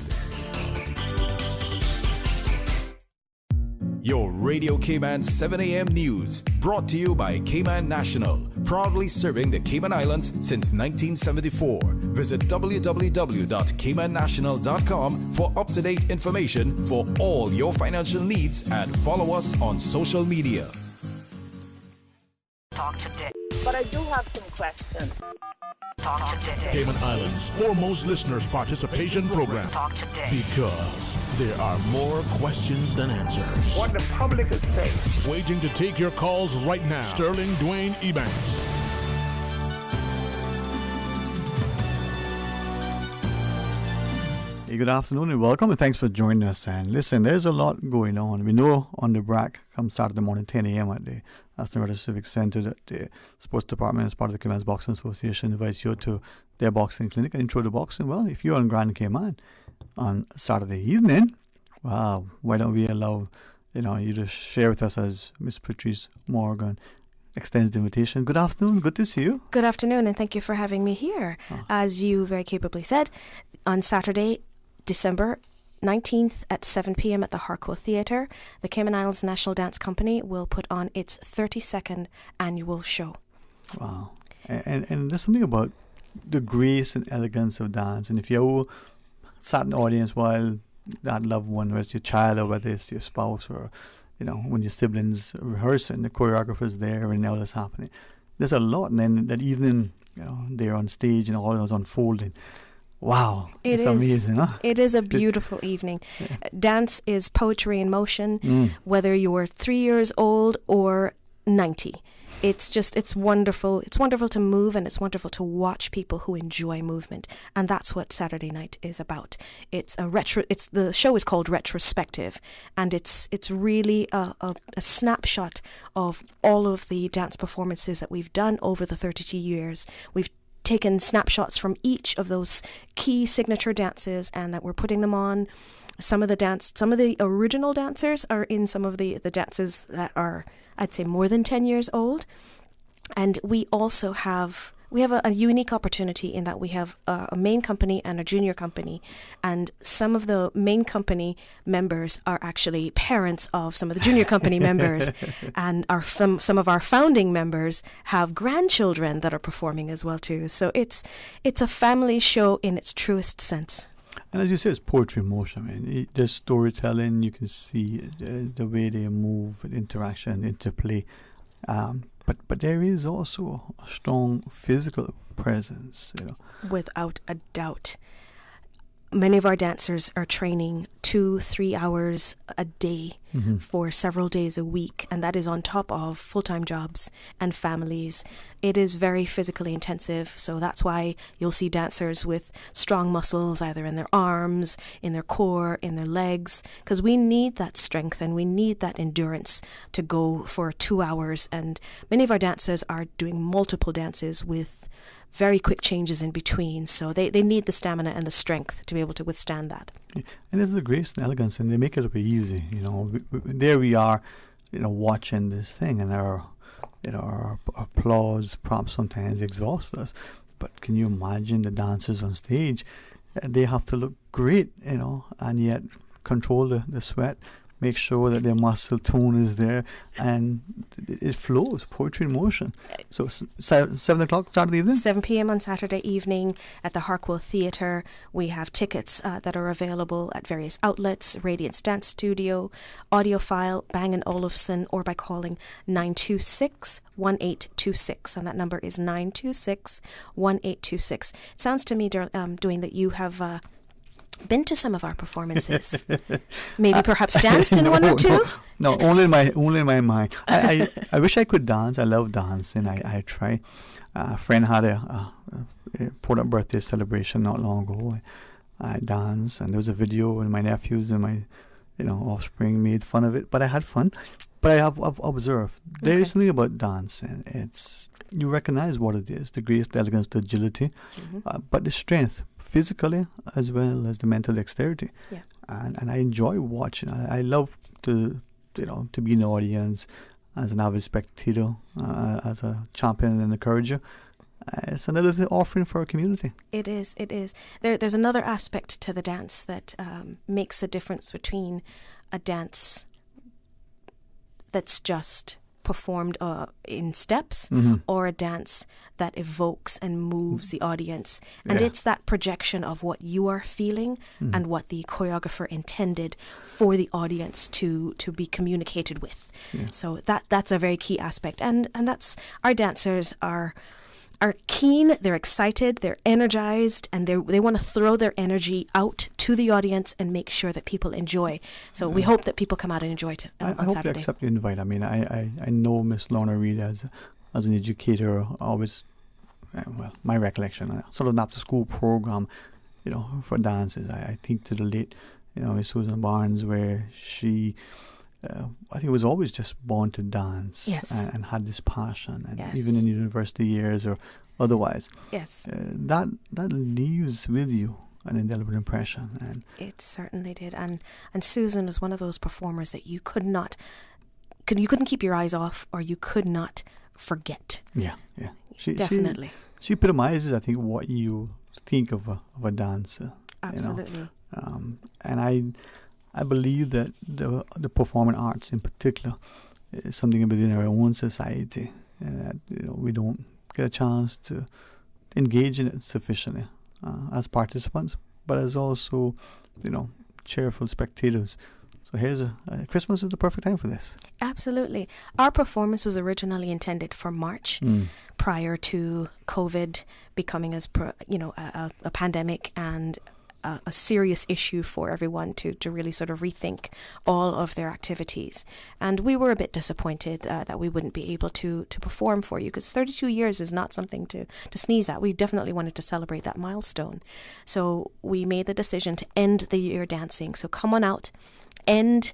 Your Radio Cayman 7 a.m. news, brought to you by Cayman National, proudly serving the Cayman Islands since 1974. Visit www.caymannational.com for up-to-date information for all your financial needs and follow us on social media. Talk today. But I do have some questions. Talk today. Cayman Islands' foremost listeners participation program. Talk today. Because there are more questions than answers. What the public is saying. Waiting to take your calls right now. Sterling Dwayne Ebanks. Hey, good afternoon and welcome, and thanks for joining us. And listen, there's a lot going on. We know on the BRAC come Saturday morning 10 a.m. at the Aston Martin Civic Centre that the sports department, as part of the Cayman Boxing Association, invites you to their boxing clinic and intro to boxing. Well, if you're on Grand Cayman on Saturday evening, wow, why don't we allow you to share with us as Miss Patrice Morgan extends the invitation. Good afternoon. Good to see you. Good afternoon, and thank you for having me here. As you very capably said, on Saturday, December 19th at 7 p.m. at the Harcourt Theatre, the Cayman Islands National Dance Company will put on its 32nd annual show. Wow. And there's something about the grace and elegance of dance. And if you sat in the audience while that loved one, whether it's your child or whether it's your spouse or, when your siblings are rehearsing, the choreographer's there and all that's happening. There's a lot. And then that evening, they're on stage and all that's unfolding. Wow, it's amazing, huh? It is a beautiful evening. Yeah. Dance is poetry in motion, whether you're 3 years old or 90. It's wonderful. It's wonderful to move, and it's wonderful to watch people who enjoy movement. And that's what Saturday night is about. The show is called Retrospective, and it's really a snapshot of all of the dance performances that we've done over the 32 years. We've taken snapshots from each of those key signature dances, and that we're putting them on. Some of the original dancers are in some of the dances that are, I'd say, more than 10 years old. And we also have a unique opportunity in that we have a main company and a junior company, and some of the main company members are actually parents of some of the junior company members, and some of our founding members have grandchildren that are performing as well too. So it's a family show in its truest sense. And as you say, it's poetry in motion. I mean, there's storytelling. You can see the way they move, interaction, interplay. But there is also a strong physical presence. Without a doubt. Many of our dancers are training 2-3 hours a day for several days a week, and that is on top of full-time jobs and families. It is very physically intensive, so that's why you'll see dancers with strong muscles either in their arms, in their core, in their legs, because we need that strength and we need that endurance to go for 2 hours. And many of our dancers are doing multiple dances with very quick changes in between, so they need the stamina and the strength to be able to withstand that. Yeah. And there's the grace and elegance, and they make it look easy. There we are, watching this thing, and our applause prompts sometimes exhaust us. But can you imagine the dancers on stage? They have to look great, and yet control the sweat, make sure that their muscle tone is there, and it flows, poetry in motion. So 7 o'clock Saturday evening? 7 p.m. on Saturday evening at the Harcourt Theatre. We have tickets that are available at various outlets, Radiance Dance Studio, Audiophile, Bang & Olufsen, or by calling 926-1826. And that number is 926-1826. Sounds to me, Dwayne, that you have been to some of our performances. Maybe perhaps danced in one or two? No, only in my mind. I wish I could dance. I love dancing. I try. A friend had a product birthday celebration not long ago. I danced, and there was a video, and my nephews and my offspring made fun of it, but I had fun. But I have observed there is something about dancing. You recognize what it is, the grace, the elegance, the agility, but the strength, physically as well as the mental dexterity. Yeah. And I enjoy watching. I love to be in the audience as an avid spectator, as a champion and encourager. It's another offering for our community. It is. There's another aspect to the dance that makes a difference between a dance that's just performed in steps or a dance that evokes and moves the audience. And it's that projection of what you are feeling and what the choreographer intended for the audience to be communicated with. Yeah. So that's a very key aspect. And that's, our dancers are keen, they're excited, they're energized, and they want to throw their energy out to the audience and make sure that people enjoy. So we hope that people come out and enjoy it on Saturday. I hope they accept the invite. I mean, I know Miss Lorna Reed as an educator, always, my recollection, sort of after school program, for dances. I think to the late, Susan Barnes, where she, I think was always just born to dance. Yes. And had this passion, and Yes. even in university years or otherwise. Yes. That leaves with you an indelible impression. And it certainly did. And Susan was one of those performers that you couldn't keep your eyes off, or you could not forget. Yeah. Definitely. She epitomizes, I think, what you think of a dancer. Absolutely. And I believe that the performing arts in particular is something within our own society, and that we don't get a chance to engage in it sufficiently as participants, but as also cheerful spectators. So here's Christmas is the perfect time for this. Absolutely. Our performance was originally intended for March, prior to COVID becoming a pandemic and a serious issue for everyone to really sort of rethink all of their activities. And we were a bit disappointed that we wouldn't be able to perform for you, because 32 years is not something to sneeze at. We definitely wanted to celebrate that milestone. So we made the decision to end the year dancing. So come on out, end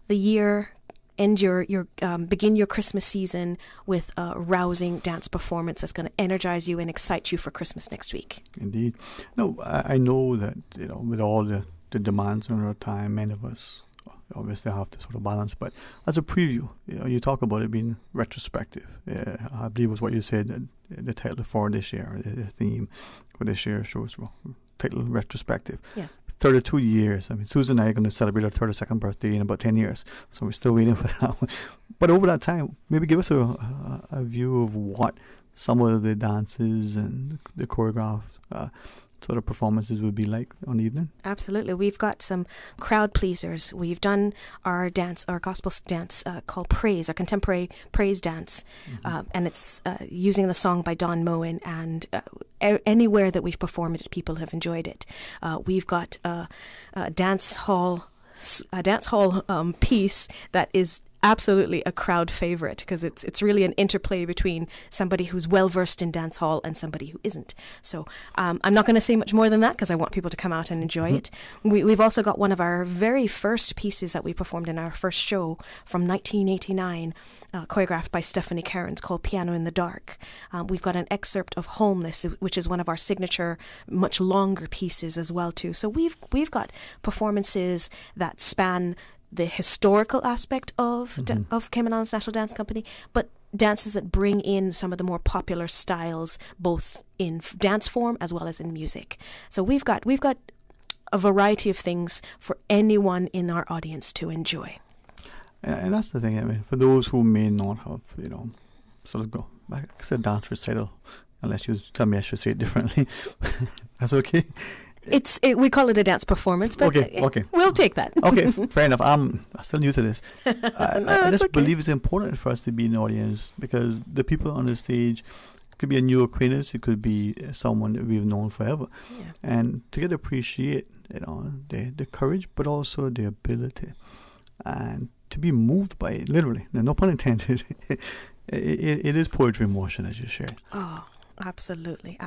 the year, begin your Christmas season with a rousing dance performance that's going to energize you and excite you for Christmas next week. Indeed. No, I know that, with all the demands on our time, many of us obviously have to sort of balance. But as a preview, you talk about it being retrospective. I believe was what you said, that the title for this year, the theme for this year's show is title retrospective. Yes. 32 years. I mean, Susan and I are going to celebrate our 32nd birthday in about 10 years. So we're still waiting for that one. But over that time, maybe give us a view of what some of the dances and the choreographed sort of performances would be like on the evening. Absolutely. We've got some crowd pleasers. We've done our gospel dance called Praise, our contemporary praise dance. And it's using the song by Don Moen, and anywhere that we've performed it, people have enjoyed it. We've got a dance hall piece that is absolutely a crowd favorite, because it's really an interplay between somebody who's well versed in dance hall and somebody who isn't. So I'm not going to say much more than that, because I want people to come out and enjoy it. We've also got one of our very first pieces that we performed in our first show from 1989, choreographed by Stephanie Cairns, called Piano in the Dark. We've got an excerpt of Homeless, which is one of our signature, much longer pieces as well too. So we've got performances that span the historical aspect of Cayman Islands National Dance Company, but dances that bring in some of the more popular styles, both in dance form as well as in music. So we've got a variety of things for anyone in our audience to enjoy. And that's the thing. I mean, for those who may not have, sort of like I said, dance recital, unless you tell me I should say it differently. That's okay. We call it a dance performance, but okay. We'll take that. Okay, fair enough. I'm still new to this. I just believe it's important for us to be in the audience, because the people on the stage could be a new acquaintance, it could be someone that we've known forever, and to get to appreciate, the courage, but also the ability, and to be moved by it, literally. No pun intended. It is poetry in motion, as you shared. Oh. Absolutely.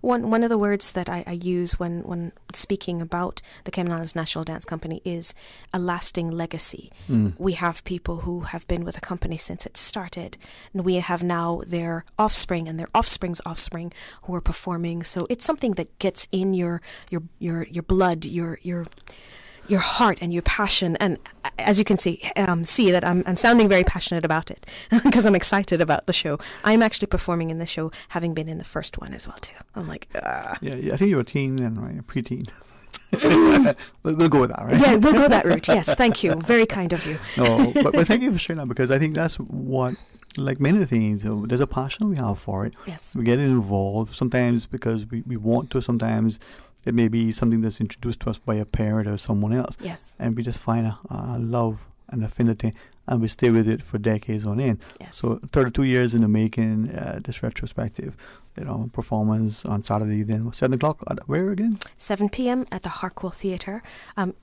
One of the words that I use when speaking about the Cayman Islands National Dance Company is a lasting legacy. We have people who have been with the company since it started, and we have now their offspring and their offspring's offspring who are performing. So it's something that gets in your blood, your heart and your passion. And as you can see that I'm sounding very passionate about it, because I'm excited about the show. I'm actually performing in the show, having been in the first one as well too. I'm like, Yeah, I think you're a teen then, right? A preteen. We'll go with that, right? Yeah, we'll go that route. Yes, thank you. Very kind of you. No, but thank you for sharing that, because I think that's what, like many things, there's a passion we have for it. Yes. We get involved sometimes because we want to. Sometimes it may be something that's introduced to us by a parent or someone else. Yes. And we just find a love and affinity, and we stay with it for decades on end. Yes. So 32 years in the making, this retrospective, performance on Saturday, then 7 o'clock, where again? 7 p.m. at the Harkwell Theatre.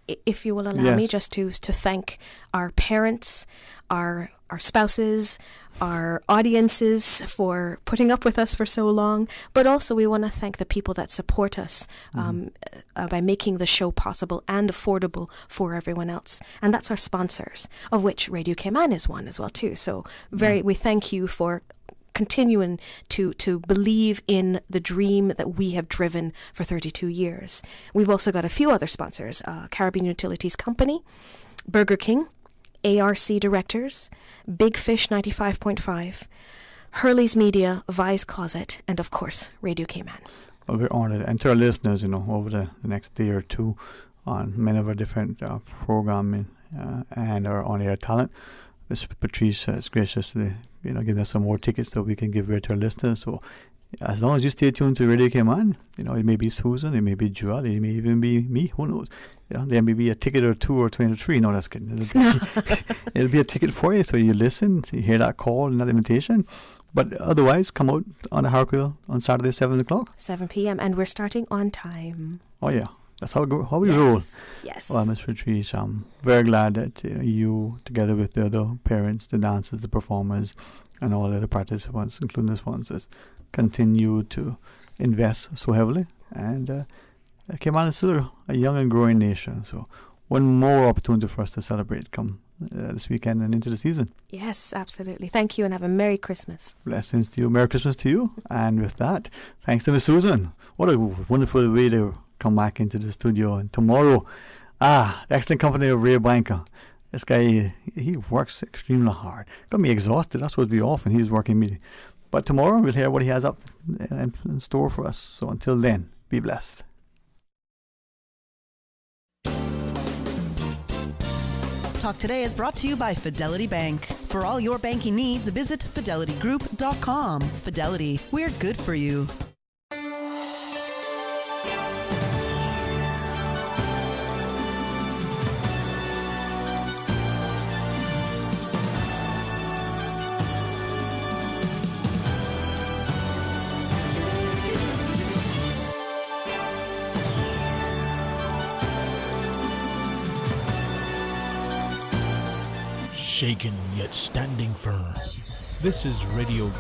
If you will allow me just to thank our parents, our spouses, our audiences for putting up with us for so long, but also we want to thank the people that support us by making the show possible and affordable for everyone else. And that's our sponsors, of which Radio Cayman is one as well too. So we thank you for continuing to believe in the dream that we have driven for 32 years. We've also got a few other sponsors, Caribbean Utilities Company, Burger King, ARC Directors, Big Fish 95.5, Hurley's Media, Vi's Closet, and of course, Radio Cayman. Well, we're honored. And to our listeners, over the next day or two on many of our different programming and our on-air talent, Ms. Patrice is graciously, giving us some more tickets that we can give away to our listeners. So as long as you stay tuned to Radio Cayman, it may be Susan, it may be Joel, it may even be me, who knows. There may be a ticket or two or 23. No, that's kidding. It'll be a ticket for you, so you listen, you hear that call and that invitation. But otherwise, come out on the Harquail on Saturday, 7 o'clock. 7 p.m. and we're starting on time. Oh, yeah. That's how we roll. Yes. Well, Ms. Patrice, I'm very glad that you, together with the other parents, the dancers, the performers, and all the other participants, including the sponsors, continue to invest so heavily. And Cayman is still a young and growing nation. So one more opportunity for us to celebrate come this weekend and into the season. Yes, absolutely. Thank you and have a Merry Christmas. Blessings to you. Merry Christmas to you. And with that, thanks to Miss Susan. What a wonderful way to come back into the studio. And tomorrow, the excellent company of Ray Banker. This guy, he works extremely hard. Got me exhausted. That's what we often. He's working me. But tomorrow we'll hear what he has up in store for us. So until then, be blessed. Talk Today is brought to you by Fidelity Bank. For all your banking needs, visit fidelitygroup.com. Fidelity, we're good for you. Shaken yet standing firm. This is Radio Cayman.